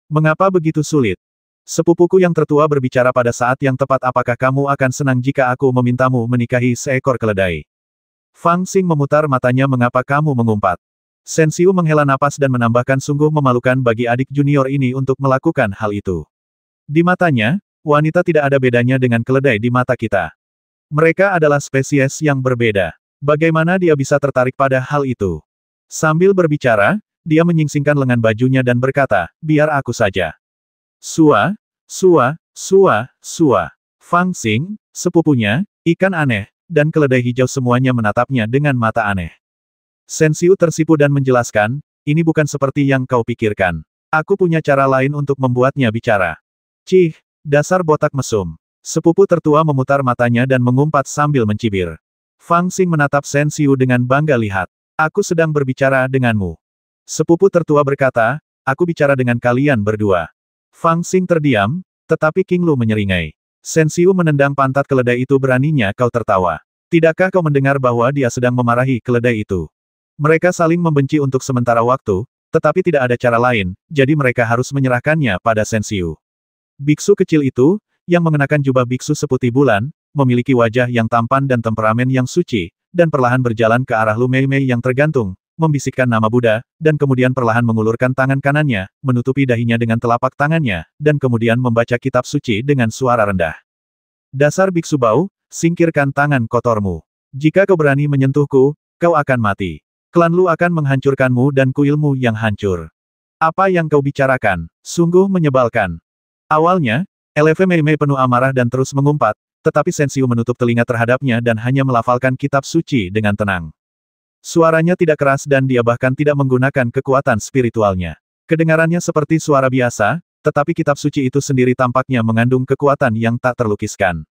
Speaker 1: Mengapa begitu sulit? Sepupuku yang tertua berbicara pada saat yang tepat, apakah kamu akan senang jika aku memintamu menikahi seekor keledai? Fang Xing memutar matanya, mengapa kamu mengumpat? Shen Xiu menghela napas dan menambahkan, sungguh memalukan bagi adik junior ini untuk melakukan hal itu. Di matanya, wanita tidak ada bedanya dengan keledai di mata kita. Mereka adalah spesies yang berbeda. Bagaimana dia bisa tertarik pada hal itu? Sambil berbicara, dia menyingsingkan lengan bajunya dan berkata, biar aku saja. Sua, sua, sua, sua. Fang Xing, sepupunya, ikan aneh, dan keledai hijau semuanya menatapnya dengan mata aneh. Shen Xiu tersipu dan menjelaskan, ini bukan seperti yang kau pikirkan. Aku punya cara lain untuk membuatnya bicara. Cih, dasar botak mesum. Sepupu tertua memutar matanya dan mengumpat sambil mencibir. Fang Xing menatap Shen Xiu dengan bangga, lihat. Aku sedang berbicara denganmu. Sepupu tertua berkata, aku bicara dengan kalian berdua. Fang Xing terdiam, tetapi King Lu menyeringai. Shen Xiu menendang pantat keledai itu, beraninya kau tertawa. Tidakkah kau mendengar bahwa dia sedang memarahi keledai itu? Mereka saling membenci untuk sementara waktu, tetapi tidak ada cara lain, jadi mereka harus menyerahkannya pada Shen Xiu. Biksu kecil itu, yang mengenakan jubah biksu seputih bulan, memiliki wajah yang tampan dan temperamen yang suci, dan perlahan berjalan ke arah Lu Mei Mei yang tergantung, membisikkan nama Buddha, dan kemudian perlahan mengulurkan tangan kanannya, menutupi dahinya dengan telapak tangannya, dan kemudian membaca kitab suci dengan suara rendah. Dasar biksu bau, singkirkan tangan kotormu. Jika kau berani menyentuhku, kau akan mati. Klan Lu akan menghancurkanmu dan kuilmu yang hancur. Apa yang kau bicarakan? Sungguh menyebalkan. Awalnya, LV Mei Mei penuh amarah dan terus mengumpat, tetapi Shen Xiu menutup telinga terhadapnya dan hanya melafalkan kitab suci dengan tenang. Suaranya tidak keras dan dia bahkan tidak menggunakan kekuatan spiritualnya. Kedengarannya seperti suara biasa, tetapi kitab suci itu sendiri tampaknya mengandung kekuatan yang tak terlukiskan.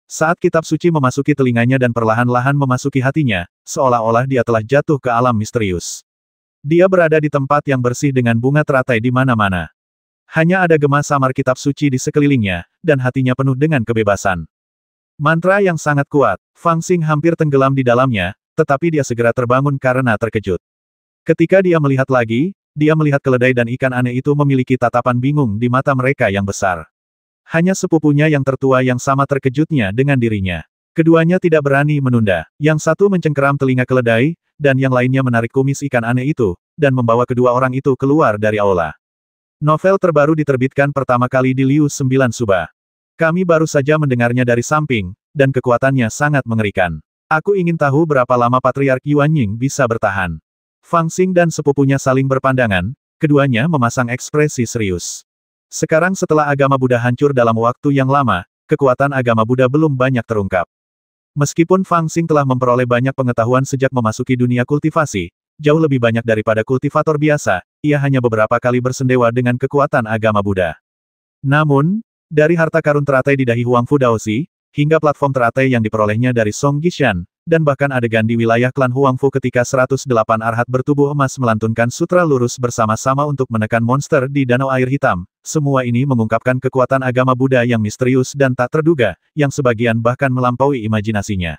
Speaker 1: Saat kitab suci memasuki telinganya dan perlahan-lahan memasuki hatinya, seolah-olah dia telah jatuh ke alam misterius. Dia berada di tempat yang bersih dengan bunga teratai di mana-mana. Hanya ada gema samar kitab suci di sekelilingnya, dan hatinya penuh dengan kebebasan. Mantra yang sangat kuat, Fang Xing hampir tenggelam di dalamnya, tetapi dia segera terbangun karena terkejut. Ketika dia melihat lagi, dia melihat keledai dan ikan aneh itu memiliki tatapan bingung di mata mereka yang besar. Hanya sepupunya yang tertua yang sama terkejutnya dengan dirinya. Keduanya tidak berani menunda. Yang satu mencengkeram telinga keledai, dan yang lainnya menarik kumis ikan aneh itu, dan membawa kedua orang itu keluar dari aula. Novel terbaru diterbitkan pertama kali di Liu 9 Suba. Kami baru saja mendengarnya dari samping, dan kekuatannya sangat mengerikan. Aku ingin tahu berapa lama Patriark Yuanying bisa bertahan. Fang Xing dan sepupunya saling berpandangan, keduanya memasang ekspresi serius. Sekarang setelah agama Buddha hancur dalam waktu yang lama, kekuatan agama Buddha belum banyak terungkap. Meskipun Fang Xing telah memperoleh banyak pengetahuan sejak memasuki dunia kultivasi, jauh lebih banyak daripada kultivator biasa, ia hanya beberapa kali bersendewa dengan kekuatan agama Buddha. Namun, dari harta karun teratai di dahi Huangfu Daoxi, hingga platform teratai yang diperolehnya dari Song Gishan, dan bahkan adegan di wilayah klan Huangfu ketika 108 arhat bertubuh emas melantunkan sutra lurus bersama-sama untuk menekan monster di danau air hitam, semua ini mengungkapkan kekuatan agama Buddha yang misterius dan tak terduga, yang sebagian bahkan melampaui imajinasinya.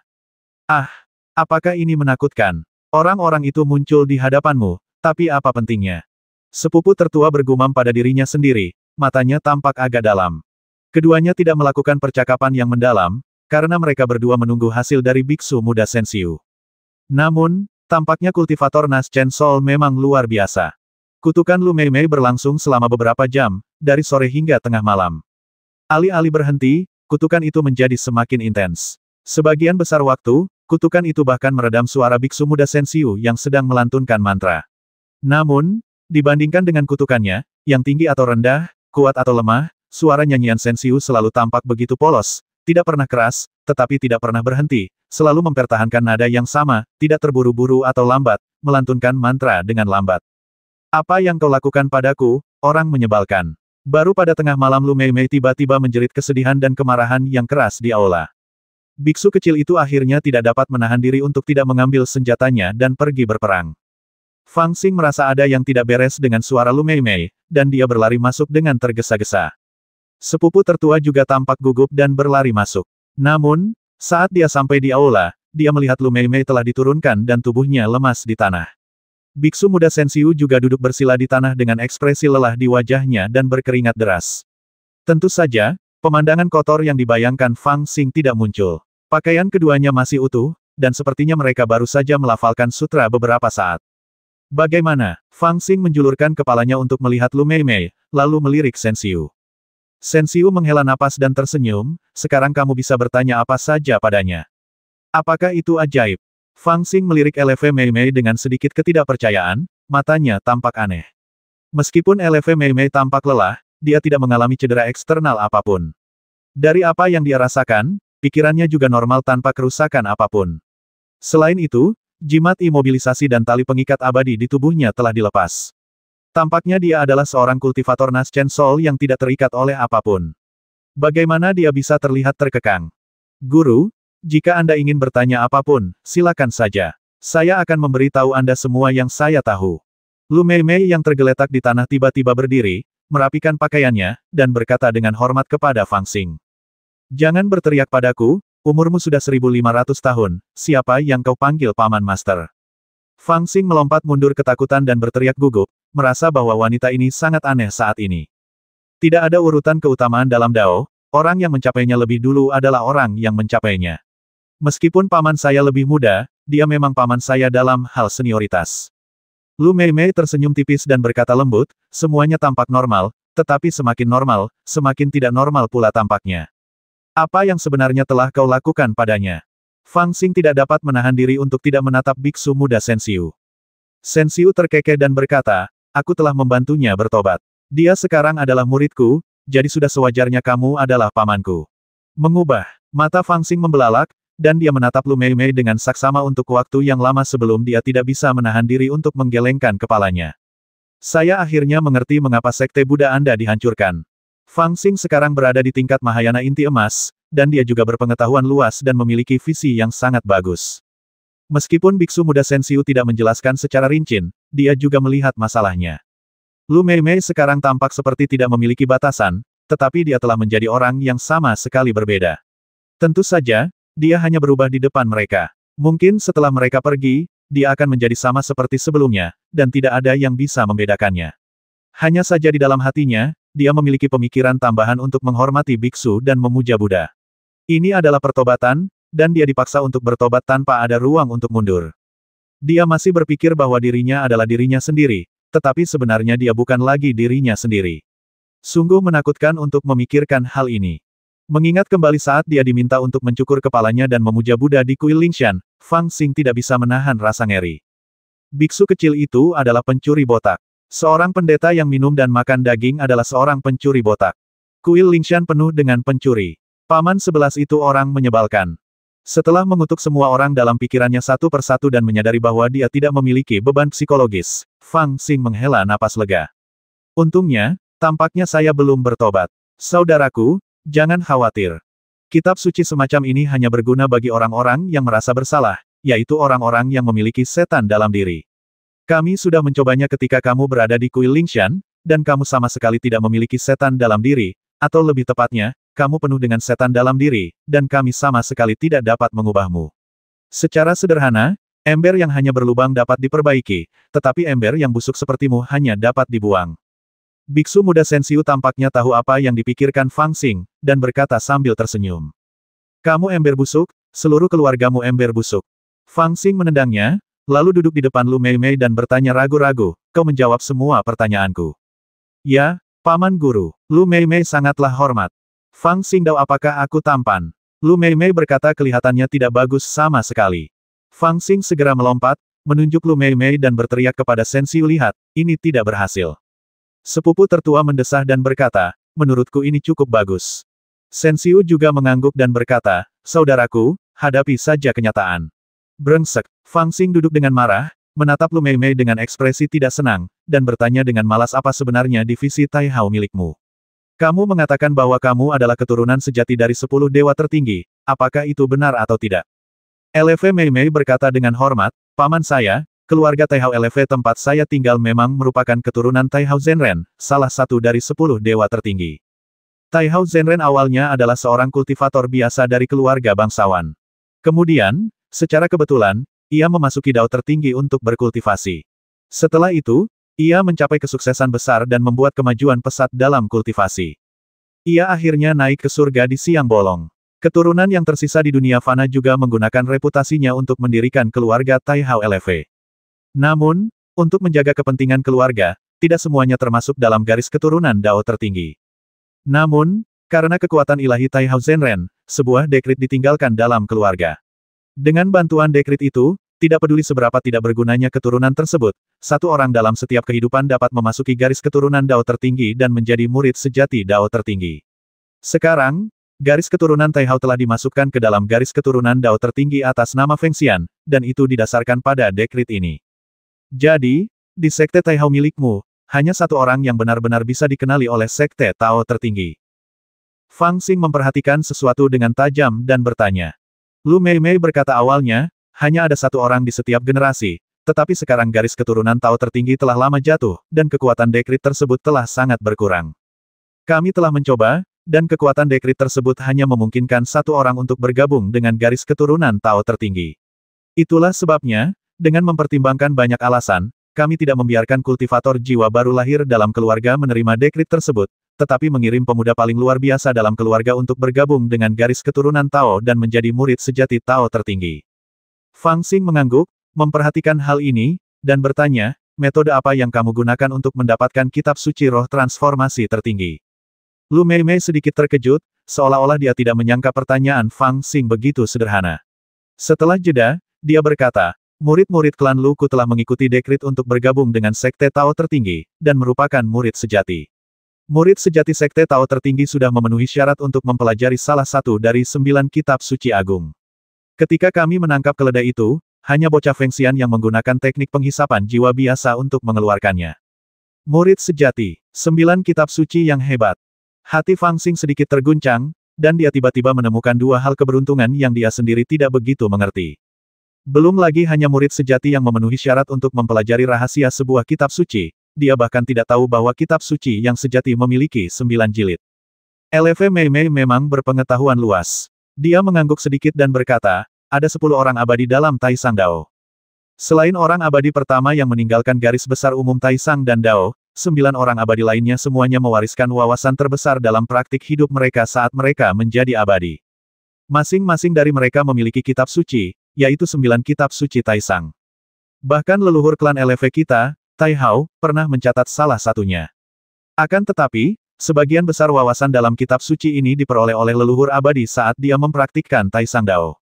Speaker 1: Ah, apakah ini menakutkan? Orang-orang itu muncul di hadapanmu, tapi apa pentingnya? Sepupu tertua bergumam pada dirinya sendiri, matanya tampak agak dalam. Keduanya tidak melakukan percakapan yang mendalam, karena mereka berdua menunggu hasil dari biksu muda Sensiu. Namun, tampaknya kultivator Nas Chen Sol memang luar biasa. Kutukan Lu Mei Mei berlangsung selama beberapa jam, dari sore hingga tengah malam. Alih-alih berhenti, kutukan itu menjadi semakin intens. Sebagian besar waktu, kutukan itu bahkan meredam suara biksu muda Sensiu yang sedang melantunkan mantra. Namun, dibandingkan dengan kutukannya, yang tinggi atau rendah, kuat atau lemah, suara nyanyian Sensiu selalu tampak begitu polos, tidak pernah keras, tetapi tidak pernah berhenti, selalu mempertahankan nada yang sama, tidak terburu-buru atau lambat, melantunkan mantra dengan lambat. Apa yang kau lakukan padaku, orang menyebalkan. Baru pada tengah malam Lu Mei Mei tiba-tiba menjerit kesedihan dan kemarahan yang keras di aula. Biksu kecil itu akhirnya tidak dapat menahan diri untuk tidak mengambil senjatanya dan pergi berperang. Fang Xing merasa ada yang tidak beres dengan suara Lu Mei Mei, dan dia berlari masuk dengan tergesa-gesa. Sepupu tertua juga tampak gugup dan berlari masuk. Namun, saat dia sampai di aula, dia melihat Lu Mei Mei telah diturunkan dan tubuhnya lemas di tanah. Biksu muda Sensiu juga duduk bersila di tanah dengan ekspresi lelah di wajahnya dan berkeringat deras. Tentu saja, pemandangan kotor yang dibayangkan Fang Xing tidak muncul. Pakaian keduanya masih utuh, dan sepertinya mereka baru saja melafalkan sutra beberapa saat. Bagaimana? Fang Xing menjulurkan kepalanya untuk melihat Lu Mei Mei, lalu melirik Sensiu. Sensiu menghela napas dan tersenyum, sekarang kamu bisa bertanya apa saja padanya. Apakah itu ajaib? Fang Xing melirik LV Mei Mei dengan sedikit ketidakpercayaan, matanya tampak aneh. Meskipun LV Mei Mei tampak lelah, dia tidak mengalami cedera eksternal apapun. Dari apa yang dia rasakan, pikirannya juga normal tanpa kerusakan apapun. Selain itu, jimat imobilisasi dan tali pengikat abadi di tubuhnya telah dilepas. Tampaknya dia adalah seorang kultivator Nas Chen Sol yang tidak terikat oleh apapun. Bagaimana dia bisa terlihat terkekang? Guru, jika Anda ingin bertanya apapun, silakan saja. Saya akan memberitahu Anda semua yang saya tahu. Lu Mei Mei yang tergeletak di tanah tiba-tiba berdiri, merapikan pakaiannya, dan berkata dengan hormat kepada Fang Xing. Jangan berteriak padaku, umurmu sudah 1500 tahun, siapa yang kau panggil Paman Master? Fang Xing melompat mundur ketakutan dan berteriak gugup, merasa bahwa wanita ini sangat aneh saat ini. Tidak ada urutan keutamaan dalam Dao, orang yang mencapainya lebih dulu adalah orang yang mencapainya. Meskipun paman saya lebih muda, dia memang paman saya dalam hal senioritas. Lu Mei Mei tersenyum tipis dan berkata lembut, semuanya tampak normal, tetapi semakin normal, semakin tidak normal pula tampaknya. Apa yang sebenarnya telah kau lakukan padanya? Fang Xing tidak dapat menahan diri untuk tidak menatap biksu muda Sensiu. Sensiu terkekeh dan berkata, aku telah membantunya bertobat. Dia sekarang adalah muridku, jadi sudah sewajarnya kamu adalah pamanku. Mengubah, mata Fang Xing membelalak, dan dia menatap Lu Mei Mei dengan saksama untuk waktu yang lama sebelum dia tidak bisa menahan diri untuk menggelengkan kepalanya. Saya akhirnya mengerti mengapa sekte Buddha Anda dihancurkan. Fang Xing sekarang berada di tingkat Mahayana Inti Emas, dan dia juga berpengetahuan luas dan memiliki visi yang sangat bagus. Meskipun biksu muda Sensiu tidak menjelaskan secara rinci, dia juga melihat masalahnya. Lu Meimei sekarang tampak seperti tidak memiliki batasan, tetapi dia telah menjadi orang yang sama sekali berbeda. Tentu saja, dia hanya berubah di depan mereka. Mungkin setelah mereka pergi, dia akan menjadi sama seperti sebelumnya, dan tidak ada yang bisa membedakannya. Hanya saja di dalam hatinya, dia memiliki pemikiran tambahan untuk menghormati biksu dan memuja Buddha. Ini adalah pertobatan, dan dia dipaksa untuk bertobat tanpa ada ruang untuk mundur. Dia masih berpikir bahwa dirinya adalah dirinya sendiri, tetapi sebenarnya dia bukan lagi dirinya sendiri. Sungguh menakutkan untuk memikirkan hal ini. Mengingat kembali saat dia diminta untuk mencukur kepalanya dan memuja Buddha di kuil Lingshan, Fang Xing tidak bisa menahan rasa ngeri. Biksu kecil itu adalah pencuri botak. Seorang pendeta yang minum dan makan daging adalah seorang pencuri botak. Kuil Lingshan penuh dengan pencuri. Paman 11 itu orang menyebalkan. Setelah mengutuk semua orang dalam pikirannya satu persatu dan menyadari bahwa dia tidak memiliki beban psikologis, Fang Xing menghela napas lega. Untungnya, tampaknya saya belum bertobat. Saudaraku, jangan khawatir. Kitab suci semacam ini hanya berguna bagi orang-orang yang merasa bersalah, yaitu orang-orang yang memiliki setan dalam diri. Kami sudah mencobanya ketika kamu berada di kuil Lingshan, dan kamu sama sekali tidak memiliki setan dalam diri, atau lebih tepatnya, kamu penuh dengan setan dalam diri, dan kami sama sekali tidak dapat mengubahmu. Secara sederhana, ember yang hanya berlubang dapat diperbaiki, tetapi ember yang busuk sepertimu hanya dapat dibuang. Biksu muda Sensiu tampaknya tahu apa yang dipikirkan Fang Xing, dan berkata sambil tersenyum. Kamu ember busuk, seluruh keluargamu ember busuk. Fang Xing menendangnya, lalu duduk di depan Lu Meimei dan bertanya ragu-ragu, kau menjawab semua pertanyaanku. Ya, Paman Guru. Lu Meimei sangatlah hormat. Fang Xing tahu apakah aku tampan. Lu Meimei berkata kelihatannya tidak bagus sama sekali. Fang Xing segera melompat, menunjuk Lu Meimei dan berteriak kepada Sensiu lihat, ini tidak berhasil. Sepupu tertua mendesah dan berkata, menurutku ini cukup bagus. Sensiu juga mengangguk dan berkata, saudaraku, hadapi saja kenyataan. Brengsek, Fang Xing duduk dengan marah, menatap Lu Meimei dengan ekspresi tidak senang, dan bertanya dengan malas apa sebenarnya divisi Taihao milikmu. Kamu mengatakan bahwa kamu adalah keturunan sejati dari 10 dewa tertinggi, apakah itu benar atau tidak? LV Meimei berkata dengan hormat, paman saya, keluarga Taihao LV tempat saya tinggal memang merupakan keturunan Taihao Zhenren, salah satu dari 10 dewa tertinggi. Taihao Zhenren awalnya adalah seorang kultivator biasa dari keluarga bangsawan. Kemudian, secara kebetulan, ia memasuki dao tertinggi untuk berkultivasi. Setelah itu, ia mencapai kesuksesan besar dan membuat kemajuan pesat dalam kultivasi. Ia akhirnya naik ke surga di siang bolong. Keturunan yang tersisa di dunia fana juga menggunakan reputasinya untuk mendirikan keluarga Taihao LV. Namun, untuk menjaga kepentingan keluarga, tidak semuanya termasuk dalam garis keturunan dao tertinggi. Namun, karena kekuatan ilahi Taihao Zhenren, sebuah dekrit ditinggalkan dalam keluarga. Dengan bantuan dekrit itu, tidak peduli seberapa tidak bergunanya keturunan tersebut, satu orang dalam setiap kehidupan dapat memasuki garis keturunan dao tertinggi dan menjadi murid sejati dao tertinggi. Sekarang, garis keturunan Taihao telah dimasukkan ke dalam garis keturunan dao tertinggi atas nama Feng Xian, dan itu didasarkan pada dekrit ini. Jadi, di sekte Taihao milikmu, hanya satu orang yang benar-benar bisa dikenali oleh sekte Tao tertinggi. Fang Xing memperhatikan sesuatu dengan tajam dan bertanya. Lu Meimei berkata awalnya, hanya ada satu orang di setiap generasi, tetapi sekarang garis keturunan Tao tertinggi telah lama jatuh, dan kekuatan dekrit tersebut telah sangat berkurang. Kami telah mencoba, dan kekuatan dekrit tersebut hanya memungkinkan satu orang untuk bergabung dengan garis keturunan Tao tertinggi. Itulah sebabnya, dengan mempertimbangkan banyak alasan, kami tidak membiarkan kultivator jiwa baru lahir dalam keluarga menerima dekrit tersebut, tetapi mengirim pemuda paling luar biasa dalam keluarga untuk bergabung dengan garis keturunan Tao dan menjadi murid sejati Tao tertinggi. Fang Xing mengangguk, memperhatikan hal ini, dan bertanya, metode apa yang kamu gunakan untuk mendapatkan kitab suci roh transformasi tertinggi? Lu Meimei sedikit terkejut, seolah-olah dia tidak menyangka pertanyaan Fang Xing begitu sederhana. Setelah jeda, dia berkata, murid-murid klan Luku telah mengikuti dekrit untuk bergabung dengan sekte Tao tertinggi, dan merupakan murid sejati. Murid sejati sekte Tao tertinggi sudah memenuhi syarat untuk mempelajari salah satu dari 9 kitab suci agung. Ketika kami menangkap keledai itu, hanya bocah Feng Xian yang menggunakan teknik penghisapan jiwa biasa untuk mengeluarkannya. Murid sejati, 9 kitab suci yang hebat. Hati Fang Xing sedikit terguncang, dan dia tiba-tiba menemukan dua hal keberuntungan yang dia sendiri tidak begitu mengerti. Belum lagi hanya murid sejati yang memenuhi syarat untuk mempelajari rahasia sebuah kitab suci, dia bahkan tidak tahu bahwa kitab suci yang sejati memiliki 9 jilid. LV Mei Mei memang berpengetahuan luas. Dia mengangguk sedikit dan berkata, ada 10 orang abadi dalam Taisang Dao. Selain orang abadi pertama yang meninggalkan garis besar umum Taisang dan Dao, 9 orang abadi lainnya semuanya mewariskan wawasan terbesar dalam praktik hidup mereka saat mereka menjadi abadi. Masing-masing dari mereka memiliki kitab suci, yaitu 9 kitab suci Taisang. Bahkan leluhur klan LV kita, Tai Hao, pernah mencatat salah satunya. Akan tetapi, sebagian besar wawasan dalam kitab suci ini diperoleh oleh leluhur abadi saat dia mempraktikkan Taisang Dao.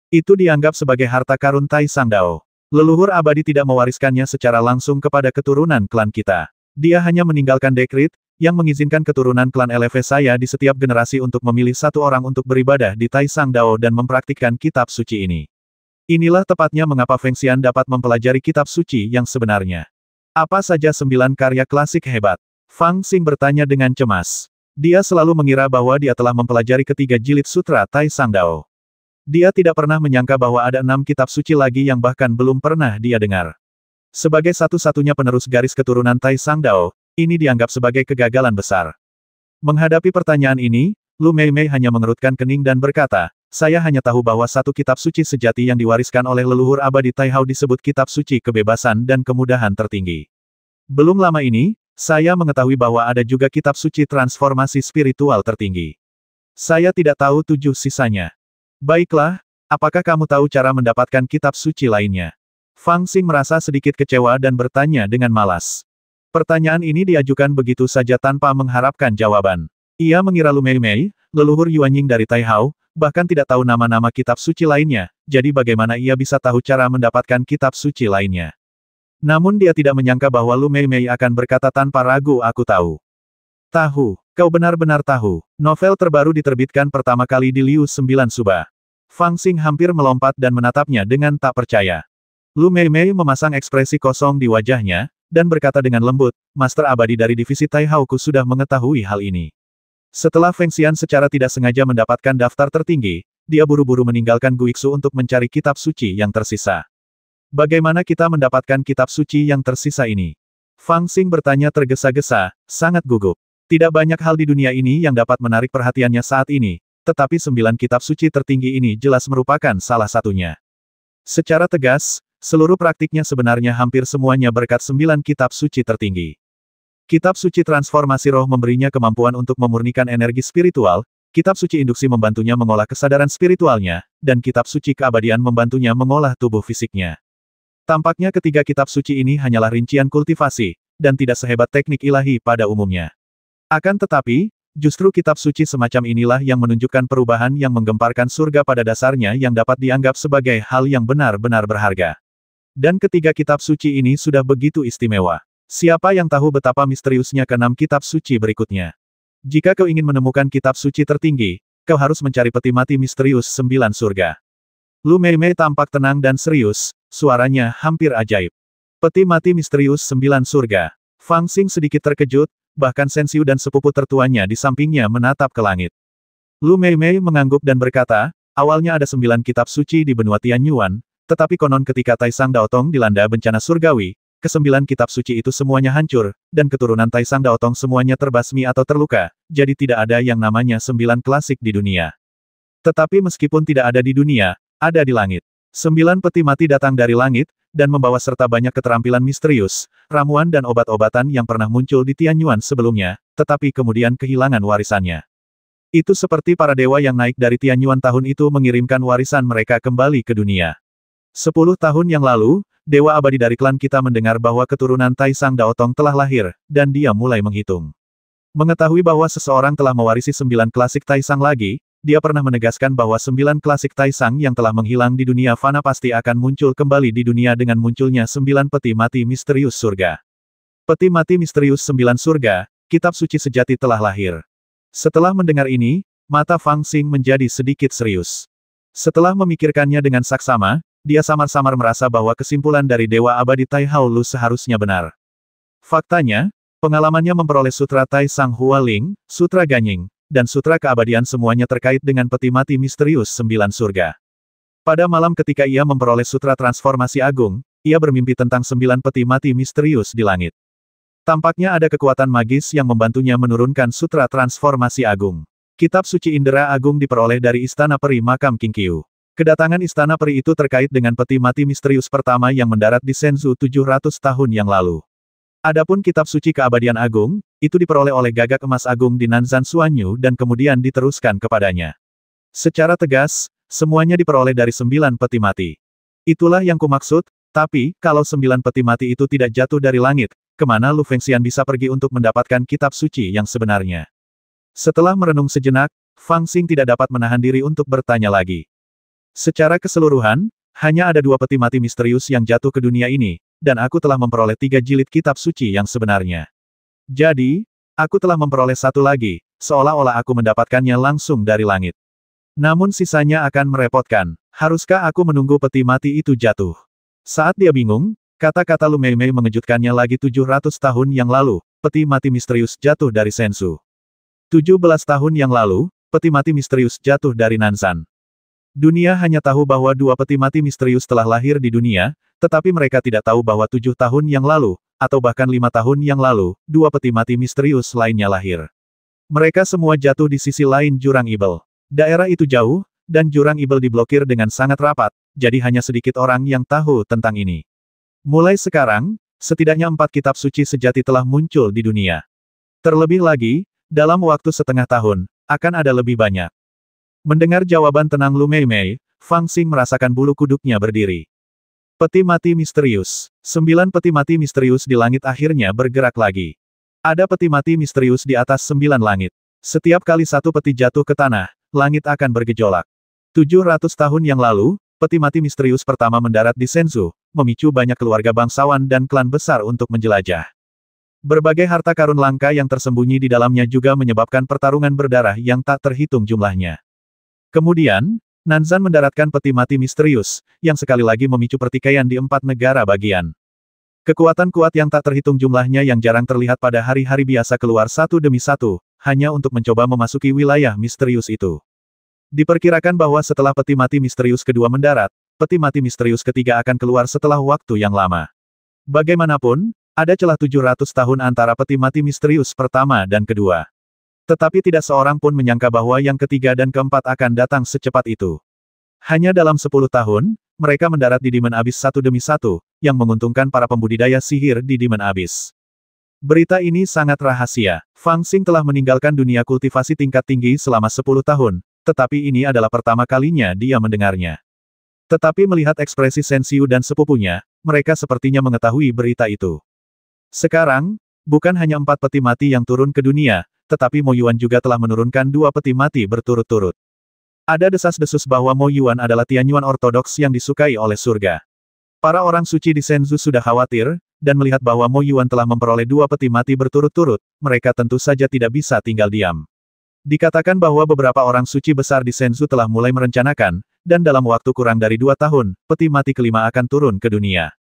Speaker 1: Itu dianggap sebagai harta karun Taisang Dao. Leluhur abadi tidak mewariskannya secara langsung kepada keturunan klan kita. Dia hanya meninggalkan dekrit, yang mengizinkan keturunan klan LV saya di setiap generasi untuk memilih satu orang untuk beribadah di Taisang Dao dan mempraktikkan kitab suci ini. Inilah tepatnya mengapa Feng Xian dapat mempelajari kitab suci yang sebenarnya. Apa saja 9 karya klasik hebat? Fang Xing bertanya dengan cemas. Dia selalu mengira bahwa dia telah mempelajari ketiga jilid sutra Taisang Dao. Dia tidak pernah menyangka bahwa ada 6 kitab suci lagi yang bahkan belum pernah dia dengar. Sebagai satu-satunya penerus garis keturunan Taisang Dao, ini dianggap sebagai kegagalan besar. Menghadapi pertanyaan ini, Lu Mei Mei hanya mengerutkan kening dan berkata, saya hanya tahu bahwa satu kitab suci sejati yang diwariskan oleh leluhur abadi Tai Hao disebut kitab suci kebebasan dan kemudahan tertinggi. Belum lama ini, saya mengetahui bahwa ada juga kitab suci transformasi spiritual tertinggi. Saya tidak tahu 7 sisanya. Baiklah, apakah kamu tahu cara mendapatkan kitab suci lainnya? Fang Xing merasa sedikit kecewa dan bertanya dengan malas. Pertanyaan ini diajukan begitu saja tanpa mengharapkan jawaban. Ia mengira Lu Mei Mei, leluhur Yuanying dari Tai Hao, bahkan tidak tahu nama-nama kitab suci lainnya, jadi bagaimana ia bisa tahu cara mendapatkan kitab suci lainnya. Namun dia tidak menyangka bahwa Lu Mei Mei akan berkata tanpa ragu aku tahu. Tahu, kau benar-benar tahu. Novel terbaru diterbitkan pertama kali di Liu 9 Suba. Fang Xing hampir melompat dan menatapnya dengan tak percaya. Lu Mei Mei memasang ekspresi kosong di wajahnya, dan berkata dengan lembut, Master Abadi dari divisi Tai Hao-ku sudah mengetahui hal ini. Setelah Feng Xian secara tidak sengaja mendapatkan daftar tertinggi, dia buru-buru meninggalkan Guiksu untuk mencari kitab suci yang tersisa. Bagaimana kita mendapatkan kitab suci yang tersisa ini? Fang Xing bertanya tergesa-gesa, sangat gugup. Tidak banyak hal di dunia ini yang dapat menarik perhatiannya saat ini, tetapi 9 kitab suci tertinggi ini jelas merupakan salah satunya. Secara tegas, seluruh praktiknya sebenarnya hampir semuanya berkat 9 kitab suci tertinggi. Kitab suci transformasi roh memberinya kemampuan untuk memurnikan energi spiritual, kitab suci induksi membantunya mengolah kesadaran spiritualnya, dan kitab suci keabadian membantunya mengolah tubuh fisiknya. Tampaknya ketiga kitab suci ini hanyalah rincian kultivasi, dan tidak sehebat teknik ilahi pada umumnya. Akan tetapi, justru kitab suci semacam inilah yang menunjukkan perubahan yang menggemparkan surga pada dasarnya yang dapat dianggap sebagai hal yang benar-benar berharga. Dan ketiga kitab suci ini sudah begitu istimewa. Siapa yang tahu betapa misteriusnya ke-6 kitab suci berikutnya? Jika kau ingin menemukan kitab suci tertinggi, kau harus mencari peti mati misterius 9 surga. Lu Mei Mei tampak tenang dan serius, suaranya hampir ajaib. Peti mati misterius 9 surga. Fang Xing sedikit terkejut, bahkan Sensiu dan sepupu tertuanya di sampingnya menatap ke langit. Lu Mei Mei mengangguk dan berkata, awalnya ada 9 kitab suci di benua Tianyuan, tetapi konon ketika Taisang Daotong dilanda bencana surgawi, ke-9 kitab suci itu semuanya hancur, dan keturunan Taisang Daotong semuanya terbasmi atau terluka, jadi tidak ada yang namanya 9 klasik di dunia. Tetapi meskipun tidak ada di dunia, ada di langit. 9 peti mati datang dari langit, dan membawa serta banyak keterampilan misterius, ramuan dan obat-obatan yang pernah muncul di Tianyuan sebelumnya, tetapi kemudian kehilangan warisannya. Itu seperti para dewa yang naik dari Tianyuan tahun itu mengirimkan warisan mereka kembali ke dunia. 10 tahun yang lalu, dewa abadi dari klan kita mendengar bahwa keturunan Taisang Daotong telah lahir, dan dia mulai menghitung. Mengetahui bahwa seseorang telah mewarisi 9 klasik Taisang lagi, dia pernah menegaskan bahwa 9 klasik Taisang yang telah menghilang di dunia fana pasti akan muncul kembali di dunia dengan munculnya 9 peti mati misterius surga. Peti mati misterius 9 surga, kitab suci sejati telah lahir. Setelah mendengar ini, mata Fang Xing menjadi sedikit serius. Setelah memikirkannya dengan saksama, dia samar-samar merasa bahwa kesimpulan dari Dewa Abadi Tai Hao Lu seharusnya benar. Faktanya, Pengalamannya memperoleh Sutra Tai Sang Hualing, Sutra Ganying, dan Sutra Keabadian semuanya terkait dengan peti mati misterius 9 surga. Pada malam ketika ia memperoleh Sutra Transformasi Agung, ia bermimpi tentang 9 peti mati misterius di langit. Tampaknya ada kekuatan magis yang membantunya menurunkan Sutra Transformasi Agung. Kitab Suci Indera Agung diperoleh dari Istana Peri Makam Qingqiu. Kedatangan Istana Peri itu terkait dengan peti mati misterius pertama yang mendarat di Shenzhou 700 tahun yang lalu. Adapun Kitab Suci Keabadian Agung, itu diperoleh oleh Gagak Emas Agung di Nanzan Xuanyu dan kemudian diteruskan kepadanya. Secara tegas, semuanya diperoleh dari 9 peti mati. Itulah yang kumaksud, tapi, kalau 9 peti mati itu tidak jatuh dari langit, kemana Lu Fengxian bisa pergi untuk mendapatkan kitab suci yang sebenarnya? Setelah merenung sejenak, Fang Xing tidak dapat menahan diri untuk bertanya lagi. Secara keseluruhan, hanya ada 2 peti mati misterius yang jatuh ke dunia ini, dan aku telah memperoleh 3 jilid kitab suci yang sebenarnya. Jadi, aku telah memperoleh 1 lagi, seolah-olah aku mendapatkannya langsung dari langit. Namun sisanya akan merepotkan. Haruskah aku menunggu peti mati itu jatuh? Saat dia bingung, kata-kata Lu Meimei mengejutkannya lagi. 700 tahun yang lalu, peti mati misterius jatuh dari Shenzhou. 17 tahun yang lalu, peti mati misterius jatuh dari Nanzan. Dunia hanya tahu bahwa 2 peti mati misterius telah lahir di dunia, tetapi mereka tidak tahu bahwa 7 tahun yang lalu, atau bahkan 5 tahun yang lalu, 2 peti mati misterius lainnya lahir. Mereka semua jatuh di sisi lain Jurang Ibel. Daerah itu jauh, dan Jurang Ibel diblokir dengan sangat rapat, jadi hanya sedikit orang yang tahu tentang ini. Mulai sekarang, setidaknya 4 kitab suci sejati telah muncul di dunia. Terlebih lagi, dalam waktu setengah tahun, akan ada lebih banyak. Mendengar jawaban tenang Lu Meimei, Fang Xing merasakan bulu kuduknya berdiri. Peti mati misterius. 9 peti mati misterius di langit akhirnya bergerak lagi. Ada peti mati misterius di atas 9 langit. Setiap kali 1 peti jatuh ke tanah, langit akan bergejolak. 700 tahun yang lalu, peti mati misterius pertama mendarat di Shenzhou, memicu banyak keluarga bangsawan dan klan besar untuk menjelajah. Berbagai harta karun langka yang tersembunyi di dalamnya juga menyebabkan pertarungan berdarah yang tak terhitung jumlahnya. Kemudian, Nanzan mendaratkan peti mati misterius, yang sekali lagi memicu pertikaian di 4 negara bagian. Kekuatan kuat yang tak terhitung jumlahnya yang jarang terlihat pada hari-hari biasa keluar satu demi satu, hanya untuk mencoba memasuki wilayah misterius itu. Diperkirakan bahwa setelah peti mati misterius kedua mendarat, peti mati misterius ketiga akan keluar setelah waktu yang lama. Bagaimanapun, ada celah 700 tahun antara peti mati misterius pertama dan kedua. Tetapi tidak seorang pun menyangka bahwa yang ketiga dan keempat akan datang secepat itu. Hanya dalam 10 tahun, mereka mendarat di Demon Abyss satu demi satu, yang menguntungkan para pembudidaya sihir di Demon Abyss. Berita ini sangat rahasia. Fang Xing telah meninggalkan dunia kultivasi tingkat tinggi selama 10 tahun, tetapi ini adalah pertama kalinya dia mendengarnya. Tetapi melihat ekspresi Sensiu dan sepupunya, mereka sepertinya mengetahui berita itu. Sekarang, bukan hanya 4 peti mati yang turun ke dunia, tetapi Mo Yuan juga telah menurunkan 2 peti mati berturut-turut. Ada desas-desus bahwa Mo Yuan adalah Tianyuan ortodoks yang disukai oleh surga. Para orang suci di Shenzhou sudah khawatir, dan melihat bahwa Mo Yuan telah memperoleh 2 peti mati berturut-turut, mereka tentu saja tidak bisa tinggal diam. Dikatakan bahwa beberapa orang suci besar di Shenzhou telah mulai merencanakan, dan dalam waktu kurang dari 2 tahun, peti mati kelima akan turun ke dunia.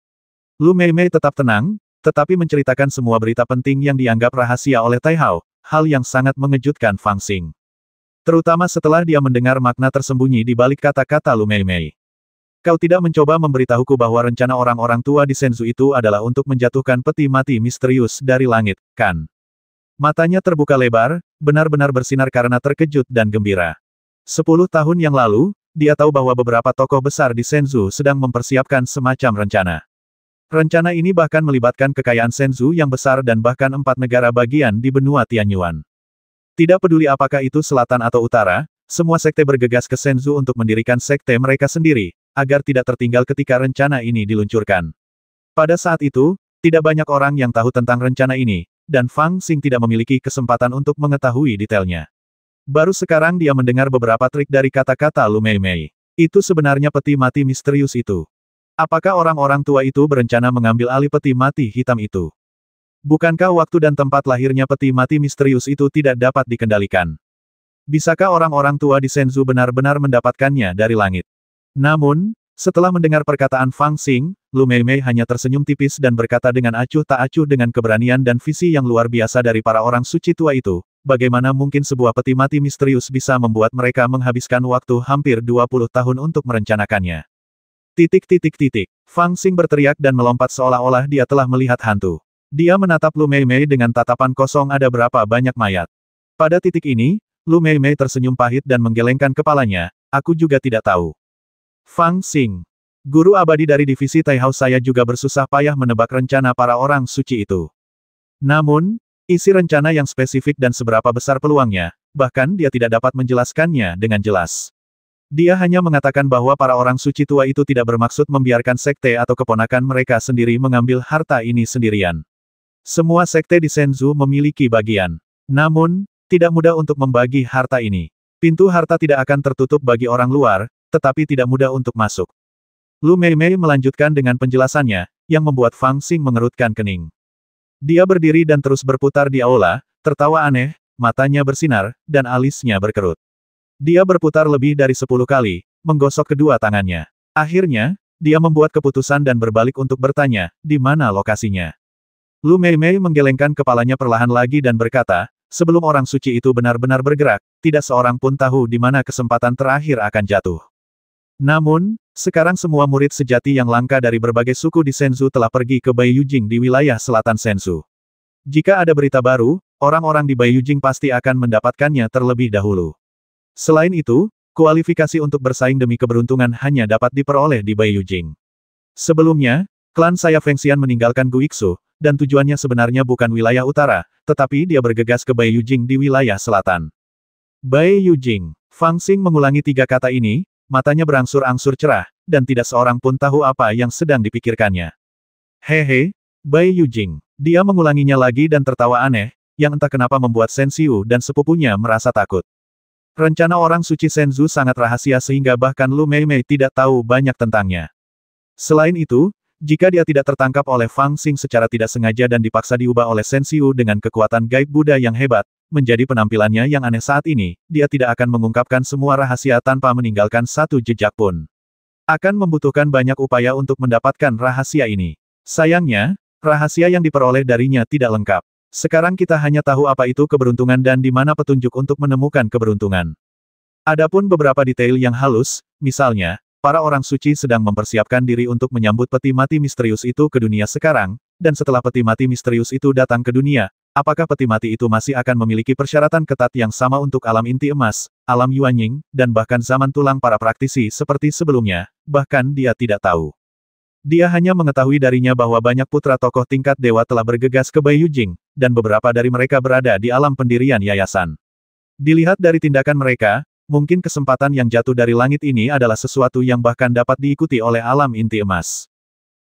Speaker 1: Lu Meimei tetap tenang, tetapi menceritakan semua berita penting yang dianggap rahasia oleh Tai Hao, hal yang sangat mengejutkan Fang Xing. Terutama setelah dia mendengar makna tersembunyi di balik kata-kata Lu Meimei. Kau tidak mencoba memberitahuku bahwa rencana orang-orang tua di Shenzhou itu adalah untuk menjatuhkan peti mati misterius dari langit, kan? Matanya terbuka lebar, benar-benar bersinar karena terkejut dan gembira. 10 tahun yang lalu, dia tahu bahwa beberapa tokoh besar di Shenzhou sedang mempersiapkan semacam rencana. Rencana ini bahkan melibatkan kekayaan Shenzhou yang besar dan bahkan 4 negara bagian di benua Tianyuan. Tidak peduli apakah itu selatan atau utara, semua sekte bergegas ke Shenzhou untuk mendirikan sekte mereka sendiri, agar tidak tertinggal ketika rencana ini diluncurkan. Pada saat itu, tidak banyak orang yang tahu tentang rencana ini, dan Fang Xing tidak memiliki kesempatan untuk mengetahui detailnya. Baru sekarang dia mendengar beberapa trik dari kata-kata Lu Meimei. Itu sebenarnya peti mati misterius itu. Apakah orang-orang tua itu berencana mengambil alih peti mati hitam itu? Bukankah waktu dan tempat lahirnya peti mati misterius itu tidak dapat dikendalikan? Bisakah orang-orang tua di Shenzhou benar-benar mendapatkannya dari langit? Namun, Setelah mendengar perkataan Fang Xing, Lu Meimei hanya tersenyum tipis dan berkata dengan acuh tak acuh dengan keberanian dan visi yang luar biasa dari para orang suci tua itu. Bagaimana mungkin sebuah peti mati misterius bisa membuat mereka menghabiskan waktu hampir 20 tahun untuk merencanakannya? Fang Xing berteriak dan melompat seolah-olah dia telah melihat hantu. Dia menatap Lu Meimei dengan tatapan kosong. Ada berapa banyak mayat? Pada titik ini, Lu Meimei tersenyum pahit dan menggelengkan kepalanya. Aku juga tidak tahu. Fang Xing, guru abadi dari divisi Taihao, saya juga bersusah payah menebak rencana para orang suci itu. Namun, isi rencana yang spesifik dan seberapa besar peluangnya, bahkan dia tidak dapat menjelaskannya dengan jelas. Dia hanya mengatakan bahwa para orang suci tua itu tidak bermaksud membiarkan sekte atau keponakan mereka sendiri mengambil harta ini sendirian. Semua sekte di Shenzhou memiliki bagian. Namun, tidak mudah untuk membagi harta ini. Pintu harta tidak akan tertutup bagi orang luar, tetapi tidak mudah untuk masuk. Lu Meimei melanjutkan dengan penjelasannya, yang membuat Fang Xing mengerutkan kening. Dia berdiri dan terus berputar di aula, tertawa aneh, matanya bersinar, dan alisnya berkerut. Dia berputar lebih dari 10 kali, menggosok kedua tangannya. Akhirnya, dia membuat keputusan dan berbalik untuk bertanya, di mana lokasinya. Lu Meimei menggelengkan kepalanya perlahan lagi dan berkata, sebelum orang suci itu benar-benar bergerak, tidak seorang pun tahu di mana kesempatan terakhir akan jatuh. Namun, sekarang semua murid sejati yang langka dari berbagai suku di Shenzhou telah pergi ke Baiyujing di wilayah selatan Shenzhou. Jika ada berita baru, orang-orang di Baiyujing pasti akan mendapatkannya terlebih dahulu. Selain itu, kualifikasi untuk bersaing demi keberuntungan hanya dapat diperoleh di Baiyujing. Sebelumnya, klan saya Fengxian meninggalkan Guiksu, dan tujuannya sebenarnya bukan wilayah utara, tetapi dia bergegas ke Baiyujing di wilayah selatan. Baiyujing. Fang Xing mengulangi 3 kata ini, matanya berangsur-angsur cerah, dan tidak seorang pun tahu apa yang sedang dipikirkannya. Hehe, Baiyujing. Dia mengulanginya lagi dan tertawa aneh, yang entah kenapa membuat Shen Xiu dan sepupunya merasa takut. Rencana orang suci Shenzhou sangat rahasia sehingga bahkan Lu Meimei tidak tahu banyak tentangnya. Selain itu, jika dia tidak tertangkap oleh Fang Xing secara tidak sengaja dan dipaksa diubah oleh Shen Xiu dengan kekuatan gaib Buddha yang hebat, menjadi penampilannya yang aneh saat ini, dia tidak akan mengungkapkan semua rahasia tanpa meninggalkan satu jejak pun. Akan membutuhkan banyak upaya untuk mendapatkan rahasia ini. Sayangnya, rahasia yang diperoleh darinya tidak lengkap. Sekarang kita hanya tahu apa itu keberuntungan dan di mana petunjuk untuk menemukan keberuntungan. Adapun beberapa detail yang halus, misalnya, para orang suci sedang mempersiapkan diri untuk menyambut peti mati misterius itu ke dunia sekarang, dan setelah peti mati misterius itu datang ke dunia, apakah peti mati itu masih akan memiliki persyaratan ketat yang sama untuk alam inti emas, alam Yuanying, dan bahkan zaman tulang para praktisi seperti sebelumnya, bahkan dia tidak tahu. Dia hanya mengetahui darinya bahwa banyak putra tokoh tingkat dewa telah bergegas ke Baiyujing, dan beberapa dari mereka berada di alam pendirian yayasan. Dilihat dari tindakan mereka, mungkin kesempatan yang jatuh dari langit ini adalah sesuatu yang bahkan dapat diikuti oleh alam inti emas.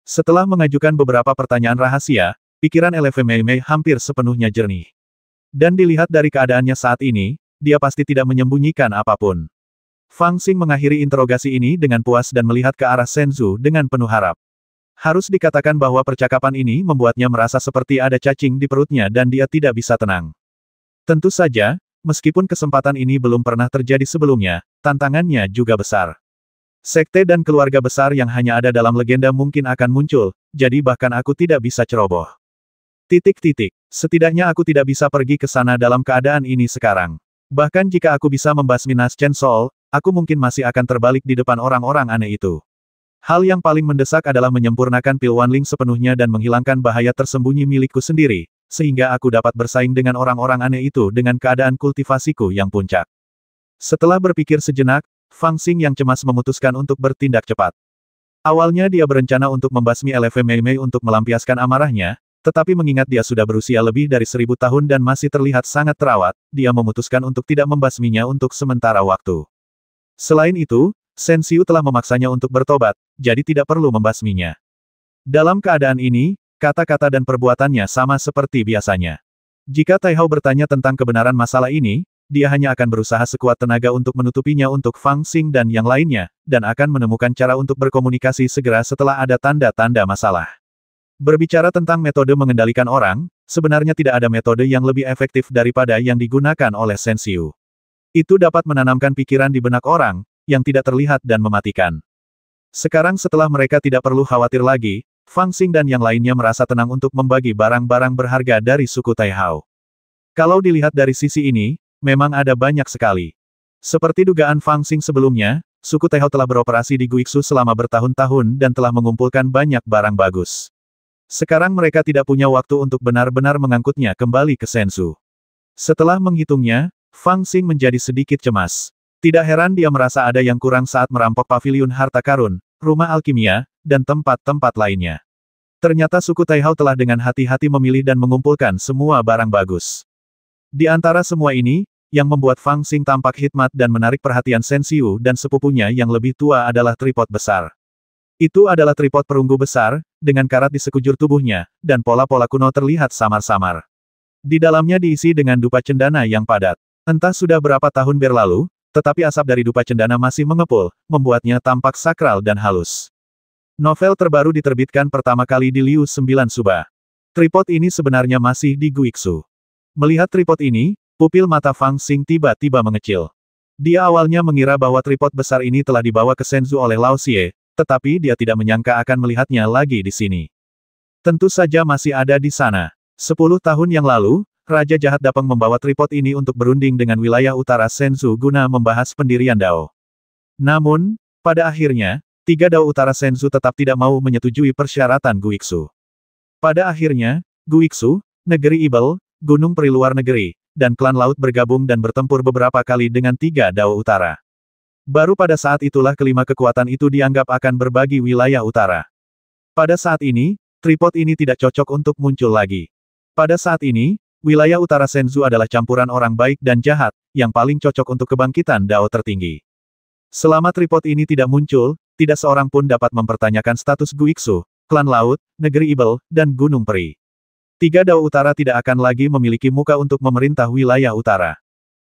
Speaker 1: Setelah mengajukan beberapa pertanyaan rahasia, pikiran LV Meimei hampir sepenuhnya jernih. Dan dilihat dari keadaannya saat ini, dia pasti tidak menyembunyikan apapun. Fang Xing mengakhiri interogasi ini dengan puas dan melihat ke arah Shenzhou dengan penuh harap. Harus dikatakan bahwa percakapan ini membuatnya merasa seperti ada cacing di perutnya dan dia tidak bisa tenang. Tentu saja, meskipun kesempatan ini belum pernah terjadi sebelumnya, tantangannya juga besar. Sekte dan keluarga besar yang hanya ada dalam legenda mungkin akan muncul, jadi bahkan aku tidak bisa ceroboh. Setidaknya aku tidak bisa pergi ke sana dalam keadaan ini sekarang. Bahkan jika aku bisa membasmi Nas Chen Sol, aku mungkin masih akan terbalik di depan orang-orang aneh itu. Hal yang paling mendesak adalah menyempurnakan pil Wanling sepenuhnya dan menghilangkan bahaya tersembunyi milikku sendiri, sehingga aku dapat bersaing dengan orang-orang aneh itu dengan keadaan kultivasiku yang puncak. Setelah berpikir sejenak, Fang Xing yang cemas memutuskan untuk bertindak cepat. Awalnya dia berencana untuk membasmi LV Meimei untuk melampiaskan amarahnya, tetapi mengingat dia sudah berusia lebih dari 1000 tahun dan masih terlihat sangat terawat, dia memutuskan untuk tidak membasminya untuk sementara waktu. Selain itu, Shen Xiu telah memaksanya untuk bertobat, jadi tidak perlu membasminya. Dalam keadaan ini, kata-kata dan perbuatannya sama seperti biasanya. Jika Taihao bertanya tentang kebenaran masalah ini, dia hanya akan berusaha sekuat tenaga untuk menutupinya untuk Fang Xing dan yang lainnya, dan akan menemukan cara untuk berkomunikasi segera setelah ada tanda-tanda masalah. Berbicara tentang metode mengendalikan orang, sebenarnya tidak ada metode yang lebih efektif daripada yang digunakan oleh Shen Xiu. Itu dapat menanamkan pikiran di benak orang, yang tidak terlihat dan mematikan. Sekarang setelah mereka tidak perlu khawatir lagi, Fang Xing dan yang lainnya merasa tenang untuk membagi barang-barang berharga dari suku Taihao. Kalau dilihat dari sisi ini, memang ada banyak sekali. Seperti dugaan Fang Xing sebelumnya, suku Taihao telah beroperasi di Guixu selama bertahun-tahun dan telah mengumpulkan banyak barang bagus. Sekarang mereka tidak punya waktu untuk benar-benar mengangkutnya kembali ke Senzu. Setelah menghitungnya, Fang Xing menjadi sedikit cemas. Tidak heran dia merasa ada yang kurang saat merampok paviliun harta karun, rumah alkimia, dan tempat-tempat lainnya. Ternyata suku Taihao telah dengan hati-hati memilih dan mengumpulkan semua barang bagus. Di antara semua ini, yang membuat Fang Xing tampak hikmat dan menarik perhatian Shen Xiu dan sepupunya yang lebih tua adalah tripod besar. Itu adalah tripod perunggu besar, dengan karat di sekujur tubuhnya, dan pola-pola kuno terlihat samar-samar. Di dalamnya diisi dengan dupa cendana yang padat. Entah sudah berapa tahun berlalu, tetapi asap dari dupa cendana masih mengepul, membuatnya tampak sakral dan halus. Novel terbaru diterbitkan pertama kali di Liu 9 Suba. Tripod ini sebenarnya masih di Guixu. Melihat tripod ini, pupil mata Fang Xing tiba-tiba mengecil. Dia awalnya mengira bahwa tripod besar ini telah dibawa ke Senzu oleh Lao Xie, tetapi dia tidak menyangka akan melihatnya lagi di sini. Tentu saja masih ada di sana. 10 tahun yang lalu, Raja Jahat Dapeng membawa tripod ini untuk berunding dengan wilayah utara Senzu guna membahas pendirian Dao. Namun, pada akhirnya, 3 Dao utara Senzu tetap tidak mau menyetujui persyaratan Guixu. Pada akhirnya, Guixu, Negeri Ibel, Gunung Peri luar negeri, dan klan laut bergabung dan bertempur beberapa kali dengan 3 Dao utara. Baru pada saat itulah kelima kekuatan itu dianggap akan berbagi wilayah utara. Pada saat ini, tripod ini tidak cocok untuk muncul lagi. Pada saat ini, wilayah utara Senzu adalah campuran orang baik dan jahat, yang paling cocok untuk kebangkitan Dao tertinggi. Selama tripod ini tidak muncul, tidak seorang pun dapat mempertanyakan status Guixu, klan laut, negeri Ibel, dan Gunung Peri. 3 Dao utara tidak akan lagi memiliki muka untuk memerintah wilayah utara.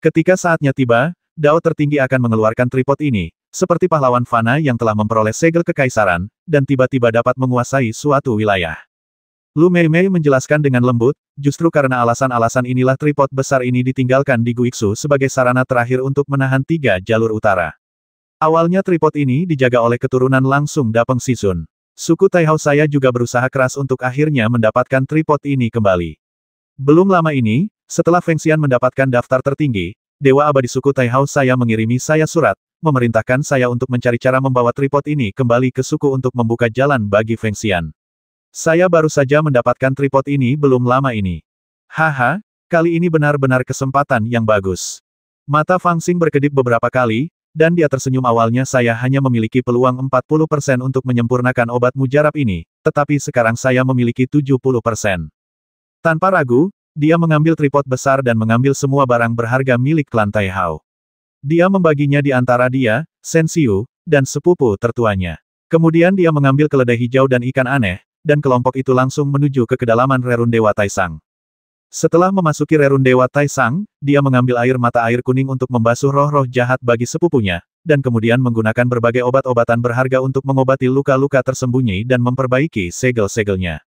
Speaker 1: Ketika saatnya tiba, Dao tertinggi akan mengeluarkan tripod ini, seperti pahlawan fana yang telah memperoleh segel kekaisaran, dan tiba-tiba dapat menguasai suatu wilayah. Lu Meimei menjelaskan dengan lembut, justru karena alasan-alasan inilah tripod besar ini ditinggalkan di Guixu sebagai sarana terakhir untuk menahan 3 jalur utara. Awalnya tripod ini dijaga oleh keturunan langsung Dapeng Sisun. Suku Taihao saya juga berusaha keras untuk akhirnya mendapatkan tripod ini kembali. Belum lama ini, setelah Feng Xian mendapatkan daftar tertinggi, Dewa Abadi suku Taihao saya mengirimi saya surat, memerintahkan saya untuk mencari cara membawa tripod ini kembali ke suku untuk membuka jalan bagi Feng Xian. Saya baru saja mendapatkan tripod ini belum lama ini. Haha, kali ini benar-benar kesempatan yang bagus. Mata Fang Xing berkedip beberapa kali, dan dia tersenyum. Awalnya saya hanya memiliki peluang 40% untuk menyempurnakan obat mujarab ini, tetapi sekarang saya memiliki 70%. Tanpa ragu, dia mengambil tripod besar dan mengambil semua barang berharga milik klan Taihao. Dia membaginya di antara dia, Shen Xiu, dan sepupu tertuanya. Kemudian dia mengambil keledai hijau dan ikan aneh, dan kelompok itu langsung menuju ke kedalaman Rerun Dewa Taisang. Setelah memasuki Rerun Dewa Taisang, dia mengambil air mata air kuning untuk membasuh roh-roh jahat bagi sepupunya, dan kemudian menggunakan berbagai obat-obatan berharga untuk mengobati luka-luka tersembunyi dan memperbaiki segel-segelnya.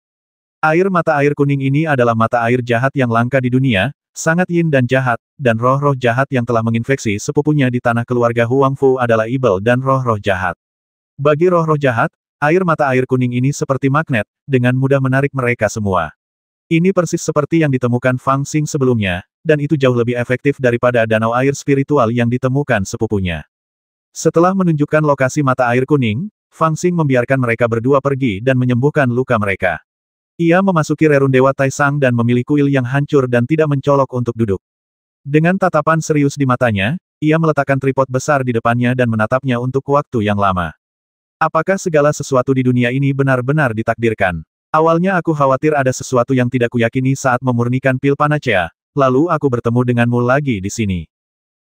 Speaker 1: Air mata air kuning ini adalah mata air jahat yang langka di dunia, sangat yin dan jahat, dan roh-roh jahat yang telah menginfeksi sepupunya di tanah keluarga Huangfu adalah Ibel dan roh-roh jahat. Bagi roh-roh jahat, air mata air kuning ini seperti magnet, dengan mudah menarik mereka semua. Ini persis seperti yang ditemukan Fang Xing sebelumnya, dan itu jauh lebih efektif daripada danau air spiritual yang ditemukan sepupunya. Setelah menunjukkan lokasi mata air kuning, Fang Xing membiarkan mereka berdua pergi dan menyembuhkan luka mereka. Ia memasuki Rerun Dewa Taisang dan memilih kuil yang hancur dan tidak mencolok untuk duduk. Dengan tatapan serius di matanya, ia meletakkan tripod besar di depannya dan menatapnya untuk waktu yang lama. Apakah segala sesuatu di dunia ini benar-benar ditakdirkan? Awalnya aku khawatir ada sesuatu yang tidak kuyakini saat memurnikan pil panacea, lalu aku bertemu denganmu lagi di sini.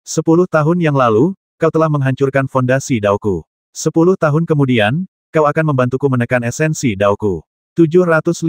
Speaker 1: 10 tahun yang lalu, kau telah menghancurkan fondasi Daoku. 10 tahun kemudian, kau akan membantuku menekan esensi Daoku. 750.